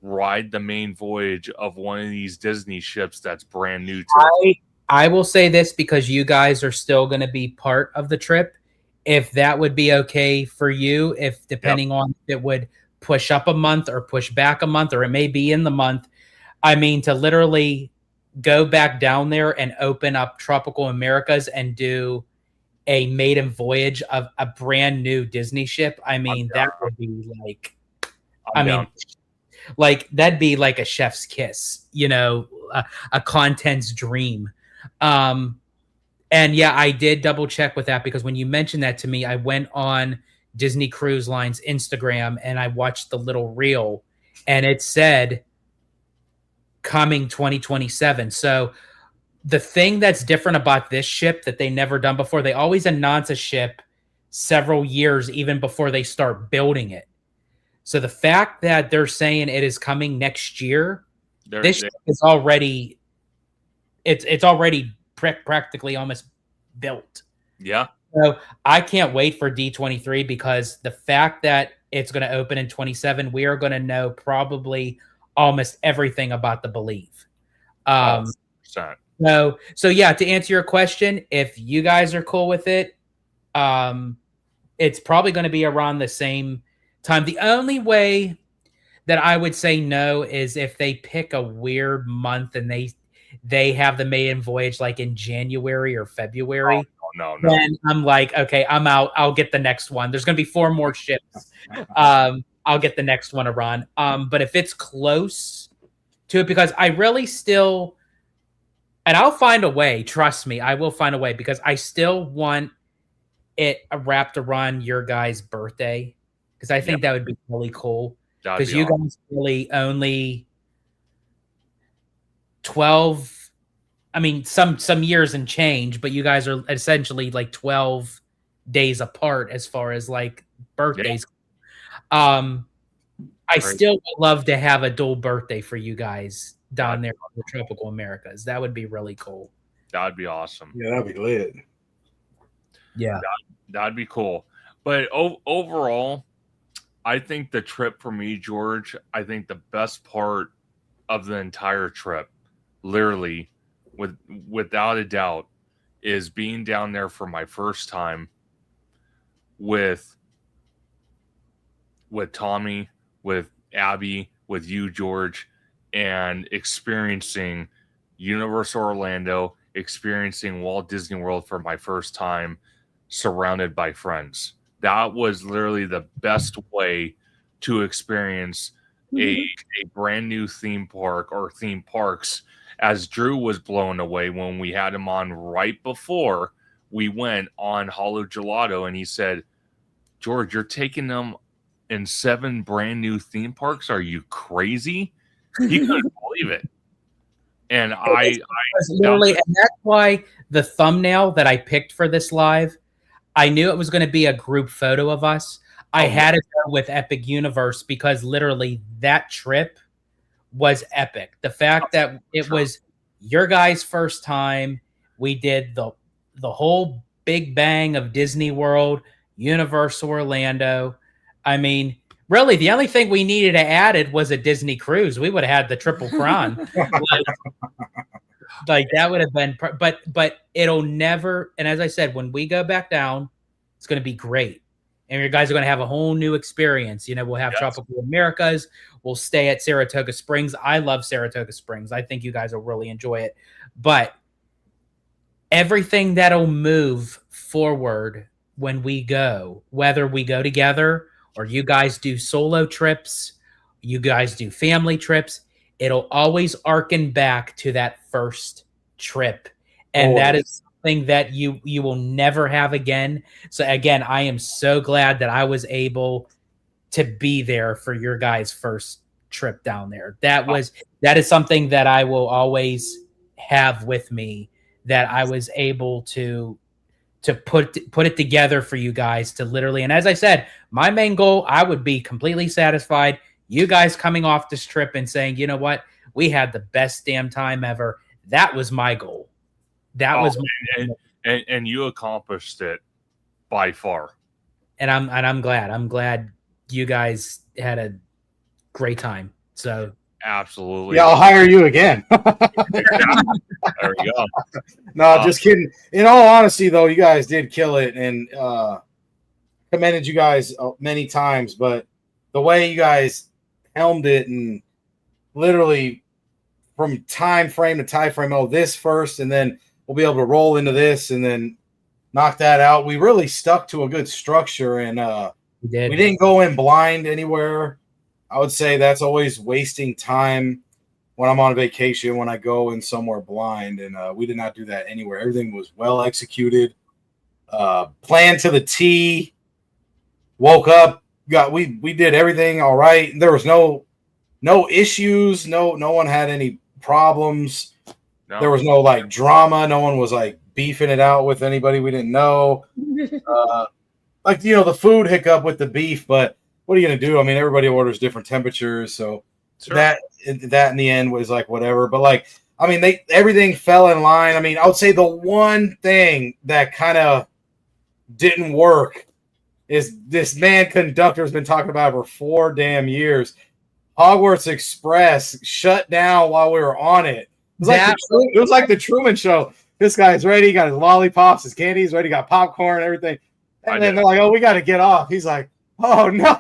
ride the main voyage of one of these Disney ships that's brand new to I will say this, because you guys are still going to be part of the trip. If that would be okay for you, if depending on if it would push up a month or push back a month, or it may be in the month. I mean, to literally go back down there and open up Tropical Americas and do a maiden voyage of a brand new Disney ship. I mean, that would be like, like that'd be like a chef's kiss, a content's dream. And yeah, I did double check with that, because when you mentioned that to me, I went on Disney Cruise Line's Instagram and I watched the little reel, and it said coming 2027. So the thing that's different about this ship that they never done before, they always announce a ship several years even before they start building it. So the fact that they're saying it is coming next year, this ship is already it's already practically almost built. Yeah. So I can't wait for D23, because the fact that it's going to open in 27, we are going to know probably almost everything about the Believe. So yeah, to answer your question, if you guys are cool with it, it's probably going to be around the same time. The only way that I would say no is if they pick a weird month and they have the maiden voyage like in January or February. No. Then I'm like, okay, I'm out. I'll get the next one. There's going to be 4 more ships. I'll get the next one to run. But if it's close to it, because I really still, and I'll find a way, trust me, I will find a way, because I still want it wrapped around your guys' birthday, because I think that would be really cool. Because you guys really only 12 I mean, some years and change, but you guys are essentially like 12 days apart as far as like birthdays. I Right. still would love to have a dual birthday for you guys down there in the tropical Americas. That would be really cool. That'd be awesome. Yeah, that'd be lit. Yeah. That'd be cool. But overall, I think the trip for me, George, I think the best part of the entire trip, literally, without a doubt, is being down there for my first time with Tommy, with Abby, with you, George, and experiencing Universal Orlando, experiencing Walt Disney World for my first time, surrounded by friends. That was literally the best way to experience a brand new theme park or theme parks, as Drew was blown away when we had him on right before we went on Hollow Gelato, and he said, George, you're taking them in 7 brand new theme parks? Are you crazy? He couldn't believe it. And I literally, and that's why the thumbnail that I picked for this live, I knew it was going to be a group photo of us. I had it with Epic Universe because literally that trip was epic. The fact that it was your guys' first time, we did the whole big bang of Disney World, Universal Orlando. I mean, really, the only thing we needed to add was a Disney cruise. We would have had the triple crown. like that would have been, but it'll never. And as I said, when we go back down, it's going to be great. And your guys are going to have a whole new experience. You know, we'll have Tropical Americas. We'll stay at Saratoga Springs. I love Saratoga Springs. I think you guys will really enjoy it. But everything that'll move forward when we go, whether we go together or you guys do solo trips, you guys do family trips, it'll always arcen back to that first trip. And that is something that you will never have again. So again, I am so glad that I was able to be there for your guys' first trip down there. That is something that I will always have with me, that I was able to put it together for you guys to literally. And as I said, my main goal, I would be completely satisfied. You guys coming off this trip and saying, you know what, we had the best damn time ever. That was my goal. That was my goal. And you accomplished it by far. And I'm glad. I'm glad you guys had a great time. So absolutely. Yeah, I'll hire you again. There we go. No, just kidding. In all honesty, though, you guys did kill it, and commended you guys many times. But the way you guys helmed it, and literally from time frame to time frame, this first, and then we'll be able to roll into this, and then knock that out. We really stuck to a good structure, and we didn't go in blind anywhere. I would say that's always wasting time when I'm on vacation, when I go in somewhere blind, and we did not do that anywhere. Everything was well executed, planned to the T. Woke up, we did everything all right. There was no issues. No one had any problems. No. There was no like drama. No one was like beefing it out with anybody we didn't know. Like, the food hiccup with the beef, but what are you going to do? I mean, everybody orders different temperatures. So that in the end was like, whatever. But like, I mean, everything fell in line. I mean, I would say the one thing that kind of didn't work is this conductor's been talking about it for 4 damn years. Hogwarts Express shut down while we were on it. It was like the Truman Show. This guy's ready. He got his lollipops, his candies ready. Got popcorn and everything. And then they're like, "Oh, we got to get off." He's like, "Oh no,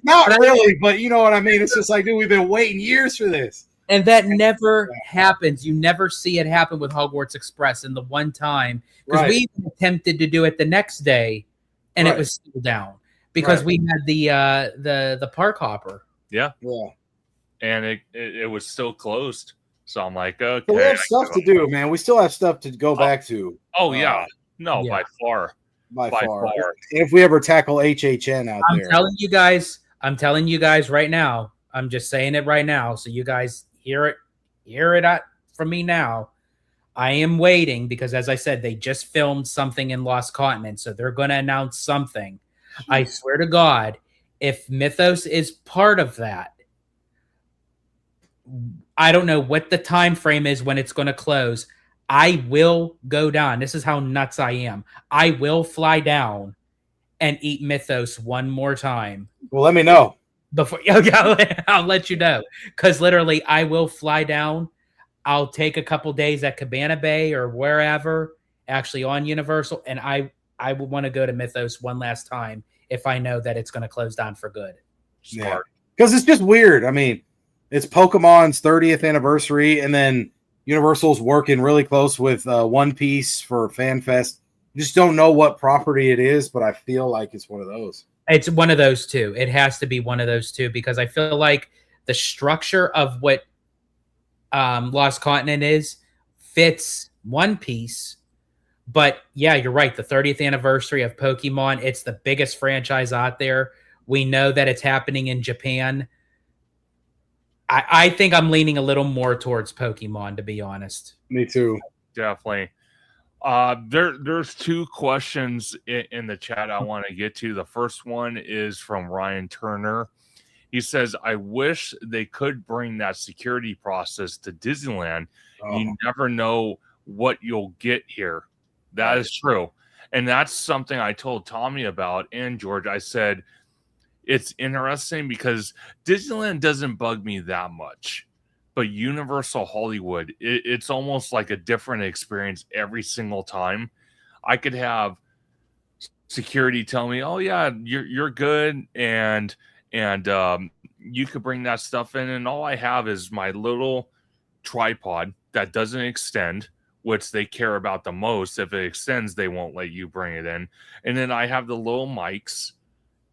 not really." But you know what I mean. It's just like, dude, we've been waiting years for this, and that never happens. You never see it happen with Hogwarts Express. In the one time, because we even attempted to do it the next day, and it was still down because we had the park hopper. Yeah. And it was still closed. So I'm like, okay. But we have stuff to do, man. We still have stuff to go back to. Oh yeah. No, by far. By far. If we ever tackle HHN out there. I'm telling you guys right now. I'm just saying it right now. So you guys hear it from me now. I am waiting because, as I said, they just filmed something in Lost Continent, so they're going to announce something. I swear to God, if Mythos is part of that, I don't know what the time frame is when it's going to close. I will go down. This is how nuts I am. I will fly down and eat Mythos one more time. Well, let me know. Before I'll let you know, because literally I will fly down. I'll take a couple days at Cabana Bay or wherever, actually on Universal, and I would want to go to Mythos one last time if I know that it's going to close down for good. Smart. Because it's just weird. I mean, it's Pokemon's 30th anniversary, and then Universal's working really close with One Piece for FanFest. You just don't know what property it is, but I feel like it's one of those. It's one of those two. It has to be one of those two because I feel like the structure of what Lost Continent is fits One Piece. But yeah, you're right. The 30th anniversary of Pokemon, it's the biggest franchise out there. We know that it's happening in Japan. I think I'm leaning a little more towards Pokemon, to be honest. Me too. Definitely. There's two questions in the chat I want to get to. The first one is from Ryan Turner. He says, I wish they could bring that security process to Disneyland. You never know what you'll get here. That is true. And that's something I told Tommy about and George. I said, it's interesting because Disneyland doesn't bug me that much. But Universal Hollywood, it's almost like a different experience every single time. I could have security tell me, "Oh yeah, you're good," and you could bring that stuff in, and all I have is my little tripod that doesn't extend, which they care about the most. If it extends, they won't let you bring it in. And then I have the little mics.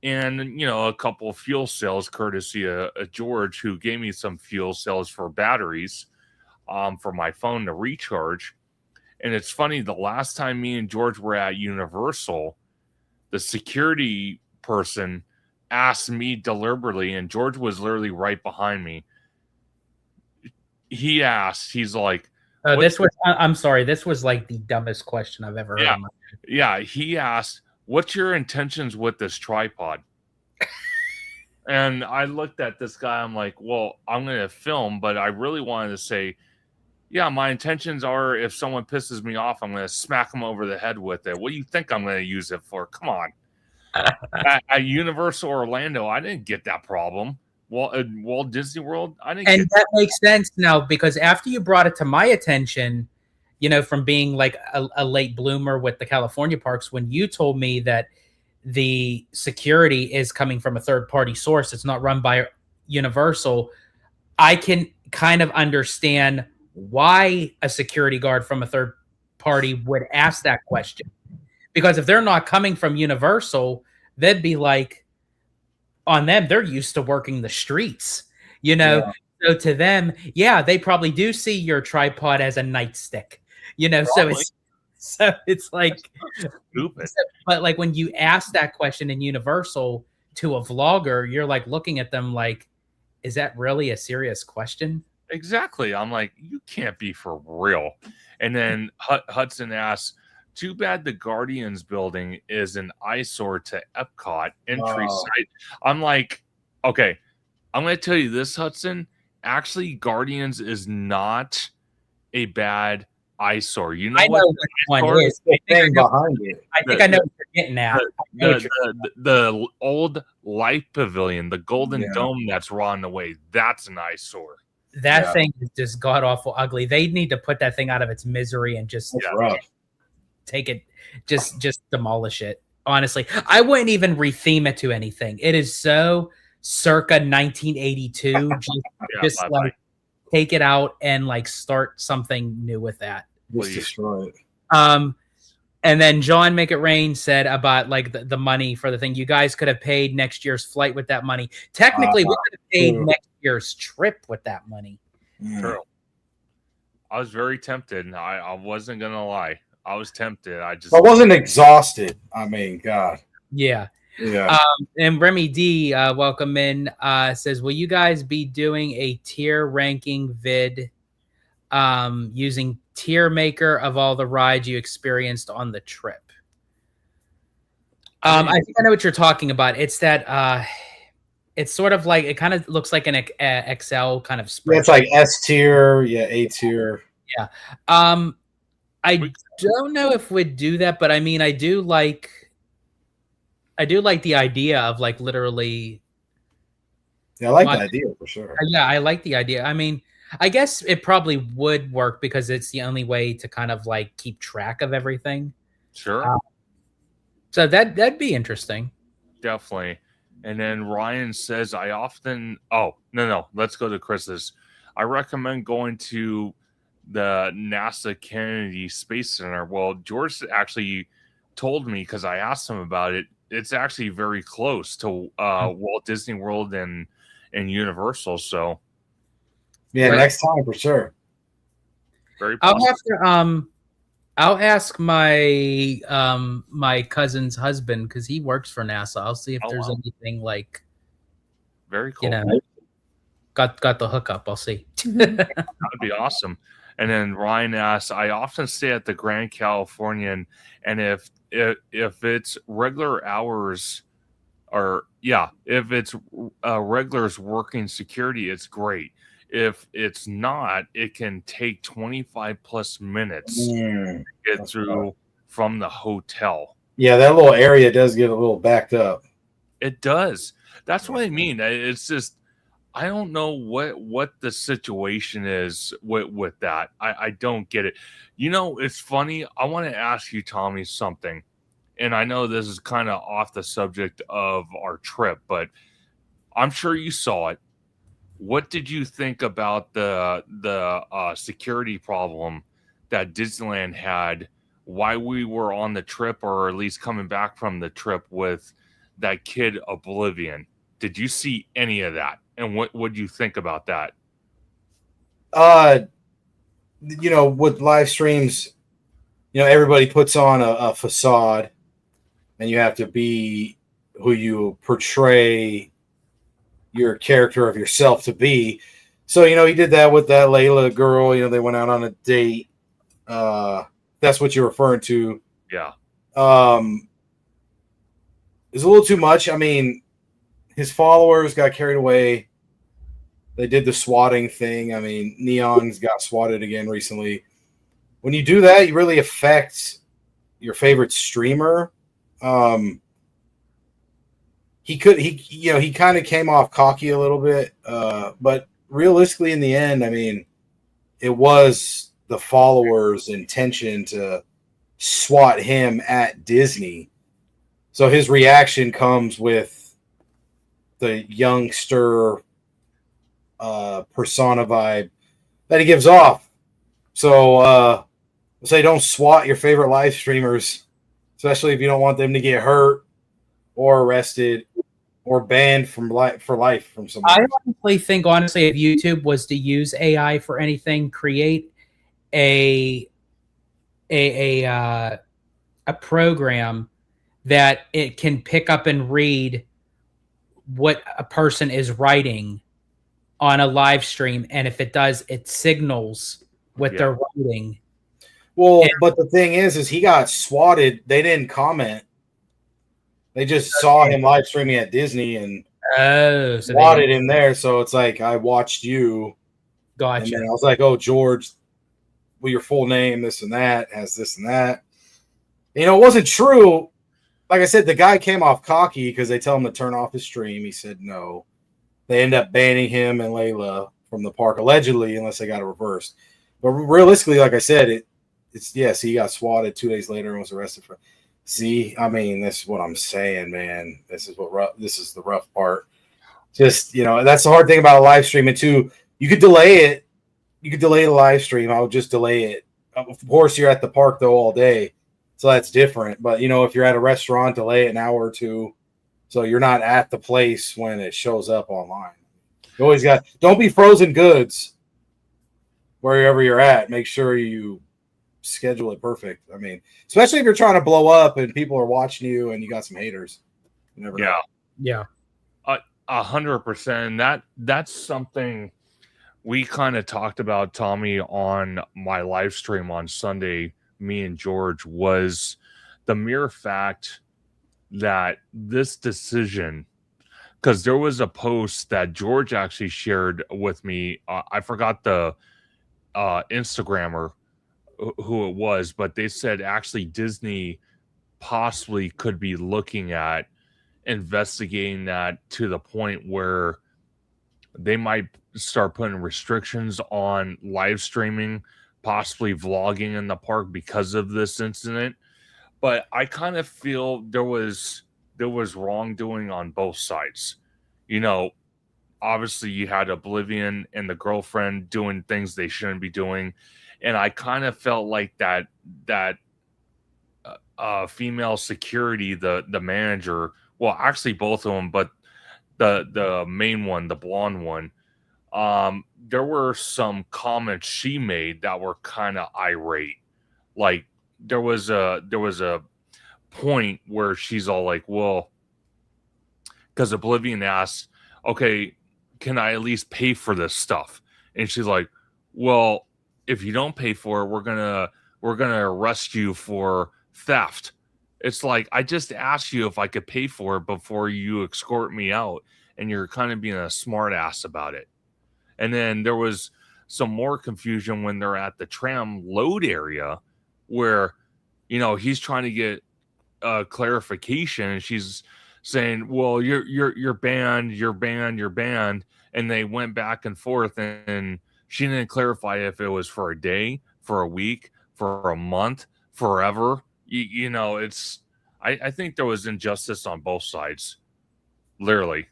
And, a couple of fuel cells, courtesy of George, who gave me some fuel cells for batteries for my phone to recharge. And it's funny, the last time me and George were at Universal, the security person asked me deliberately, and George was literally right behind me. He asked, he's like, I'm sorry, this was like the dumbest question I've ever heard. Yeah, he asked, what's your intentions with this tripod? And I looked at this guy. I'm like, well, I'm going to film, but I really wanted to say, yeah, my intentions are if someone pisses me off, I'm going to smack them over the head with it. What do you think I'm going to use it for? Come on. At Universal Orlando, I didn't get that problem. Well, at Walt Disney World, I didn't. And that makes sense now because after you brought it to my attention, from being like a late bloomer with the California parks, when you told me that the security is coming from a third-party source, it's not run by Universal, I can kind of understand why a security guard from a third party would ask that question. Because if they're not coming from Universal, they'd be like, on them, they're used to working the streets, Yeah. So to them, yeah, they probably do see your tripod as a nightstick. So it's like stupid. But like when you ask that question in Universal to a vlogger, you're like looking at them like, is that really a serious question? Exactly. I'm like, you can't be for real. And then Hudson asks, too bad the Guardians building is an eyesore to Epcot entry site. I'm like, okay, I'm going to tell you this, Hudson. Actually, Guardians is not a bad eyesore. You know, I know which one is. The thing behind it. I think I know what you're getting at. The old Life Pavilion, the Golden Dome that's raw in the way, that's an eyesore. That thing is just god awful ugly. They need to put that thing out of its misery and just take it, just demolish it. Honestly, I wouldn't even retheme it to anything. It is so circa 1982. just like take it out and like start something new with that. Just destroy it. And then John Make It Rain said about like the money for the thing. You guys could have paid next year's flight with that money. Technically, we could have paid next year's trip with that money. True. I was very tempted. I wasn't gonna lie. I was tempted. I wasn't exhausted. I mean, God. Yeah. Yeah. And Remy D, welcome in, says, will you guys be doing a tier ranking vid using Tier Maker of all the rides you experienced on the trip. I think I know what you're talking about. It's that it's sort of like, it kind of looks like an Excel kind of spreadsheet. Yeah, it's like S tier, yeah, A tier. Yeah. I don't know if we'd do that, but I mean, I do like the idea of like literally. Yeah, I like the idea for sure. Yeah, I like the idea. I mean, I guess it probably would work because it's the only way to kind of like keep track of everything. Sure. So that'd be interesting. Definitely. And then Ryan says, I often, oh, no, let's go to Chris's. I recommend going to the NASA Kennedy Space Center. Well, George actually told me, because I asked him about it, it's actually very close to Walt Disney World and Universal. So, yeah, next time for sure. Very possible. I'll ask my my cousin's husband because he works for NASA. I'll see if there's anything like very cool. You know, got the hookup. I'll see. That'd be awesome. And then Ryan asks, I often stay at the Grand Californian, and if it's regular hours, or if it's regulars working security, it's great. If it's not, it can take 25 plus minutes to get through from the hotel. Yeah, that little area does get a little backed up. It does. That's what I mean. It's just, I don't know what the situation is with that. I don't get it. You know, it's funny. I want to ask you, Tommy, something. And I know this is kind of off the subject of our trip, but I'm sure you saw it. What did you think about the security problem that Disneyland had while we were on the trip, or at least coming back from the trip, with that kid Oblivion? Did you see any of that? And what do you think about that? You know, with live streams, you know, everybody puts on a facade, and you have to be who you portray your character of yourself to be. So, you know, he did that with that Layla girl. You know, they went out on a date. That's what you're referring to. Yeah. It's a little too much. I mean, his followers got carried away. They did the swatting thing. I mean, Neon's got swatted again recently. When you do that, you really affect your favorite streamer. He kind of came off cocky a little bit, but realistically, in the end, I mean, it was the followers' intention to swat him at Disney. So his reaction comes with the youngster persona vibe that he gives off. So say don't swat your favorite live streamers, especially if you don't want them to get hurt or arrested or banned from for life from somebody. I honestly think, if YouTube was to use AI for anything, create a program that it can pick up and read what a person is writing on a live stream, and if it does, it signals what they're writing. Well, but the thing is he got swatted. They didn't comment. They just saw him live streaming at Disney and swatted him there. So it's like, I watched you. Gotcha. And I was like, oh, George, well, your full name, this and that, has this and that. You know, it wasn't true. Like I said, the guy came off cocky because they tell him to turn off his stream. He said no. They end up banning him and Layla from the park, allegedly, unless they got it reversed. But realistically, like I said, he got swatted 2 days later and was arrested for. See, I mean, this is what I'm saying, man. This is the rough part. Just, you know, that's the hard thing about a live stream. And too, you could delay it. You could delay the live stream. I would just delay it. Of course, you're at the park though all day, so that's different. But you know, if you're at a restaurant, delay it an hour or two, so you're not at the place when it shows up online. You always don't be frozen goods wherever you're at. Make sure you schedule it perfect. I mean, especially if you're trying to blow up and people are watching you and you got some haters. You never know. Yeah. 100%. That's something we kind of talked about, Tommy, on my live stream on Sunday, me and George, was the mere fact that this decision, because there was a post that George actually shared with me. I forgot the Instagrammer who it was, but they said actually Disney possibly could be looking at investigating that to the point where they might start putting restrictions on live streaming, possibly vlogging in the park because of this incident. But I kind of feel there was wrongdoing on both sides. You know, obviously you had Oblivion and the girlfriend doing things they shouldn't be doing, and I kind of felt like that female security, the manager, well, actually both of them, but the main one, the blonde one, there were some comments she made that were kind of irate. Like there was a point where she's all like, well, because Oblivion asks, okay, can I at least pay for this stuff? And she's like, well, if you don't pay for it, we're gonna arrest you for theft. It's like, I just asked you if I could pay for it before you escort me out, and you're kind of being a smart ass about it. And then there was some more confusion when they're at the tram load area where, you know, he's trying to get clarification, and she's saying, well, you're banned. And they went back and forth, and she didn't clarify if it was for a day, for a week, for a month, forever. You know, it's, I think there was injustice on both sides, literally.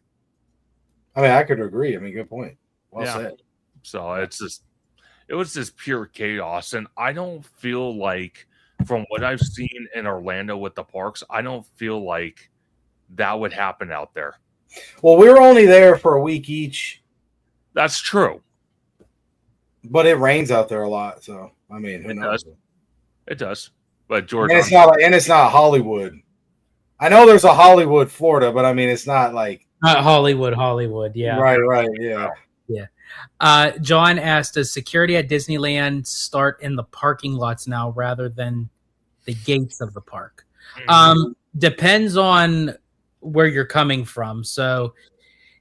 I mean, I could agree. I mean, good point. Well said. So it was just pure chaos. And I don't feel like, from what I've seen in Orlando with the parks, I don't feel like that would happen out there. Well, we were only there for a week each. That's true. But it rains out there a lot. So, I mean, who knows? It does. But George, and it's not Hollywood. I know there's a Hollywood, Florida, but I mean, it's not like not Hollywood. Yeah. Right. Yeah. John asked, does security at Disneyland start in the parking lots now rather than the gates of the park? Depends on where you're coming from. So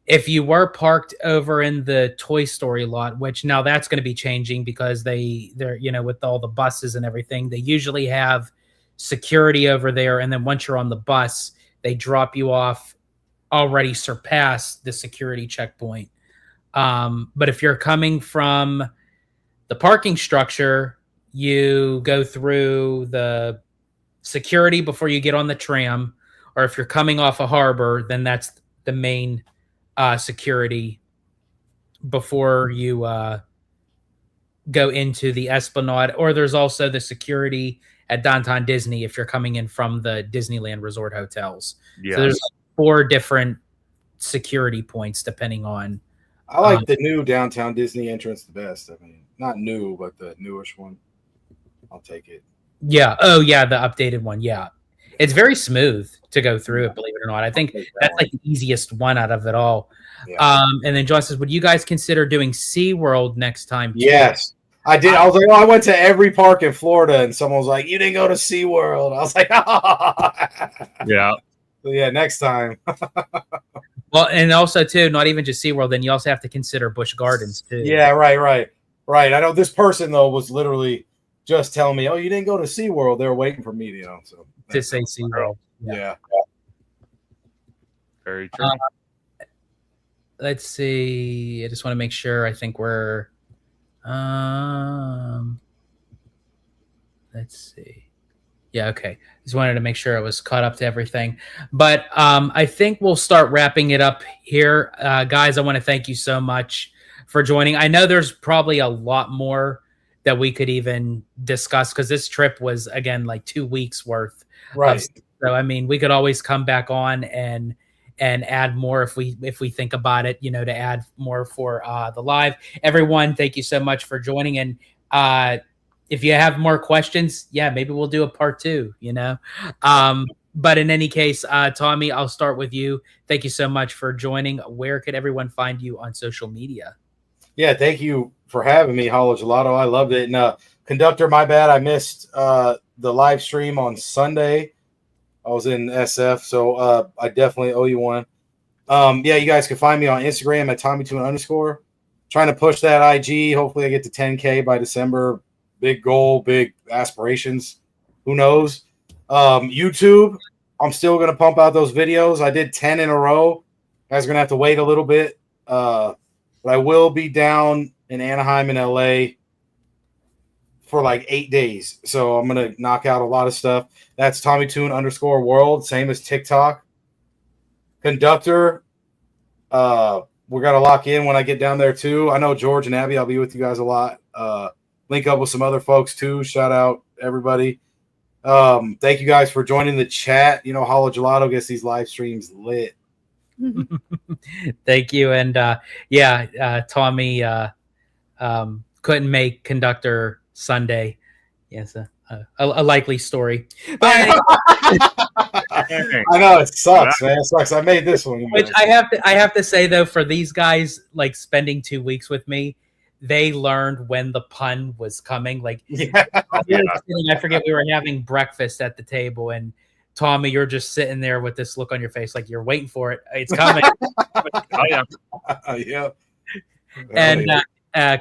if you were parked over in the Toy Story lot, which now that's going to be changing because they're, you know, with all the buses and everything, they usually have security over there. And then once you're on the bus, they drop you off already surpassed the security checkpoint. But if you're coming from the parking structure, you go through the security before you get on the tram, or if you're coming off a harbor, then that's the main security before you go into the Esplanade. Or there's also the security at Downtown Disney if you're coming in from the Disneyland Resort hotels. Yes. So there's 4 different security points depending on. I like the new Downtown Disney entrance the best. I mean, not new, but the newish one. I'll take it. Yeah. Oh, yeah. The updated one. Yeah. It's very smooth to go through it, believe it or not. I think that's like the easiest one out of it all. Yeah. And then John says, would you guys consider doing SeaWorld next time? Yes, I did. I was like, I went to every park in Florida, and someone was like, you didn't go to SeaWorld. I was like, yeah. So yeah, next time. Well, and also, too, not even just SeaWorld, then you also have to consider Busch Gardens, too. Yeah, right. I know this person, though, was literally just telling me, oh, you didn't go to SeaWorld. They were waiting for me, you know. So to say SeaWorld. Yeah. Very true. Let's see. I just want to make sure. I think we're let's see. Yeah, okay. Just wanted to make sure I was caught up to everything. But I think we'll start wrapping it up here. Guys, I want to thank you so much for joining. I know there's probably a lot more that we could even discuss because this trip was, again, like 2 weeks worth. Right. So, I mean, we could always come back on and add more if we think about it, you know, to add more for the live. Everyone, thank you so much for joining. And if you have more questions, yeah, maybe we'll do a part 2, you know. But in any case, Tommy, I'll start with you. Thank you so much for joining. Where could everyone find you on social media? Yeah, thank you for having me, Hollow Gelato. I loved it. And Conductor, my bad, I missed the live stream on Sunday. I was in SF, so I definitely owe you one. Yeah, you guys can find me on Instagram at TommyToon_. Trying to push that IG. Hopefully, I get to 10K by December. Big goal, big aspirations. Who knows? YouTube, I'm still going to pump out those videos. I did 10 in a row. You guys are going to have to wait a little bit. But I will be down in Anaheim and LA for like 8 days. So I'm going to knock out a lot of stuff. That's TommyToon_world, same as TikTok. Conductor, we're going to lock in when I get down there too. I know George and Abby, I'll be with you guys a lot. Link up with some other folks too. Shout out everybody. Thank you guys for joining the chat. You know, Hollow Gelato gets these live streams lit. Thank you. And Tommy couldn't make Conductor Sunday. Yes, a likely story. But I know it sucks, man. It sucks. I made this one. Which I have to say though, for these guys, like spending 2 weeks with me, they learned when the pun was coming. Like, I forget, we were having breakfast at the table, and Tommy, you're just sitting there with this look on your face, like you're waiting for it. It's coming. Yeah. And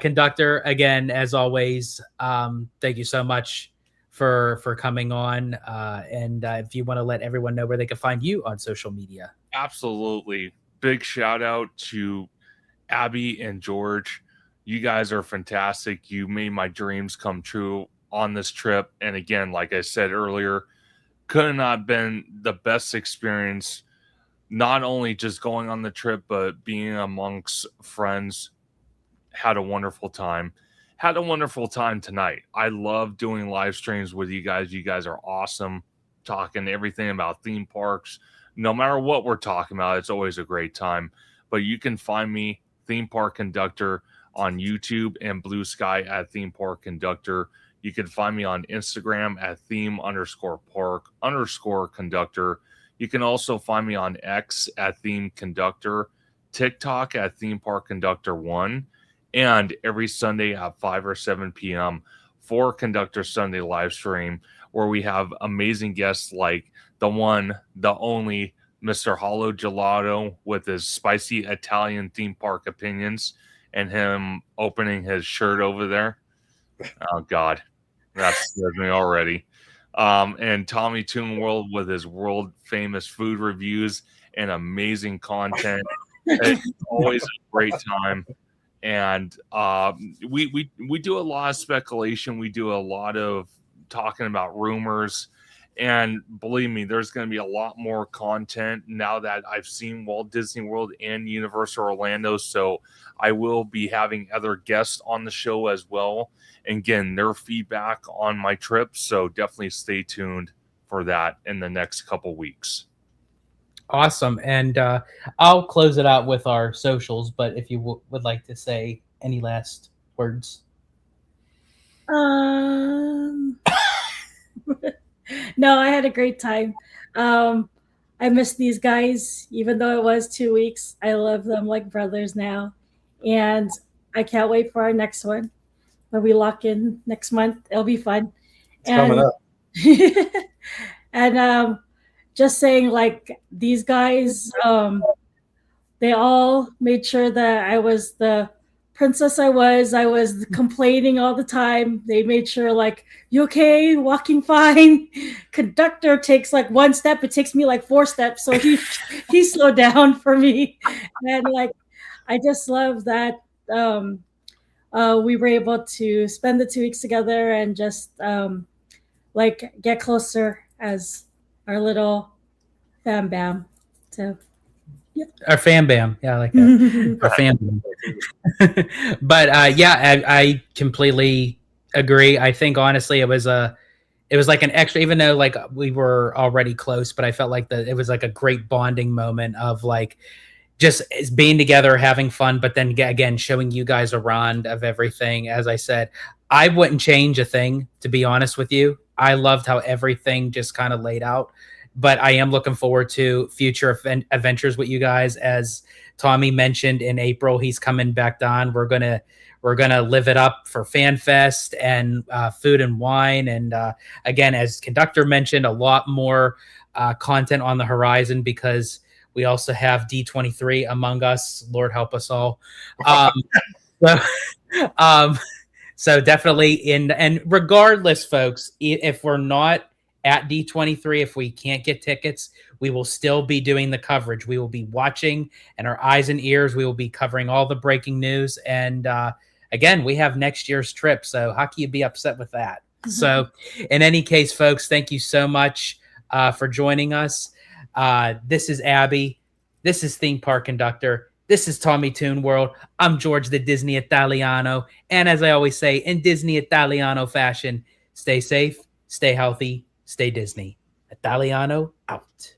Conductor, again, as always, thank you so much for coming on. And if you want to let everyone know where they can find you on social media. Absolutely. Big shout out to Abby and George. You guys are fantastic. You made my dreams come true on this trip. And again, like I said earlier, could not have been the best experience, not only just going on the trip, but being amongst friends. Had a wonderful time. Had a wonderful time tonight. I love doing live streams with you guys. You guys are awesome. Talking everything about theme parks. No matter what we're talking about, it's always a great time. But you can find me, Theme Park Conductor, on YouTube and Blue Sky at Theme Park Conductor. You can find me on Instagram at theme_park_conductor. You can also find me on X at Theme Conductor, TikTok at Theme Park Conductor 1, and every Sunday at 5 or 7 p.m. for Conductor Sunday live stream, where we have amazing guests like the one, the only Mr. Hollow Gelato with his spicy Italian theme park opinions and him opening his shirt over there. Oh, God. That scares me already. And Tommy Toon World with his world famous food reviews and amazing content. It's always a great time. And we do a lot of speculation. We do a lot of talking about rumors. And believe me, there's going to be a lot more content now that I've seen Walt Disney World and Universal Orlando. So I will be having other guests on the show as well. And again, their feedback on my trip. So definitely stay tuned for that in the next couple weeks. Awesome. And I'll close it out with our socials. But if you would like to say any last words. No, I had a great time. I miss these guys, even though it was 2 weeks. I love them like brothers now. And I can't wait for our next one. When we lock in next month, it'll be fun. It's coming up. And just saying, like, these guys, they all made sure that I was the princess I was complaining all the time. They made sure, like, you okay? Walking fine. Conductor takes like 1 step. It takes me like 4 steps. So he slowed down for me. And like, I just love that we were able to spend the 2 weeks together and just like get closer as our little fam bam. So Our fan bam. Yeah, I like that. Our fan bam. But I completely agree. I think honestly it was like an extra, even though like we were already close, but I felt like it was like a great bonding moment of like just being together, having fun, but then again showing you guys around of everything. As I said, I wouldn't change a thing, to be honest with you. I loved how everything just kind of laid out. but I am looking forward to future adventures with you guys. As Tommy mentioned, in April he's coming back on. We're gonna live it up for FanFest and Food and Wine, and again, as Conductor mentioned, a lot more content on the horizon because we also have D23 among us. Lord help us all. So definitely and regardless, folks, if we're not at D23, if we can't get tickets, we will still be doing the coverage. We will be watching, and our eyes and ears, we will be covering all the breaking news. And again, we have next year's trip, so how can you be upset with that? So in any case, folks, thank you so much for joining us. This is Abby. This is Theme Park Conductor. This is Tommy Toon World. I'm George the Disney Italiano. And as I always say, in Disney Italiano fashion, stay safe, stay healthy, stay Disney. Italiano out.